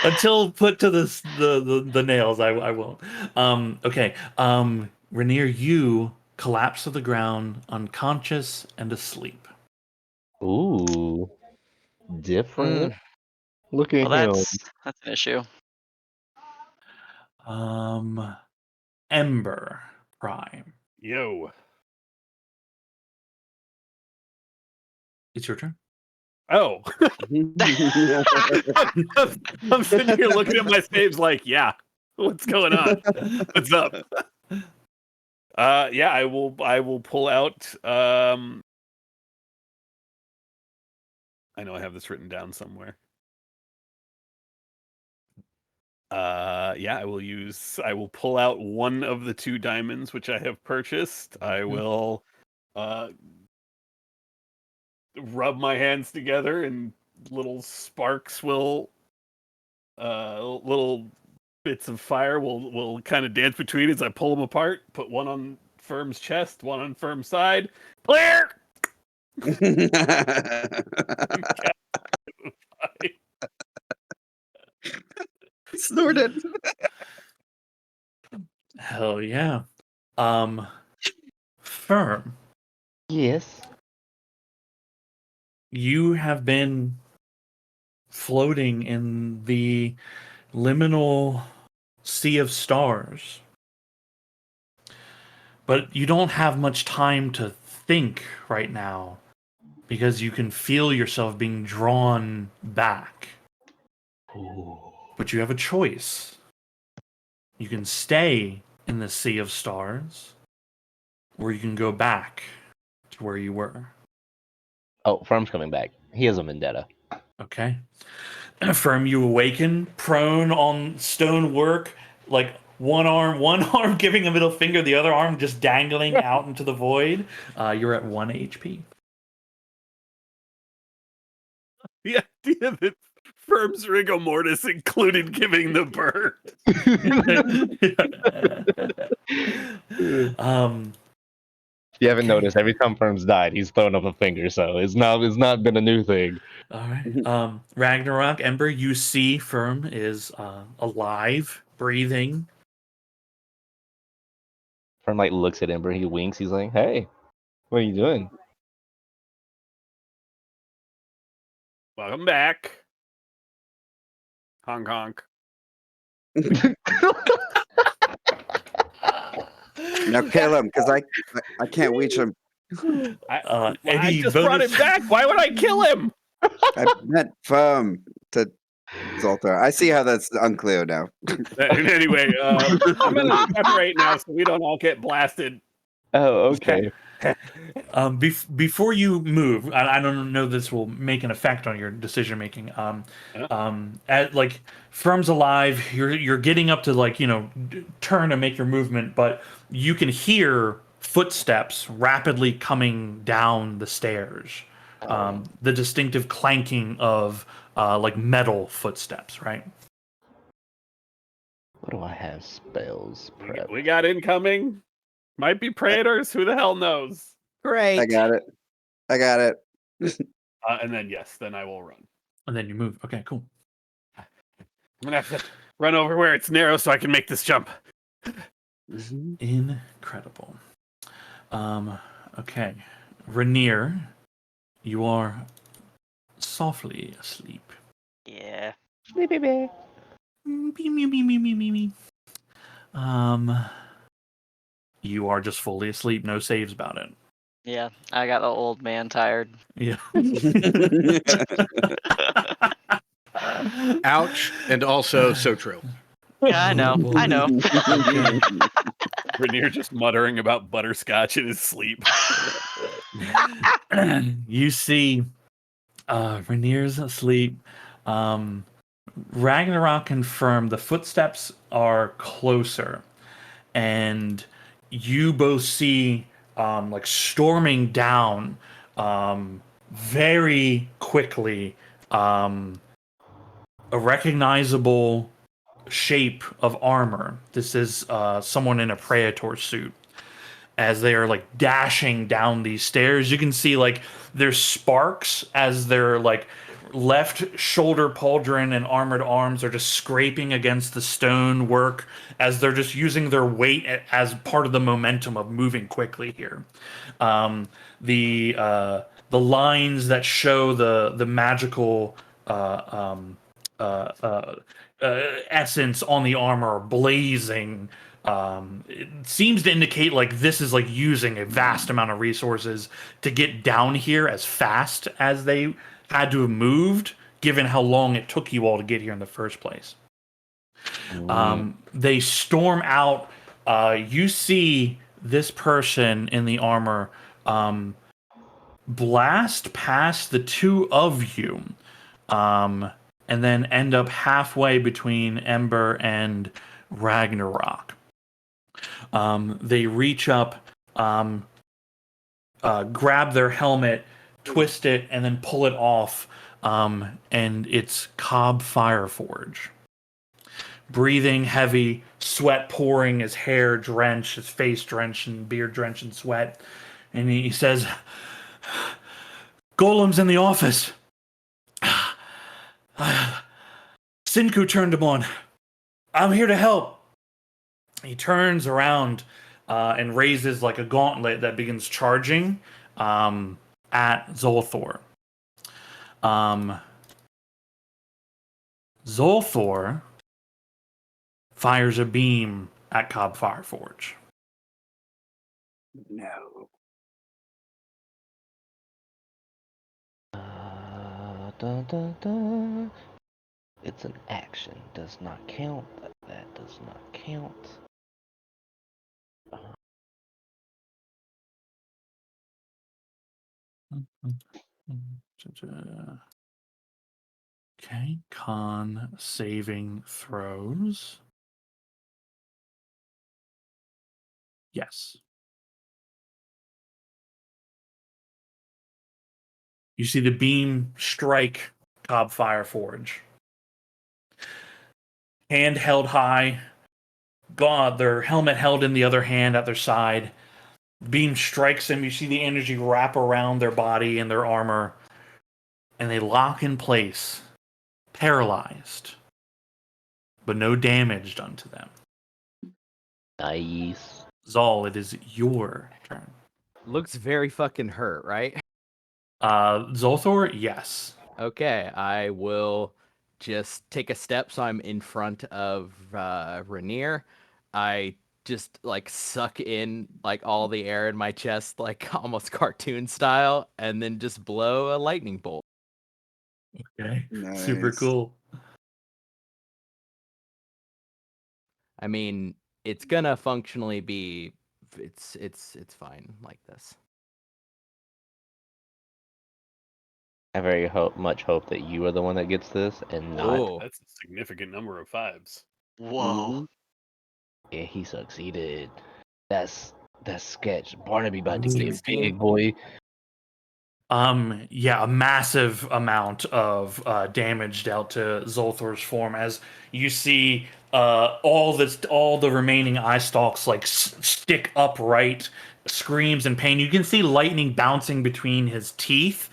Until put to the nails, I won't. Okay. Rainier, you collapse to the ground, unconscious and asleep. Ooh. Different. Look at Well, him. that's an issue. Ember Prime. Yo. It's your turn. Oh. I'm sitting here looking at my saves like, yeah, what's going on? What's up? Yeah, I will pull out I know I have this written down somewhere. Yeah, I will pull out one of the 2 diamonds which I have purchased. I will rub my hands together and little sparks will little bits of fire will kind of dance between as I pull them apart. Put one on Firm's chest, one on Firm's side. Clear. Snorted. Hell yeah. Firm. Yes. You have been floating in the liminal sea of stars. But you don't have much time to think right now because you can feel yourself being drawn back. Ooh. But you have a choice. You can stay in the sea of stars, or you can go back to where you were. Oh, Firm's coming back. He has a vendetta. Okay? Firm, you awaken, prone on stonework, like one arm giving a middle finger, the other arm just dangling out into the void. You're at 1 HP. The idea that Firm's rigor mortis included giving the bird. If you haven't noticed, every time Firm's died, he's thrown up a finger, so it's not been a new thing. All right. Ragnarok, Ember, you see Firm is alive, breathing. Firm like looks at Ember, he winks, he's like, "Hey, what are you doing?" Welcome back. Honk honk. Now kill him, because I can't reach him. I Any just brought bonus- him back. Why would I kill him? I meant Firm to Zoltar. I see how that's unclear now. Anyway, I'm gonna separate now so we don't all get blasted. Oh, okay. Before you move, I don't know this will make an effect on your decision making. At like Firm's alive, you're getting up to like turn and make your movement, but you can hear footsteps rapidly coming down the stairs. The distinctive clanking of like metal footsteps, right? What do I have? Spells. Prep. We got incoming. Might be Praetors. Who the hell knows? Great. I got it. And then yes, then I will run. And then you move. Okay, cool. I'm gonna have to run over where it's narrow so I can make this jump. Incredible. Okay. Rainier, you are softly asleep. Yeah. You are just fully asleep, no saves about it. Yeah. I got the old man tired. Yeah. Ouch, and also so true. Yeah, I know. I know. Rainier just muttering about butterscotch in his sleep. You see Rainier's asleep. Ragnarok confirmed the footsteps are closer, and you both see like storming down very quickly a recognizable shape of armor. This is someone in a Praetor suit. As they are like dashing down these stairs, you can see like there's sparks as their like left shoulder pauldron and armored arms are just scraping against the stone work as they're just using their weight as part of the momentum of moving quickly here. The lines that show the magical essence on the armor are blazing. It seems to indicate like this is like using a vast amount of resources to get down here as fast as they had to have moved, given how long it took you all to get here in the first place. They storm out. You see this person in the armor blast past the two of you, and then end up halfway between Ember and Ragnarok. They reach up, grab their helmet, twist it, and then pull it off, and it's Cobb Fireforge. Breathing heavy, sweat pouring, his hair drenched, his face drenched, and beard drenched in sweat. And he says, "Golem's in the office. Sinku turned him on. I'm here to help." He turns around and raises like a gauntlet that begins charging at Zolthor. Zolthor fires a beam at Cobb Fireforge. No. Dun, dun, dun. It's an action. Does not count. That does not count. Okay, con saving throws. Yes. You see the beam strike Cobb Fireforge. Hand held high, God, their helmet held in the other hand at their side. Beam strikes them. You see the energy wrap around their body and their armor, and they lock in place, paralyzed, but no damage done to them. Nice. Zal, it is your turn. Looks very fucking hurt, right? Zolthor, yes. Okay, I will just take a step so I'm in front of Rainier. I just like suck in like all the air in my chest, like almost cartoon style, and then just blow a lightning bolt. Okay, Nice. super cool. I mean, it's gonna functionally be it's fine like this. I very much hope that you are the one that gets this and not. Oh, That's a significant number of 5s. Whoa. Yeah, he succeeded. That's sketch. Barnaby about to get 16? big, boy. Yeah, a massive amount of damage dealt to Zolthor's form as you see all the remaining eye stalks like stick upright, screams in pain. You can see lightning bouncing between his teeth.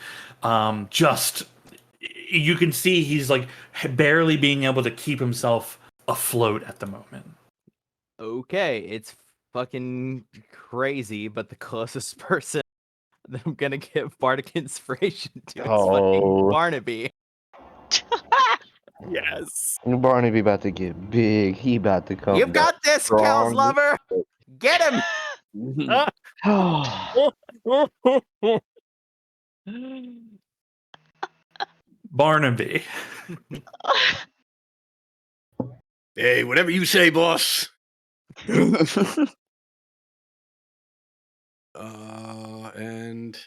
Just you can see he's like barely being able to keep himself afloat at the moment. Okay, it's fucking crazy, but the closest person that I'm gonna give Bardic Inspiration to is fucking Oh. Barnaby. Yes. Barnaby about to get big. He about to come. You got this, Kel's strong. lover! Get him! Barnaby. Hey, whatever you say, boss. And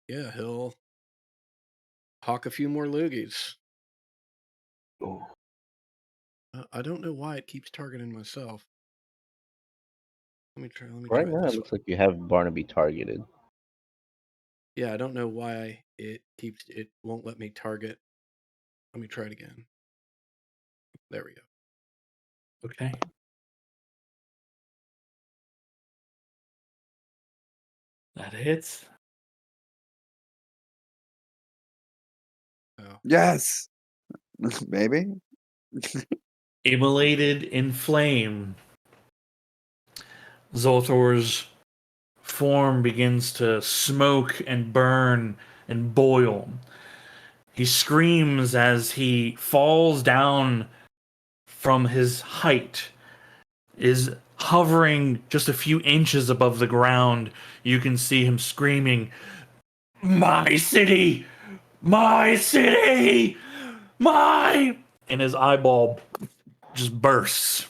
yeah, he'll hawk a few more loogies. Ooh. I don't know why it keeps targeting myself. Let me try. Right it now, it this looks way. like you have Barnaby targeted. Yeah, I don't know why it won't let me target. Let me try it again. There we go. Okay. That hits. Oh. Yes. Maybe. Immolated in flame, Zolthor's form begins to smoke and burn and boil. He screams as he falls down from his height, is hovering just a few inches above the ground. You can see him screaming, "My city! My city! My!" And his eyeball just bursts.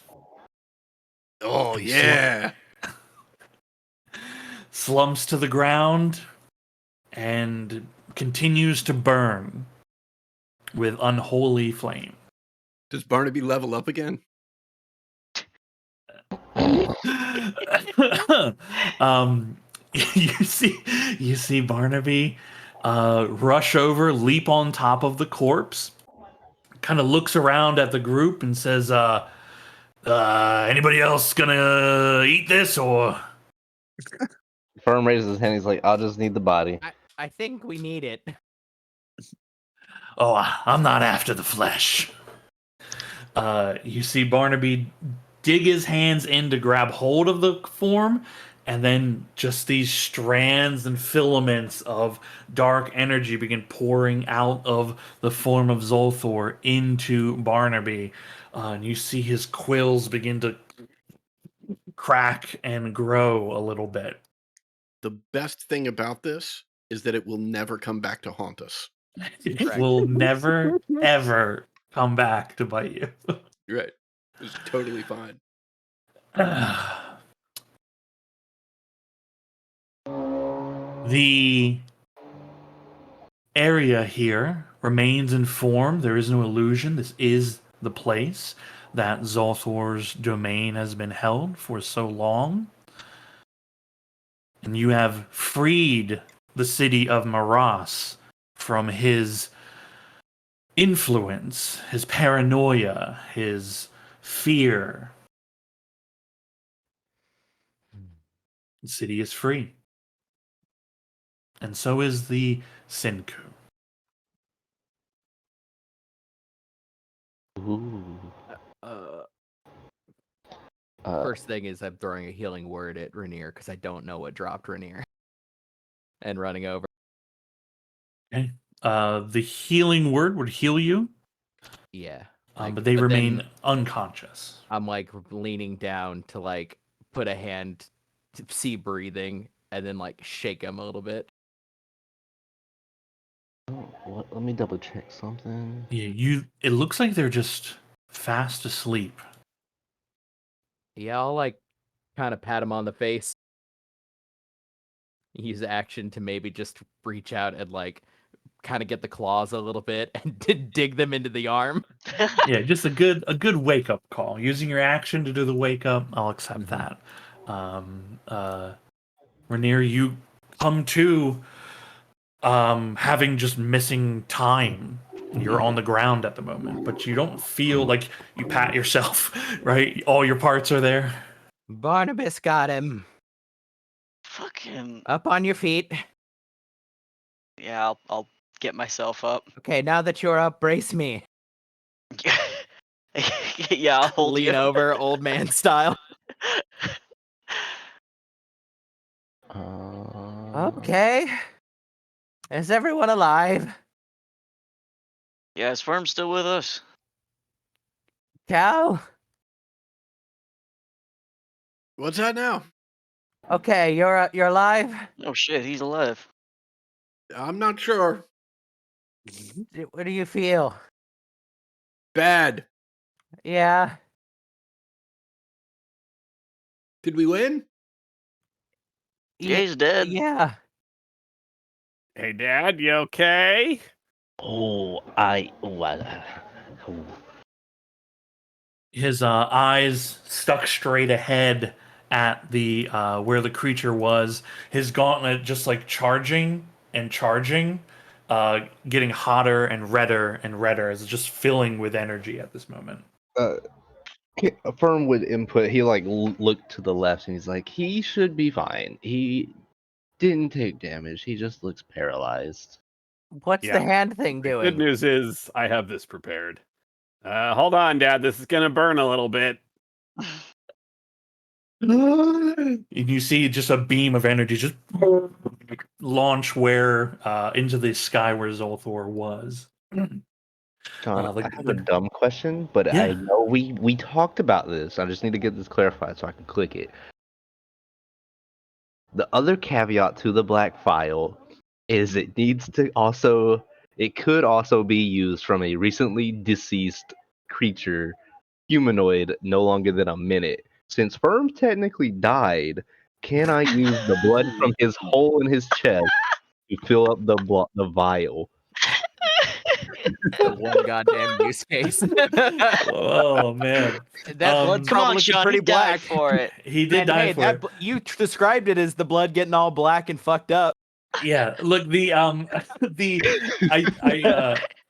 Oh And yeah. Slumps to the ground and continues to burn with unholy flame. Does Barnaby level up again? You see Barnaby rush over, leap on top of the corpse, kind of looks around at the group and says, anybody else gonna eat this or? Firm raises his hand. He's like, "I'll just need the body." I think we need it. Oh, I'm not after the flesh. You see Barnaby dig his hands in to grab hold of the form, and then just these strands and filaments of dark energy begin pouring out of the form of Zolthor into Barnaby. And you see his quills begin to crack and grow a little bit. The best thing about this is that it will never come back to haunt us. It Correct. will never, ever come back to bite you. Right. It's totally fine. The area here remains in form. There is no illusion. This is the place that Zolthor's domain has been held for so long. And you have freed the city of Maras from his influence, his paranoia, his fear. The city is free. And so is the Senku. Ooh. First thing is I'm throwing a healing word at Rainier because I don't know what dropped Rainier. And running over. Okay. The healing word would heal you, Yeah. but they remain then unconscious. I'm like leaning down to like put a hand to see breathing and then like shake him a little bit. What? Let me double check something. Yeah, it looks like they're just fast asleep. Yeah, I'll like kind of pat him on the face. Use action to maybe just reach out and like kind of get the claws a little bit and dig them into the arm. Yeah, just a good wake up call. Using your action to do the wake up, I'll accept that. Rainier, you come to having just missing time. You're on the ground at the moment, but you don't feel like you pat yourself, right? All your parts are there. Barnabas got him. Fuck him. Up on your feet. Yeah, I'll get myself up. Okay, now that you're up, brace me. Yeah, I'll hold Lean you. over, old man style. Okay. Is everyone alive? Yeah, is Firm still with us? Cal? What's that now? Okay, you're alive? Oh shit, he's alive. I'm not sure. What do you feel? Bad. Yeah. Did we win? Yeah, he's dead. Yeah. Hey, Dad, you okay? Ooh. His eyes stuck straight ahead at the where the creature was. His gauntlet just like charging and charging, getting hotter and redder as it's just filling with energy at this moment. Affirm with input. He like looked to the left and he's like, he should be fine. He didn't take damage. He just looks paralyzed. What's the Yeah. hand thing The doing? good news is I have this prepared. Hold on, Dad. This is gonna burn a little bit. And you see just a beam of energy just launch where into the sky where Zolthor was. John, The- I have a dumb question, but Yeah. I know we talked about this. I just need to get this clarified so I can click it. The other caveat to the black file is it could also be used from a recently deceased creature, humanoid, no longer than a minute. Since Firm technically died, can I use the blood from his hole in his chest to fill up the vial? The one goddamn use case. Oh man, That blood's Come probably on, looking Sean, pretty he died black. for it. he did And die hey, for it. you described it as the blood getting all black and fucked up. Yeah, look, the the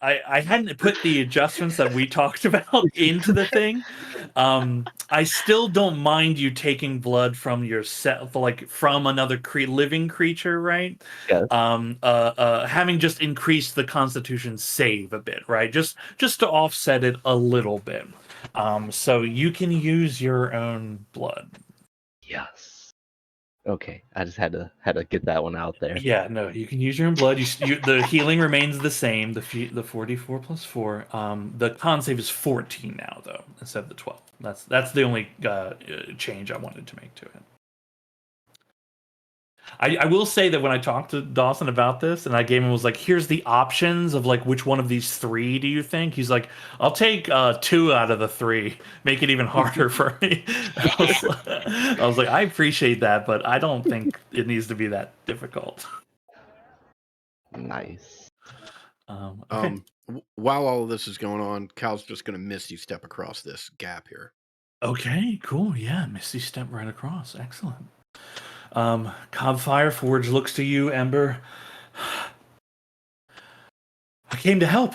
I hadn't put the adjustments that we talked about into the thing. I still don't mind you taking blood from yourself, like from another living creature, right? Yes. Having just increased the Constitution save a bit, right? Just to offset it a little bit. So you can use your own blood. Yes. Okay, I just had to get that one out there. Yeah, no, you can use your own blood. The healing remains the same. The 44 plus 4. The con save is 14 now though instead of the 12. That's the only change I wanted to make to it. I will say that when I talked to Dawson about this and I gave him was like, here's the options of like which one of these 3 do you think? He's like, I'll take 2 out of the 3. Make it even harder for me. I was like, I appreciate that, but I don't think it needs to be that difficult. Nice. Okay. While all of this is going on, Cal's just going to misty step across this gap here. Okay, cool. Yeah, Misty step right across. Excellent. Cobb Fireforge looks to you, Ember. I came to help.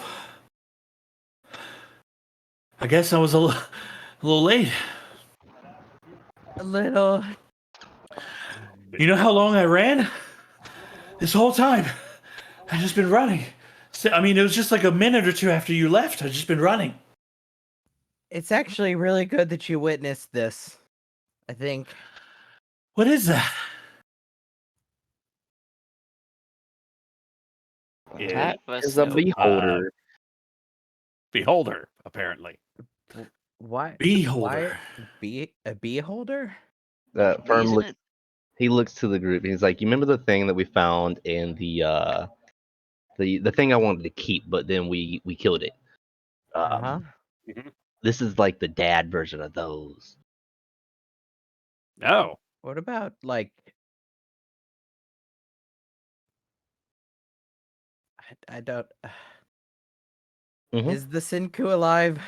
I guess I was a little late. A little. You know how long I ran? This whole time. I've just been running. I mean, it was just like a minute or 2 after you left. I've just been running. It's actually really good that you witnessed this. I think. What is that? That was is a no- beholder. Beholder, apparently. Why? Beholder. Be a beholder? Firm Isn't look, it? he looks to the group and he's like, "You remember the thing that we found in the thing I wanted to keep, but then we killed it. Uh-huh. This is like the dad version of those." Oh, What about like? I don't. Mhm. Is the Sinku alive?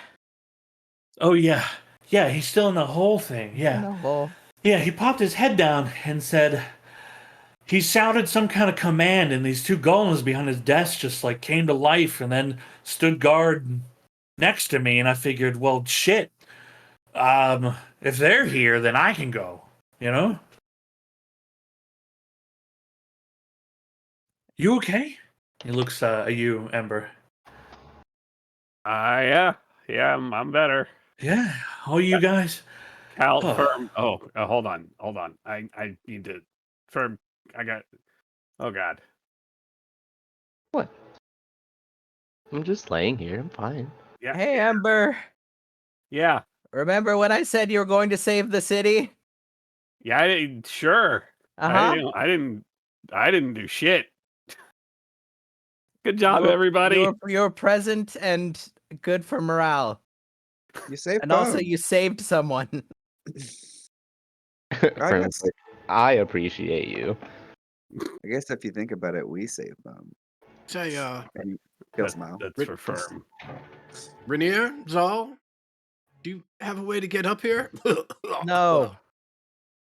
Oh, yeah. Yeah, he's still in the whole thing. Yeah. No. Yeah, he popped his head down and said, he sounded some kind of command, and these 2 golems behind his desk just like came to life and then stood guard next to me. And I figured, well, shit. If they're here, then I can go. You know? You okay? He looks at you, Ember. yeah, I'm better. Yeah, all you guys. Cal, Oh. firm. Oh, hold on. I need to firm. I got. Oh God. What? I'm just laying here. I'm fine. Yeah. Hey, Ember. Yeah. Remember when I said you were going to save the city? Yeah. I didn't. Sure. Uh-huh. I didn't do shit. Good job, everybody. You're present and good for morale. You saved And also Bone. you saved someone. Firm's like, I appreciate you. I guess if you think about it, we saved Bone. Say, And he'll smile. That's for firm. Rainier, Zal, do you have a way to get up here? No.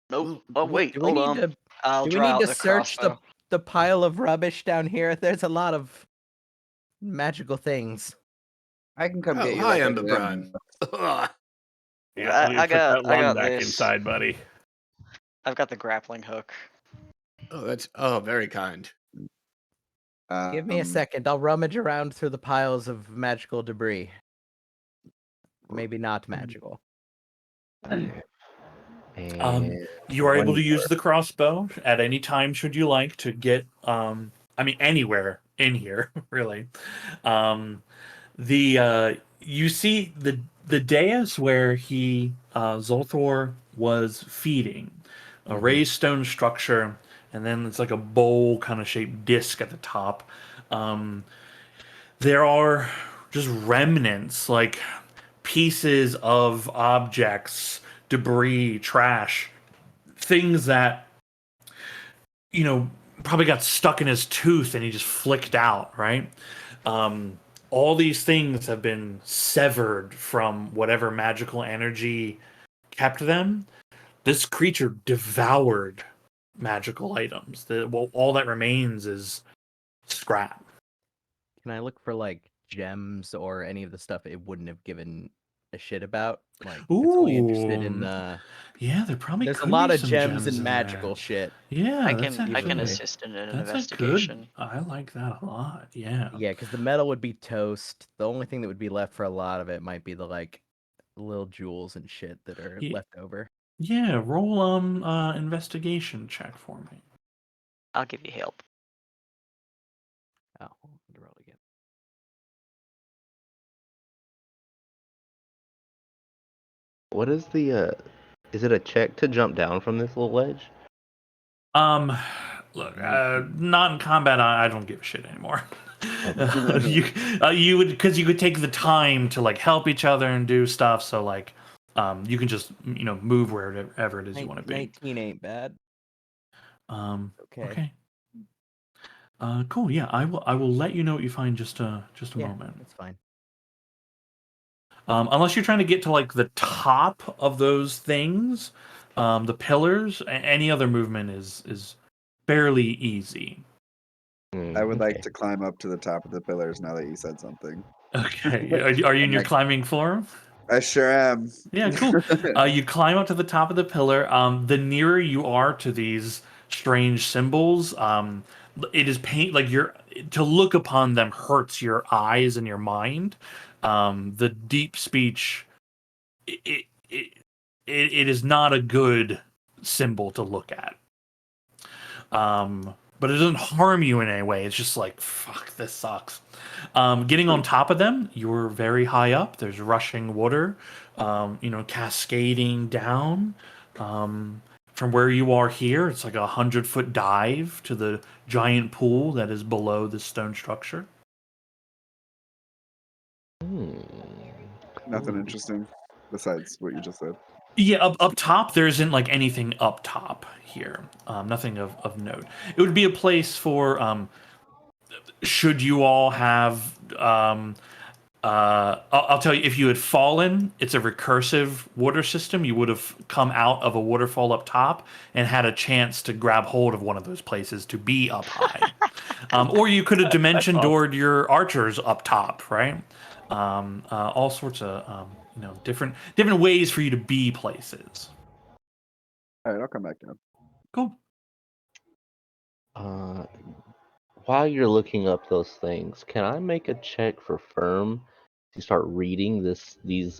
Nope. Oh wait, Do we hold need on. to I'll do we draw need out to the search crossbow. the pile of rubbish down here? There's a lot of magical things. I can come Oh, get you. hi, like I Ember did. Brian. Yeah. Let me I put got that lung back this. inside, buddy. I've got the grappling hook. That's very kind. Give me a second. I'll rummage around through the piles of magical debris. Maybe not magical. And You are able one to use the crossbow at any time should you like to get I mean anywhere in here, really. You see the dais where he Zolthor was feeding, a raised stone structure, and then it's like a bowl kind of shaped disc at the top. There are just remnants, like pieces of objects, debris, trash, things that probably got stuck in his tooth and he just flicked out, right? All these things have been severed from whatever magical energy kept them. This creature devoured magical items. All that remains is scrap. Can I look for like gems or any of the stuff it wouldn't have given a shit about? Like it's only interested in Ooh. the Yeah, there probably There's a could lot be of some gems in and there. magical shit. Yeah, I that's can actually assist in an that's investigation. a good. I like that a lot. Yeah. Yeah, because the metal would be toast. The only thing that would be left for a lot of it might be the like little jewels and shit that are Ye- left over. Yeah, roll investigation check for me. I'll give you help. Oh, I'll roll again. What is the is it a check to jump down from this little ledge? Look, not in combat. I don't give a shit anymore. Okay. You would, because you could take the time to like help each other and do stuff. So like, you can just move wherever it is you want to be. 19 ain't bad. Okay. Okay. Cool. Yeah, I will let you know what you find just a Yeah, moment. that's fine. Unless you're trying to get to like the top of those things, the pillars, any other movement is fairly easy. I would like Okay. to climb up to the top of the pillars now that you said something. Okay. Are you in your Like- climbing form? I sure am. Yeah, cool. You climb up to the top of the pillar. The nearer you are to these strange symbols, it is pain like to look upon them hurts your eyes and your mind. The deep speech, it, it, it, it is not a good symbol to look at. But it doesn't harm you in any way. It's just like, fuck, this sucks. Getting on top of them, you're very high up. There's rushing water, cascading down. From where you are here, it's like 100-foot dive to the giant pool that is below the stone structure. Nothing interesting besides what you just said. Yeah, up top, there isn't like anything up top here. Nothing of note. It would be a place for should you all have I'll tell you, if you had fallen, it's a recursive water system. You would have come out of a waterfall up top and had a chance to grab hold of one of those places to be up high. Or you could have dimension doored your archers up top, right? All sorts of different ways for you to be places. All right, I'll come back down. Cool. While you're looking up those things, can I make a check for firm to start reading these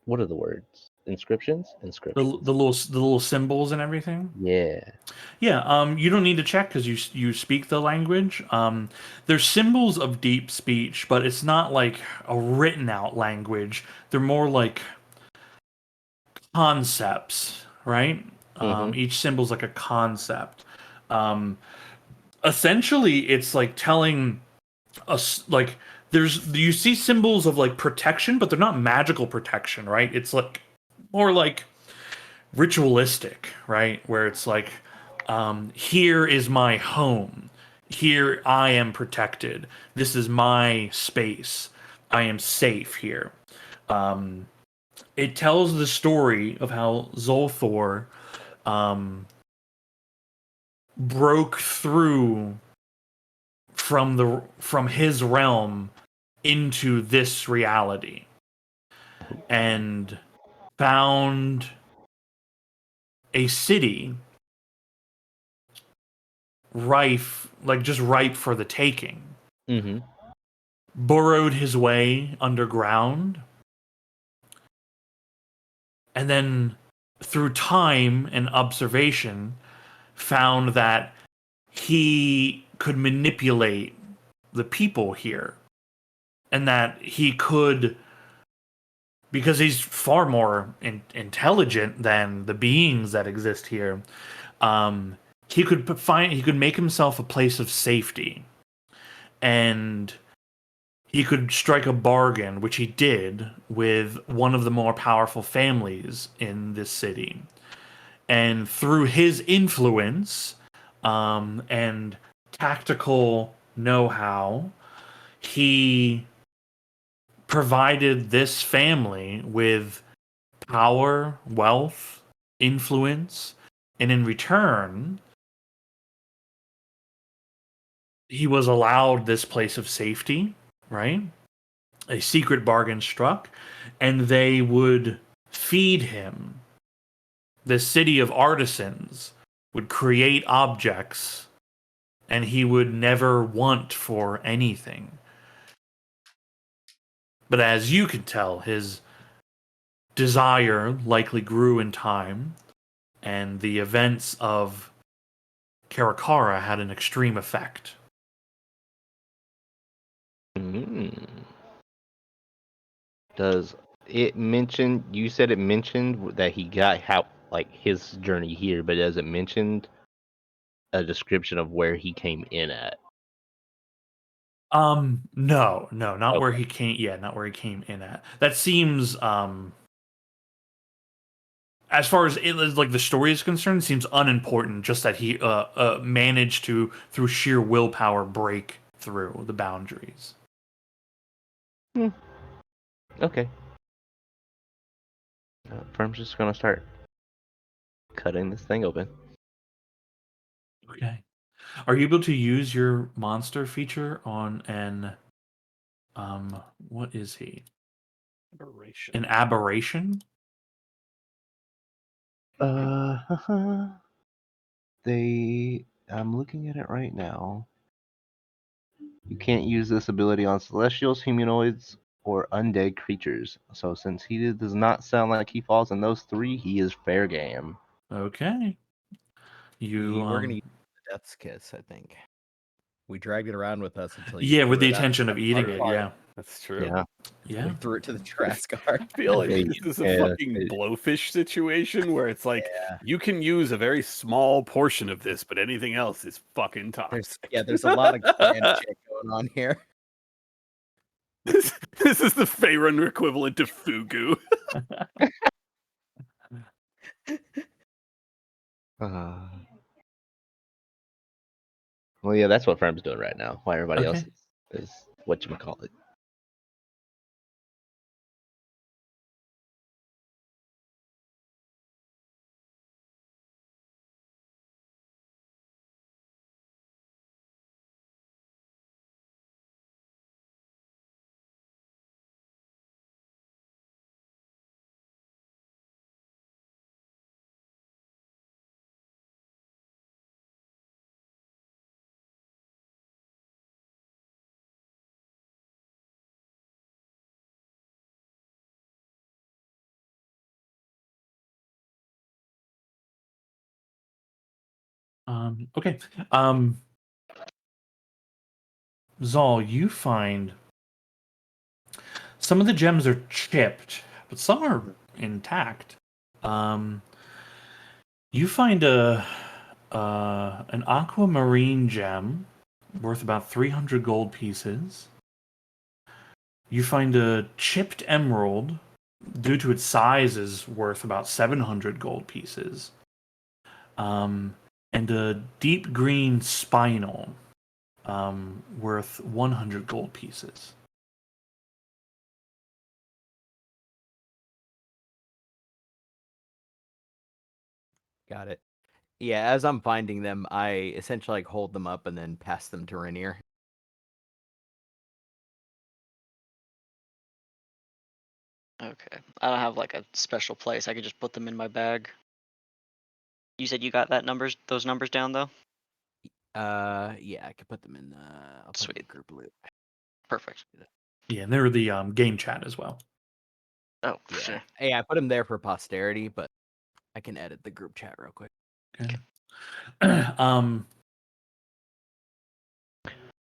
what are the words? Inscriptions? The Inscriptions. little symbols and everything. Yeah. Yeah, you don't need to check because you speak the language. There's symbols of deep speech, but it's not like a written out language. They're more like concepts, right? Each symbol's like a concept. Essentially, it's like telling us like you see symbols of like protection, but they're not magical protection, right? It's like more like ritualistic, right? Where it's like, here is my home. Here I am protected. This is my space. I am safe here. It tells the story of how Zolthor broke through from his realm into this reality and found a city ripe for the taking. Mm-hmm. Burrowed his way underground, and then through time and observation found that he could manipulate the people here, and that he could, because he's far more intelligent than the beings that exist here, he could make himself a place of safety, and he could strike a bargain, which he did, with one of the more powerful families in this city. And through his influence and tactical know-how, he provided this family with power, wealth, influence, and in return, he was allowed this place of safety, right? A secret bargain struck, and they would feed him. The city of artisans would create objects, and he would never want for anything. But as you can tell, his desire likely grew in time, and the events of Karakara had an extreme effect. Mm. Does it mention? You said it mentioned that he got his journey here, but does it mention a description of where he came in at? No, not where Okay. he came. Yeah, not where he came in at. That seems as far as like the story is concerned, seems unimportant. Just that he managed to, through sheer willpower, break through the boundaries. Okay. Firm's just gonna start cutting this thing open. Okay. Are you able to use your monster feature on an what is he? Aberration. An aberration? I'm looking at it right now. You can't use this ability on celestials, humanoids, or undead creatures. So since he does not sound like he falls in those three, he is fair game. Okay. You We're gonna use the Death's Kiss, I think. We dragged it around with us until you yeah, threw with the it out intention to of the eating water it. park. Yeah, That's true. Yeah. yeah. We threw it to the trash I guard. feel like Hey, this is a yeah, fucking hey. blowfish situation where it's like Yeah. you can use a very small portion of this, but anything else is fucking toxic. There's a lot of grand shit going on here. This is the Faerun equivalent to Fugu. Well, yeah, that's what Firm's doing right now. Why everybody else Okay. is whatchamacallit. Okay. Zal, you find some of the gems are chipped, but some are intact. You find an aquamarine gem worth about 300 gold pieces. You find a chipped emerald, due to its size, is worth about 700 gold pieces. And a deep green spinel, worth 100 gold pieces. Got it. Yeah, as I'm finding them, I essentially hold them up and then pass them to Rainier. Okay. I don't have like a special place. I could just put them in my bag. You said you got those numbers down though? Yeah, I could put them in the. I'll put them in Sweet. group loop. Perfect. Yeah, and they're the game chat as well. Oh, Yeah. sure. Hey, I put them there for posterity, but I can edit the group chat real quick. Okay.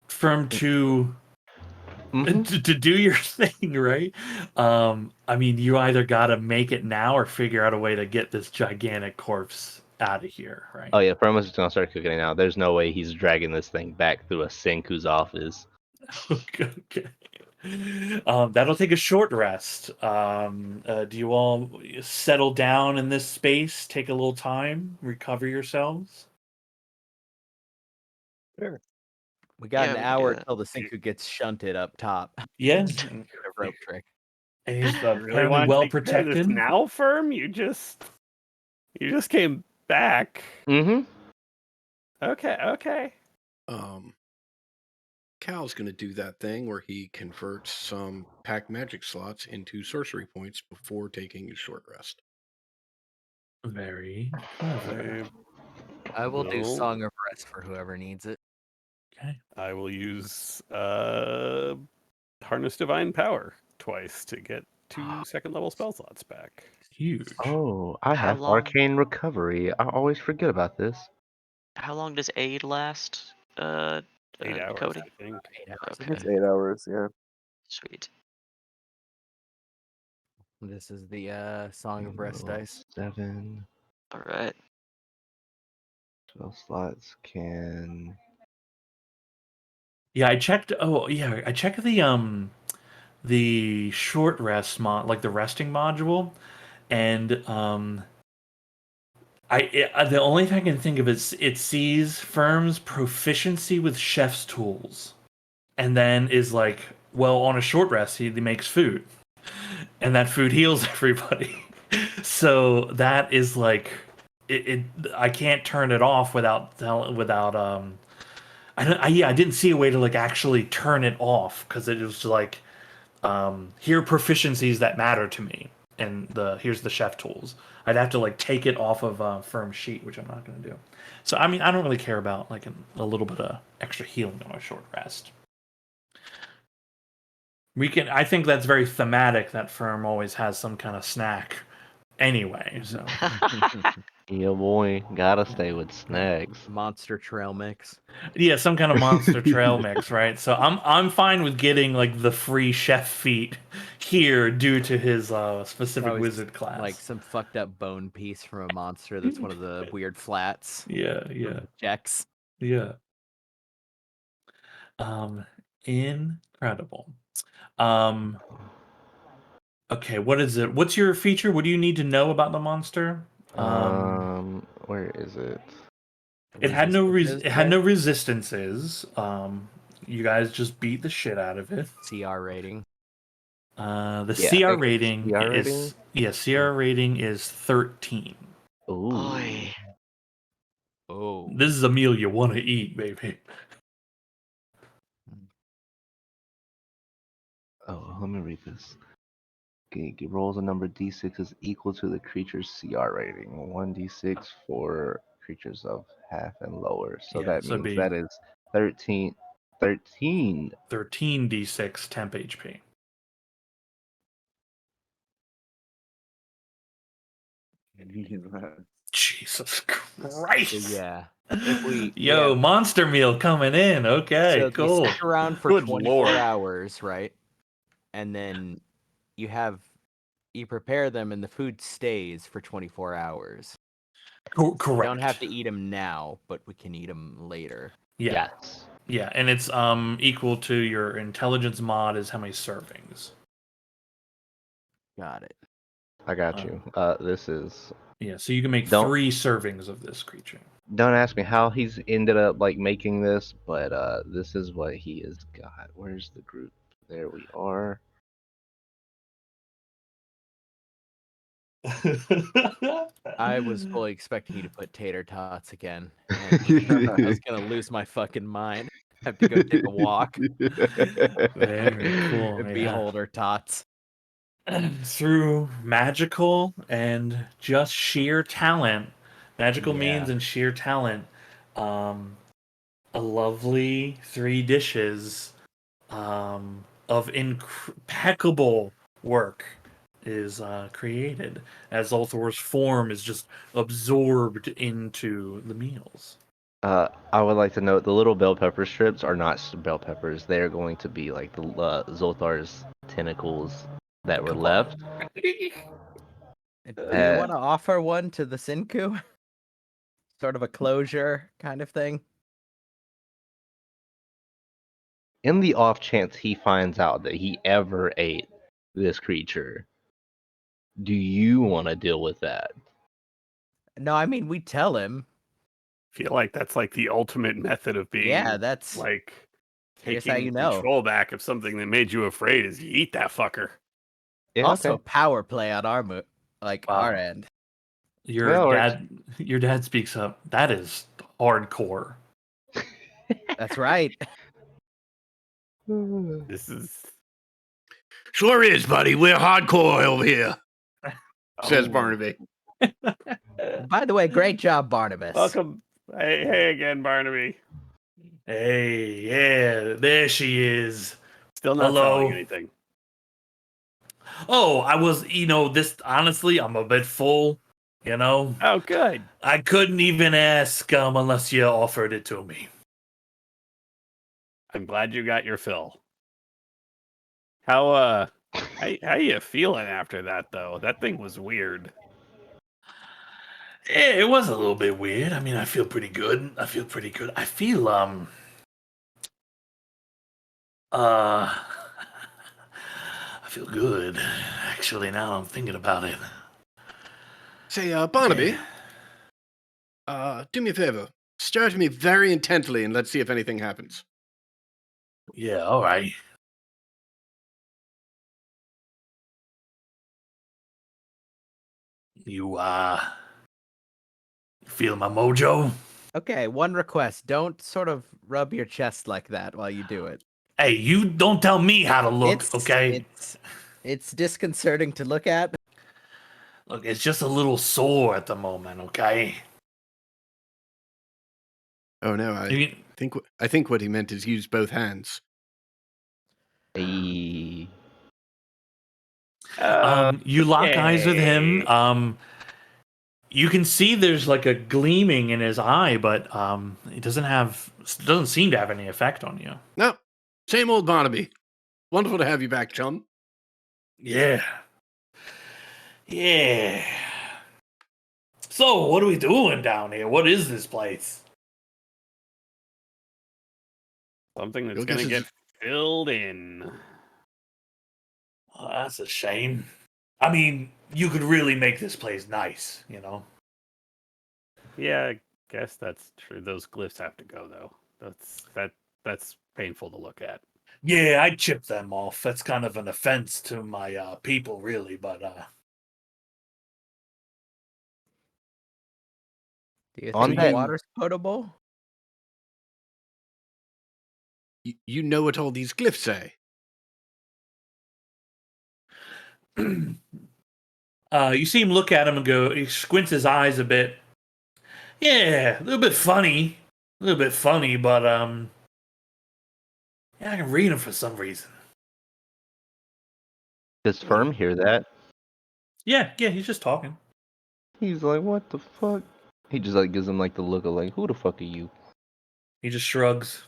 From to to do your thing, right? I mean, you either got to make it now or figure out a way to get this gigantic corpse out of here, right? Oh yeah, Firm was just gonna start cooking it now. There's no way he's dragging this thing back through a Senku's office. Okay. That'll take a short rest. Do you all settle down in this space, take a little time, recover yourselves? Sure. We got Yeah, an we could do hour that. till the Sinku gets shunted up top. Yeah, Do a rope trick. and he's You really apparently want well to take care of this protected. now, Firm? You just came back. Mm-hmm. Okay. Cal's gonna do that thing where he converts some pack magic slots into sorcery points before taking his short rest. Very clever. I will do Well- Song of Rest for whoever needs it. Okay. I will use Harness Divine Power twice to get 2 second-level spell slots back. Huge. Oh, I How have long? arcane recovery. I always forget about this. How long does aid last? 8 hours, Cody. I think. 8 hours. I think it's Okay, 8 hours. Yeah. sweet. This is the Song of Rest Level dice. 7 All right. spell slots can. Yeah, I checked. Oh, yeah, I checked the short rest like the resting module, and the only thing I can think of is it sees firms proficiency with chef's tools, and then is like, well, on a short rest he makes food, and that food heals everybody. So that is like it. I can't turn it off without I didn't see a way to like actually turn it off because it was like here are proficiencies that matter to me, and here's the chef tools. I'd have to like take it off of firm sheet, which I'm not going to do. So I mean, I don't really care about like a little bit of extra healing on a short rest. I think that's very thematic that firm always has some kind of snack anyway. So Yeah, boy, gotta stay with snacks. Monster trail mix. yeah, some kind of monster trail mix, right? So I'm fine with getting like the free chef feat here due to his specific Always wizard class. Like some fucked up bone piece from a monster that's one of the weird flats. yeah. Checks. Yeah. Incredible. Um, okay, what is it? What's your feature? What do you need to know about the monster? Where is it? It had no Resistances, it had right? no resistances. You guys just beat the shit out of it. CR rating. The Yeah, I CR think it's rating CR is CR rating is 13. Ooh. Boy. Oh. This is a meal you want to eat, baby. Oh, let me read this. Okay, rolls a number d6 is equal to the creature's CR rating. 1d6 for creatures of half and lower. So Yeah, that so it'd means be that is 13. 13. 13d6 temp HP. Jesus Christ. So yeah. If we Yo, have, monster meal coming in. Okay, so cool. you stick around for Good 24 lord. hours, right? And then you prepare them and the food stays for 24 hours. Correct. We don't have to eat them now, but we can eat them later. Yeah. Yes. Yeah, and it's equal to your intelligence mod is how many servings. Got it. I got you. This is. Yeah, so you can make Don't 3 servings of this creature. don't ask me how he's ended up like making this, but this is what he has got. Where's the group? There we are. I was fully expecting you to put tater tots again. And I was gonna lose my fucking mind. Have to go take a walk. Very cool. Yeah. Beholder tots. Through magical and just sheer talent, magical means Yeah. and sheer talent, a lovely 3 dishes of impeccable work is created as Ulthor's form is just absorbed into the meals. I would like to note the little bell pepper strips are not bell peppers. They are going to be like the Zolthar's tentacles that were left. Do you want to offer one to the Sinku? Sort of a closure kind of thing. In the off chance he finds out that he ever ate this creature, do you want to deal with that? No, I mean we tell him. Feel like that's like the ultimate method of being Yeah, that's like here's how taking you know. control back of something that made you afraid is you eat that fucker. Yeah, Also okay. power play on our Wow. our end. Your Well, dad speaks up. That is hardcore. That's right. This is Sure is, buddy. We're hardcore over here, says Oh. Barnaby. By the way, great job, Barnabas. Welcome. Hey again, Barnaby. Hey, yeah, there she is. Still not Hello. selling anything. Oh, I was, this, honestly, I'm a bit full, Oh, good. I couldn't even ask unless you offered it to me. I'm glad you got your fill. How you feeling after that though? That thing was weird. It was a little bit weird. I mean, I feel pretty good. I feel, I feel good. Actually, now I'm thinking about it. Say, Barnaby, do me a favor. Stare at me very intently and let's see if anything happens. Yeah, all right. You, feel my mojo? Okay, one request. Don't sort of rub your chest like that while you do it. Hey, you don't tell me how to look, It's okay? it's disconcerting to look at. Look, it's just a little sore at the moment, okay? Oh no, You- I think what he meant is use both hands. Hey. You lock eyes with him. Okay. You can see there's like a gleaming in his eye, but it doesn't seem to have any effect on you. No, same old Barnaby. Wonderful to have you back, chum. Yeah. Yeah. So, what are we doing down here? What is this place? Something that's You'll gonna get get to- filled in. Oh, that's a shame. I mean, you could really make this place nice, Yeah, I guess that's true. Those glyphs have to go though. That's painful to look at. Yeah, I'd chip them off. That's kind of an offense to my people, really, but Do you On think the that- water's potable? You know what all these glyphs say. you see him look at him and go, he squints his eyes a bit. Yeah, a little bit funny. But yeah, I can read them for some reason. Does Firm hear that? Yeah, he's just talking. He's like, what the fuck? He just like gives him like the look of like, who the fuck are you? He just shrugs.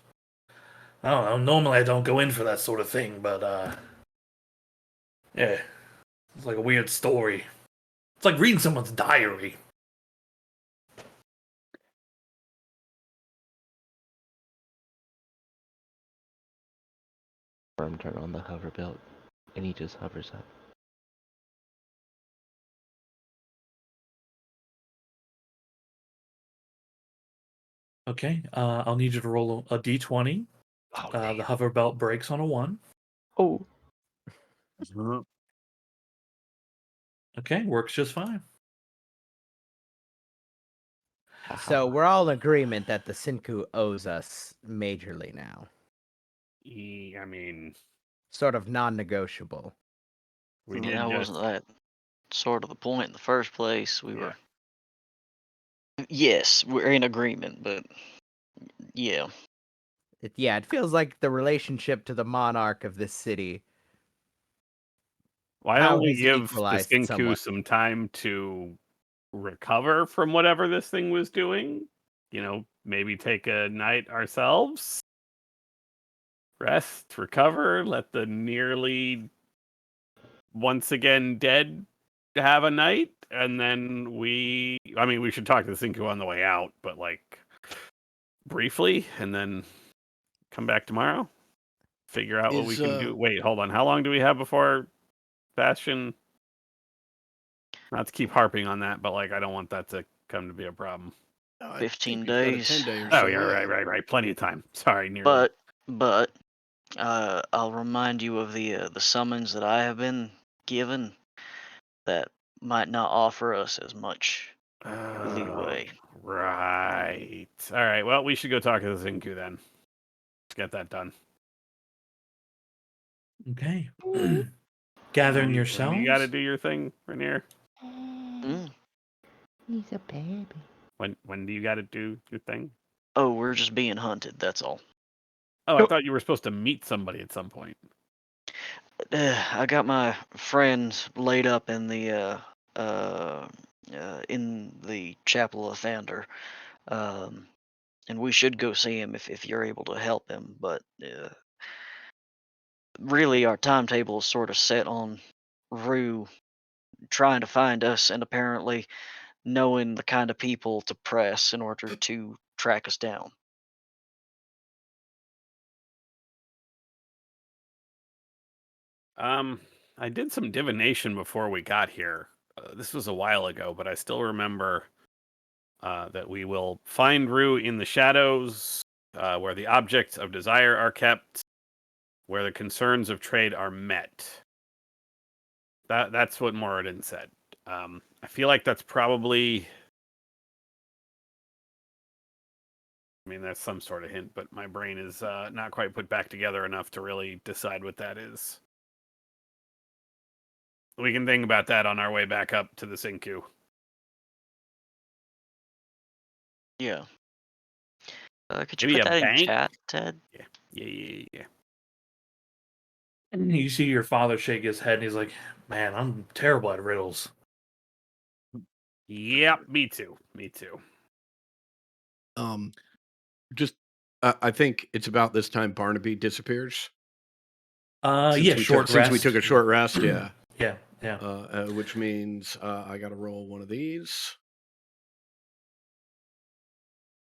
I don't know. Normally I don't go in for that sort of thing, but yeah. It's like a weird story. It's like reading someone's diary. Firm turn on the hover belt, and he just hovers up. Okay, I'll need you to roll a d20. Oh, The hover belt breaks on a 1. oh. Okay, works just fine. So we're all in agreement that the Sinku owes us majorly now. I mean, Sort of non-negotiable. we Yeah, did just. wasn't that sort of the point in the first place? We Yeah. were. Yes, we're in agreement, but yeah. It feels like the relationship to the monarch of this city. Why how don't we he's give the equalized Skinku somewhat. some time to recover from whatever this thing was doing? Maybe take a night ourselves. Rest, recover, let the nearly once again dead have a night, and then we should talk to the Sinku on the way out, but like briefly, and then come back tomorrow. Figure out what we can do. Wait, hold on. How long do we have before Bastion? Not to keep harping on that, but like I don't want that to come to be a problem. 15 we've got a days. 10-day or Oh so, yeah, right. Plenty of time. Sorry, nearly. But I'll remind you of the summons that I have been given that might not offer us as much leeway. Right. All right. Well, we should go talk to the Zinku then. Let's get that done. Okay. Gathering yourselves. You got to do your thing, Rainier. Mm. He's a baby. When do you got to do your thing? Oh, we're just being hunted. That's all. Oh, I thought you were supposed to meet somebody at some point. I got my friend laid up in the Chapel of Thunder, um, and we should go see him if you're able to help him. But really, our timetable is sort of set on Rue trying to find us, and apparently knowing the kind of people to press in order to track us down. I did some divination before we got here. This was a while ago, but I still remember that we will find Rue in the shadows, where the objects of desire are kept, where the concerns of trade are met. That's what Moradin said. I feel like that's probably. I mean, that's some sort of hint, but my brain is not quite put back together enough to really decide what that is. We can think about that on our way back up to the Sinku. Yeah. Could you Maybe put a that in bank? chat, Ted? Yeah. And you see your father shake his head, and he's like, "Man, I'm terrible at riddles." Yep, me too. Just I think it's about this time Barnaby disappears. Yeah, short rest. Since we took a short rest, yeah. Yeah. Which means I got to roll one of these.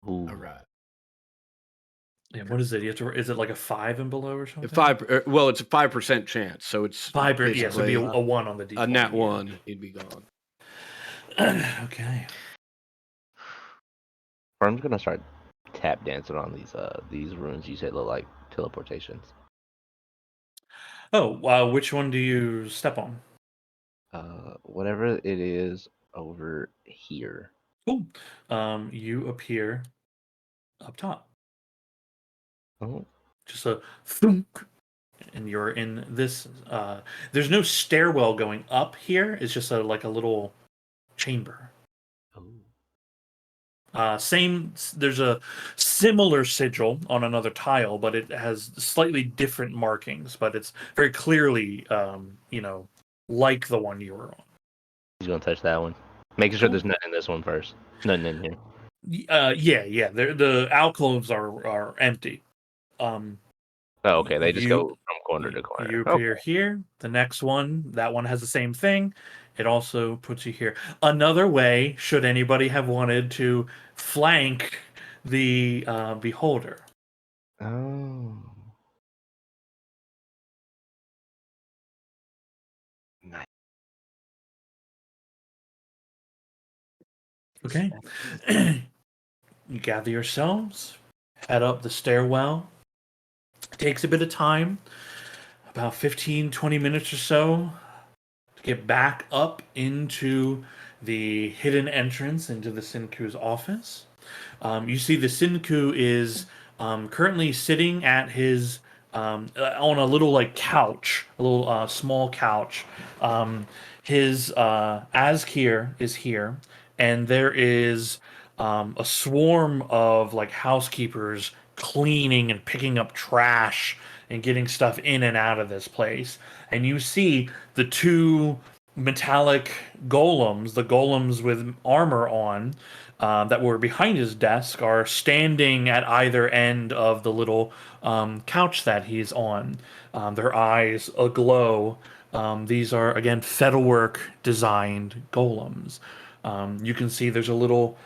Ooh. All right. Yeah, what is it? You have to. Is it like a 5 and below or something? Well, it's a 5% chance, so it's 5. Yeah, so it'd be basically a 1 on the D20. a nat 1. He'd be gone. Okay. I'm gonna start tap dancing on these runes you said look like teleportations. Oh, which one do you step on? Whatever it is over here. Cool. You appear up top. Oh. Just a thunk, and you're in this. There's no stairwell going up here. It's just like a little chamber. Same. There's a similar sigil on another tile, but it has slightly different markings. But it's very clearly, like the one you were on. He's gonna touch that one, making sure there's nothing in this one first. Nothing in here. Yeah. The alcoves are empty. Oh, okay. They just go from corner to corner. You appear here. The next one, that one has the same thing. It also puts you here. Another way, should anybody have wanted to flank the beholder. Oh. Nice. Okay. You gather yourselves, head up the stairwell. It takes a bit of time, about 15, 20 minutes or so, to get back up into the hidden entrance into the Sinku's office. You see the Sinku is currently sitting at his on a little like couch, a little small couch. His Azkir is here, and there is a swarm of like housekeepers cleaning and picking up trash and getting stuff in and out of this place. And you see the two metallic golems, the golems with armor on, that were behind his desk, are standing at either end of the little couch that he's on. Their eyes aglow. These are, again, Fettelwork designed golems. You can see there's a little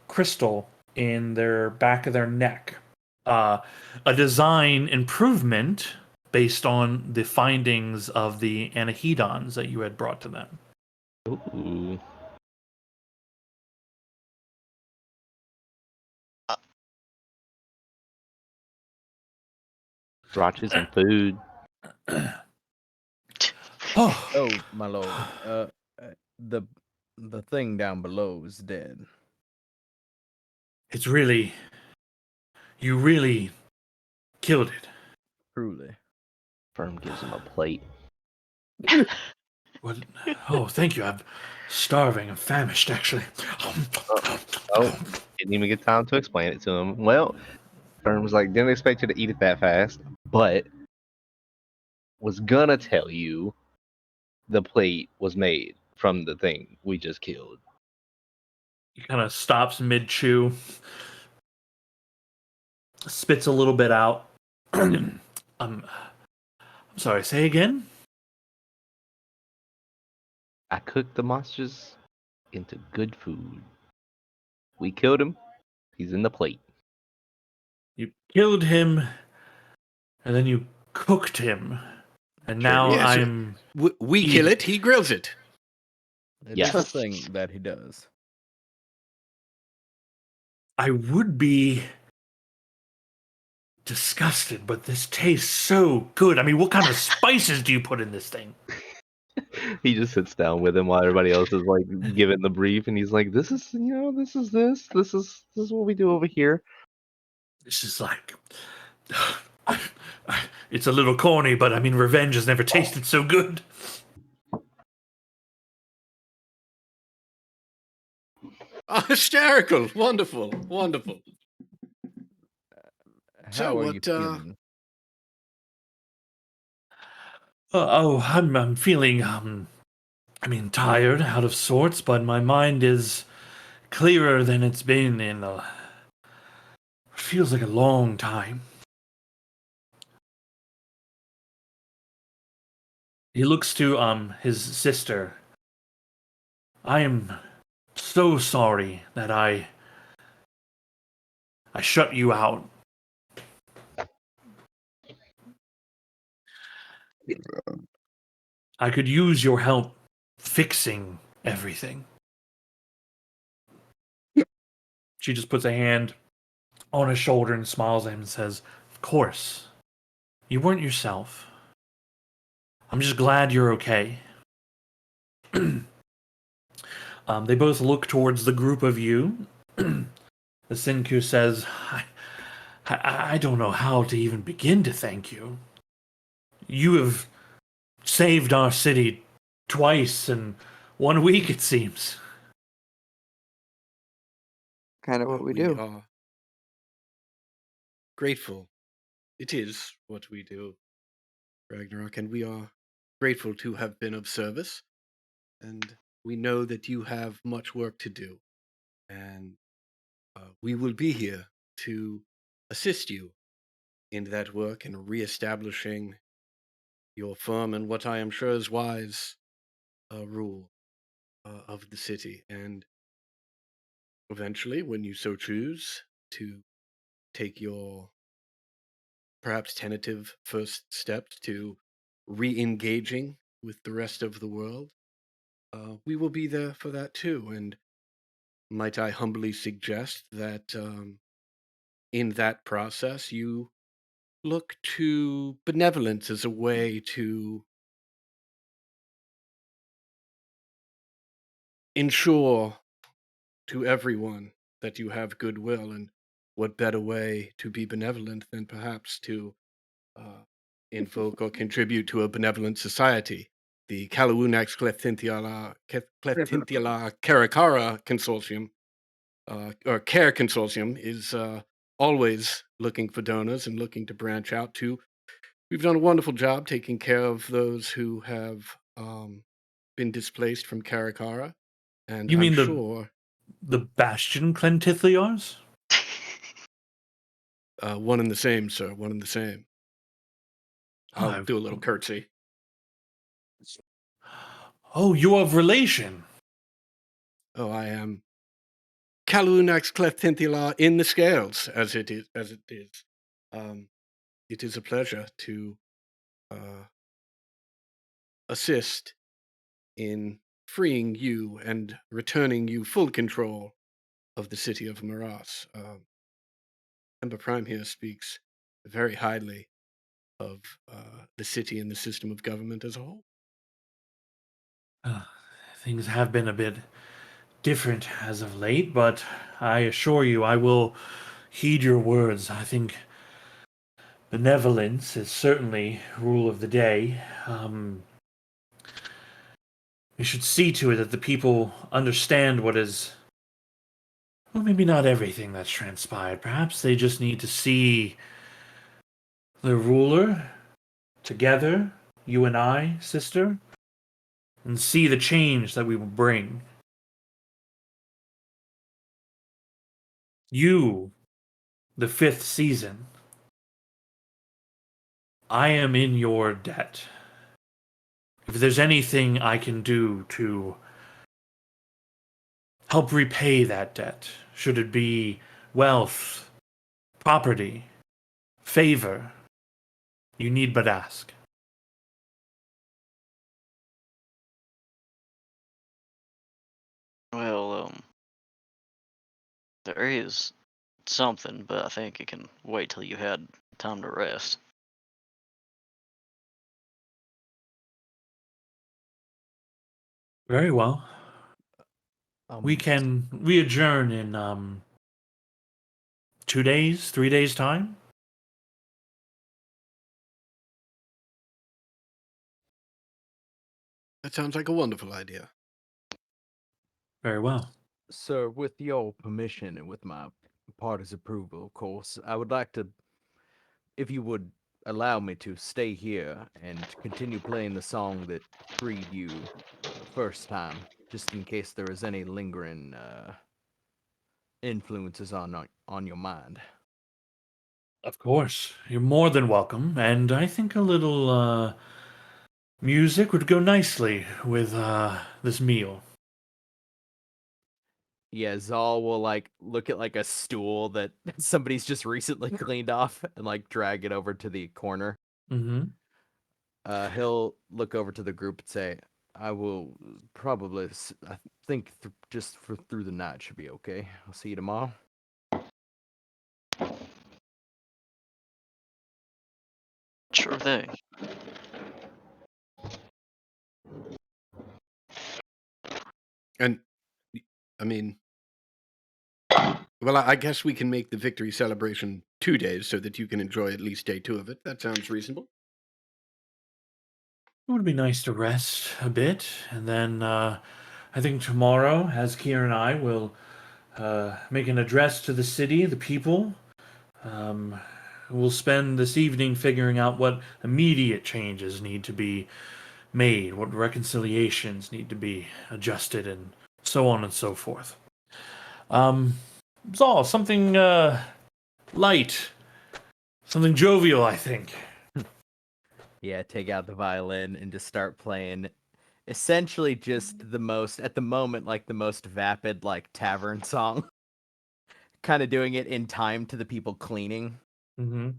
crystal in their back of their neck. A design improvement based on the findings of the anahedons that you had brought to them. Ooh. Brought you some food. Oh, my lord. The thing down below is dead. It's really... You really killed it. Truly. Firm gives him a plate. What? Oh, thank you. I'm starving. I'm famished, actually. Oh, didn't even get time to explain it to him. Well, Firm's like, didn't expect you to eat it that fast, but was gonna tell you the plate was made from the thing we just killed. He kind of stops mid-chew, spits a little bit out. I'm sorry, say again? I cooked the monsters into good food. We killed him. He's in the plate. You killed him, and then you cooked him. And Sure now did. Yes, I'm... we kill it, he grills it. It Yes. is a thing that he does. I would be disgusted, but this tastes so good. I mean, what kind of spices do you put in this thing? He just sits down with him while everybody else is like giving the brief, and he's like, "This is, this is what we do over here." This is like... It's a little corny, but I mean, revenge has never tasted so good. Oh, hysterical! Wonderful, wonderful. How So are you what? feeling? I'm feeling, I mean, tired, out of sorts, but my mind is clearer than it's been in it feels like a long time. He looks to his sister. I am so sorry that I shut you out. I could use your help fixing everything. She just puts a hand on his shoulder and smiles at him and says, "Of course. You weren't yourself. I'm just glad you're okay." They both look towards the group of you. The Senku says, I don't know how to even begin to thank you. You have saved our city twice in 1 week, it seems. Kind of what we We do. are grateful. It is what we do, Ragnarok, and we are grateful to have been of service. And we know that you have much work to do, and we will be here to assist you in that work and reestablishing your firm and what I am sure is wise rule of the city. And eventually, when you so choose to take your perhaps tentative first steps to re-engaging with the rest of the world, we will be there for that too. And might I humbly suggest that in that process you look to benevolence as a way to ensure to everyone that you have goodwill. And what better way to be benevolent than perhaps to uh, invoke or contribute to a benevolent society? The Kalaunax Cleftintiala Caracara Consortium, or CARE Consortium, is always looking for donors and looking to branch out to. We've done a wonderful job taking care of those who have been displaced from Caracara, and You I'm mean sure the Bastion Clentithliars? one and the same, sir, one and the same. I'll I've- do a little curtsy. Oh, you're of relation. Oh, I am Calunax Cleftinthila in the scales, as it is. It is a pleasure to assist in freeing you and returning you full control of the city of Maras. Ember Prime here speaks very highly of the city and the system of government as a whole. Uh, Things have been a bit different as of late, but I assure you I will heed your words. I think benevolence is certainly rule of the day. We should see to it that the people understand what is... Well, maybe not everything that's transpired. Perhaps they just need to see the ruler together you and I, sister, and see the change that we will bring. You, the fifth season, I am in your debt. If there's anything I can do to help repay that debt, should it be wealth, property, favor, you need but ask. Well, there is something, but I think it can wait till you had time to rest. Very well. We adjourn in 2 days, 3 days time. That sounds like a wonderful idea. Very well. Sir, with your permission and with my party's approval, of course, I would like to, if you would allow me to stay here and continue playing the song that freed you the first time, just in case there is any lingering influences on your mind. Of course, you're more than welcome, and I think a little music would go nicely with this meal. Yeah, Zal will like look at like a stool that somebody's just recently cleaned off and like drag it over to the corner. Mm-hmm. He'll look over to the group and say, "I will probably. I think just for through the night should be okay. I'll see you tomorrow." Sure thing. And I mean, well, I guess we can make the victory celebration 2 days so that you can enjoy at least day 2 of it. That sounds reasonable. It would be nice to rest a bit, and then I think tomorrow, as Kier and I will make an address to the city, the people. Um, we'll spend this evening figuring out what immediate changes need to be made, what reconciliations need to be adjusted, and so on and so forth. Zal, something light, something jovial, I think. Yeah, take out the violin and just start playing. Essentially, just the most at the moment, like the most vapid, like tavern song. Kind of doing it in time to the people cleaning. Mm-hmm.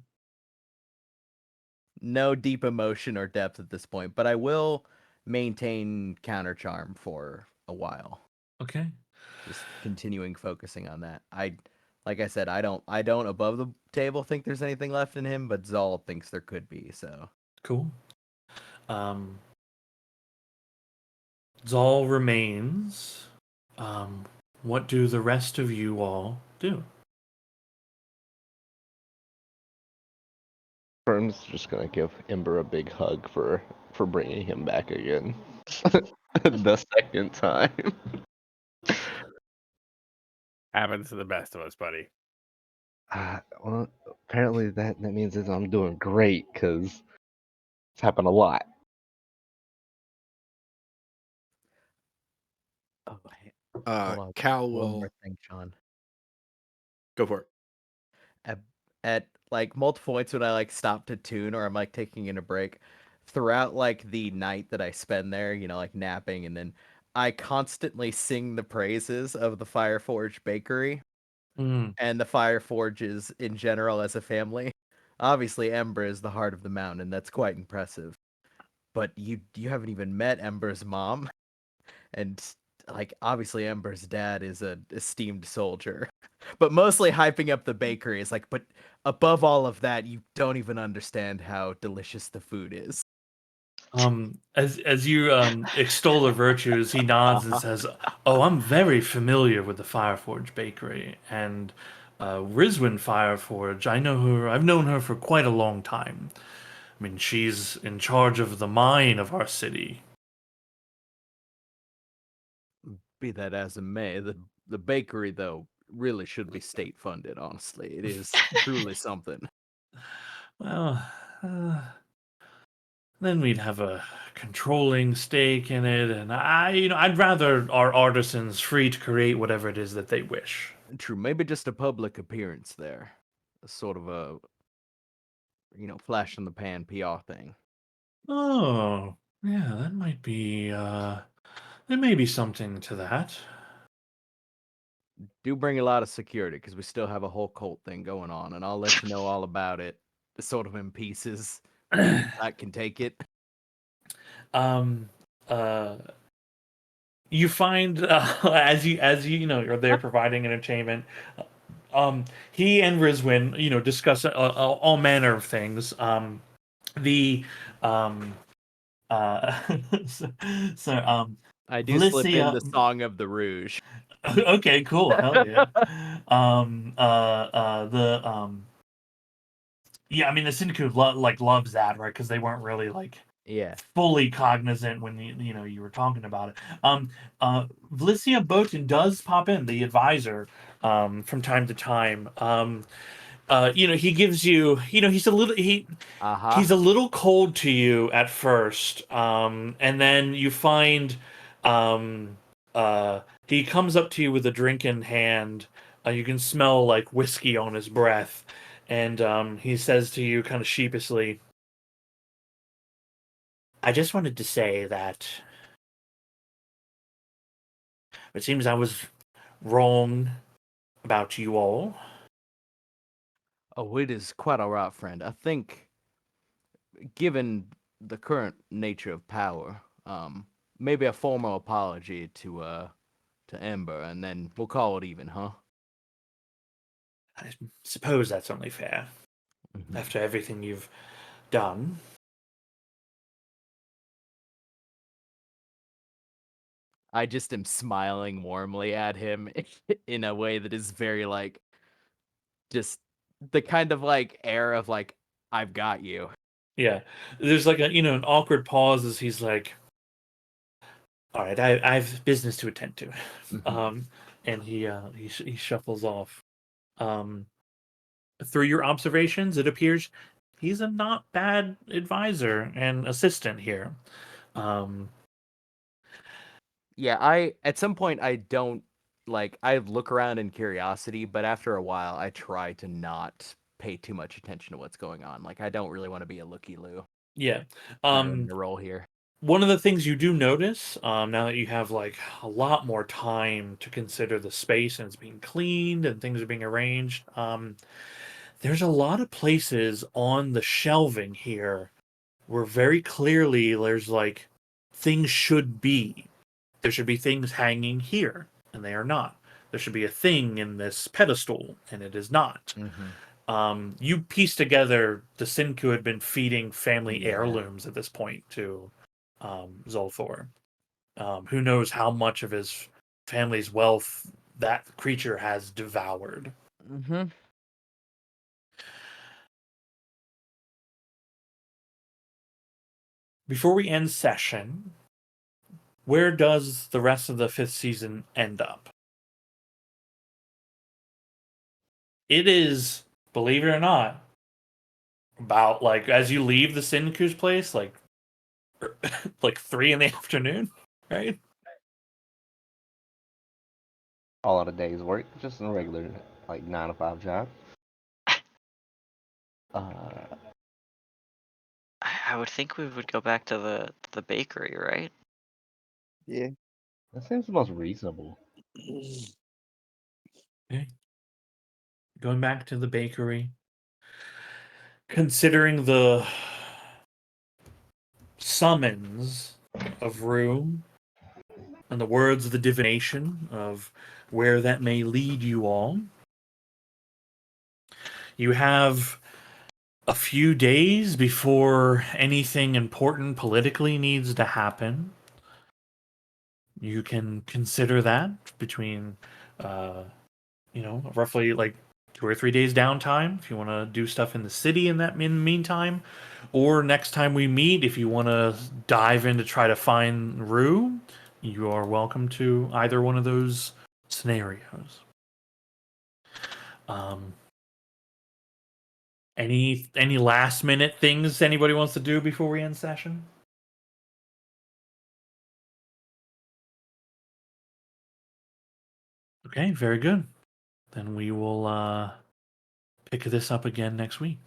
No deep emotion or depth at this point, but I will maintain counter charm for a while. Okay. Just continuing focusing on that. Like I said, I don't above the table think there's anything left in him, but Zal thinks there could be, so Cool. Zal remains. What do the rest of you all do? Firm's just gonna give Ember a big hug for bringing him back again. The second time. Happens to the best of us, buddy. Well, apparently that means that I'm doing great because it's happened a lot. oh, hey, hold on. Cal One more will thing, Sean. go for it. At like multiple points when I like stop to tune or I'm like taking in a break throughout like the night that I spend there, like napping, and then I constantly sing the praises of the Fireforge Bakery Mm. and the Fireforges in general as a family. Obviously, Ember is the heart of the mountain. That's quite impressive. But you haven't even met Ember's mom, and like obviously Ember's dad is a esteemed soldier. But mostly hyping up the bakery is like, but above all of that, you don't even understand how delicious the food is. As you extol the virtues, he nods and says, "Oh, I'm very familiar with the Fireforge Bakery and Rizwin Fireforge. I know her. I've known her for quite a long time. I mean, she's in charge of the mine of our city." Be that as it may, the bakery though really should be state funded. Honestly, it is truly something. Well, then we'd have a controlling stake in it, and I'd rather our artisans free to create whatever it is that they wish. True, maybe just a public appearance there. A sort of a, flash in the pan PR thing. Oh, yeah, that might be, there may be something to that. Do bring a lot of security because we still have a whole cult thing going on, and I'll let you know all about it, sort of in pieces. I can take it. um, uh, you find you're there providing entertainment. He and Rizwin discuss all manner of things. The uh, so, I do slip in the Valicia. Song of the Rouge. Okay, cool. Hell yeah. Yeah, I mean the Syndicate loves that, right? Because they weren't really Yeah. fully cognizant when you were talking about it. Valicia Botin does pop in, the advisor, from time to time. He gives you, he's a little he's a little cold to you at first, and then you find, he comes up to you with a drink in hand. You can smell like whiskey on his breath, and he says to you, kind of sheepishly, "I just wanted to say that it seems I was wrong about you all." Oh, it is quite all right, friend. I think, given the current nature of power, maybe a formal apology to Ember, and then we'll call it even, huh? I suppose that's only fair after everything you've done. I just am smiling warmly at him in a way that is very just the kind of air of I've got you. Yeah, there's an awkward pause as he's like, "All right, I have business to attend to," and he shuffles off. Through your observations, it appears he's a not bad advisor and assistant here. Yeah, I at some point I don't I look around in curiosity, but after a while I try to not pay too much attention to what's going on. I don't really want to be a looky-loo. Yeah. Not really the role here. One of the things you do notice, now that you have a lot more time to consider the space and it's being cleaned and things are being arranged, there's a lot of places on the shelving here where very clearly there's things should be. There should be things hanging here, and they are not. There should be a thing in this pedestal, and it is not. You piece together the Sinku had been feeding family heirlooms at this point to Zolthor. Who knows how much of his family's wealth that creature has devoured. Before we end session, where does the rest of the 5th season end up? It is, believe it or not, about as you leave the Sinku's place, like 3 in the afternoon, right? All out a day's work, just a regular 9 to 5 job. I would think we would go back to the bakery, right? Yeah. That seems the most reasonable. Okay. Going back to the bakery. Considering the summons of Rue and the words of the divination of where that may lead you all, you have a few days before anything important politically needs to happen. You can consider that between, roughly 2 or 3 days downtime if you want to do stuff in the city in the meantime, or next time we meet, if you want to dive in to try to find Rue, you are welcome to either one of those scenarios. Any last minute things anybody wants to do before we end session? Okay, very good. Then we will pick this up again next week.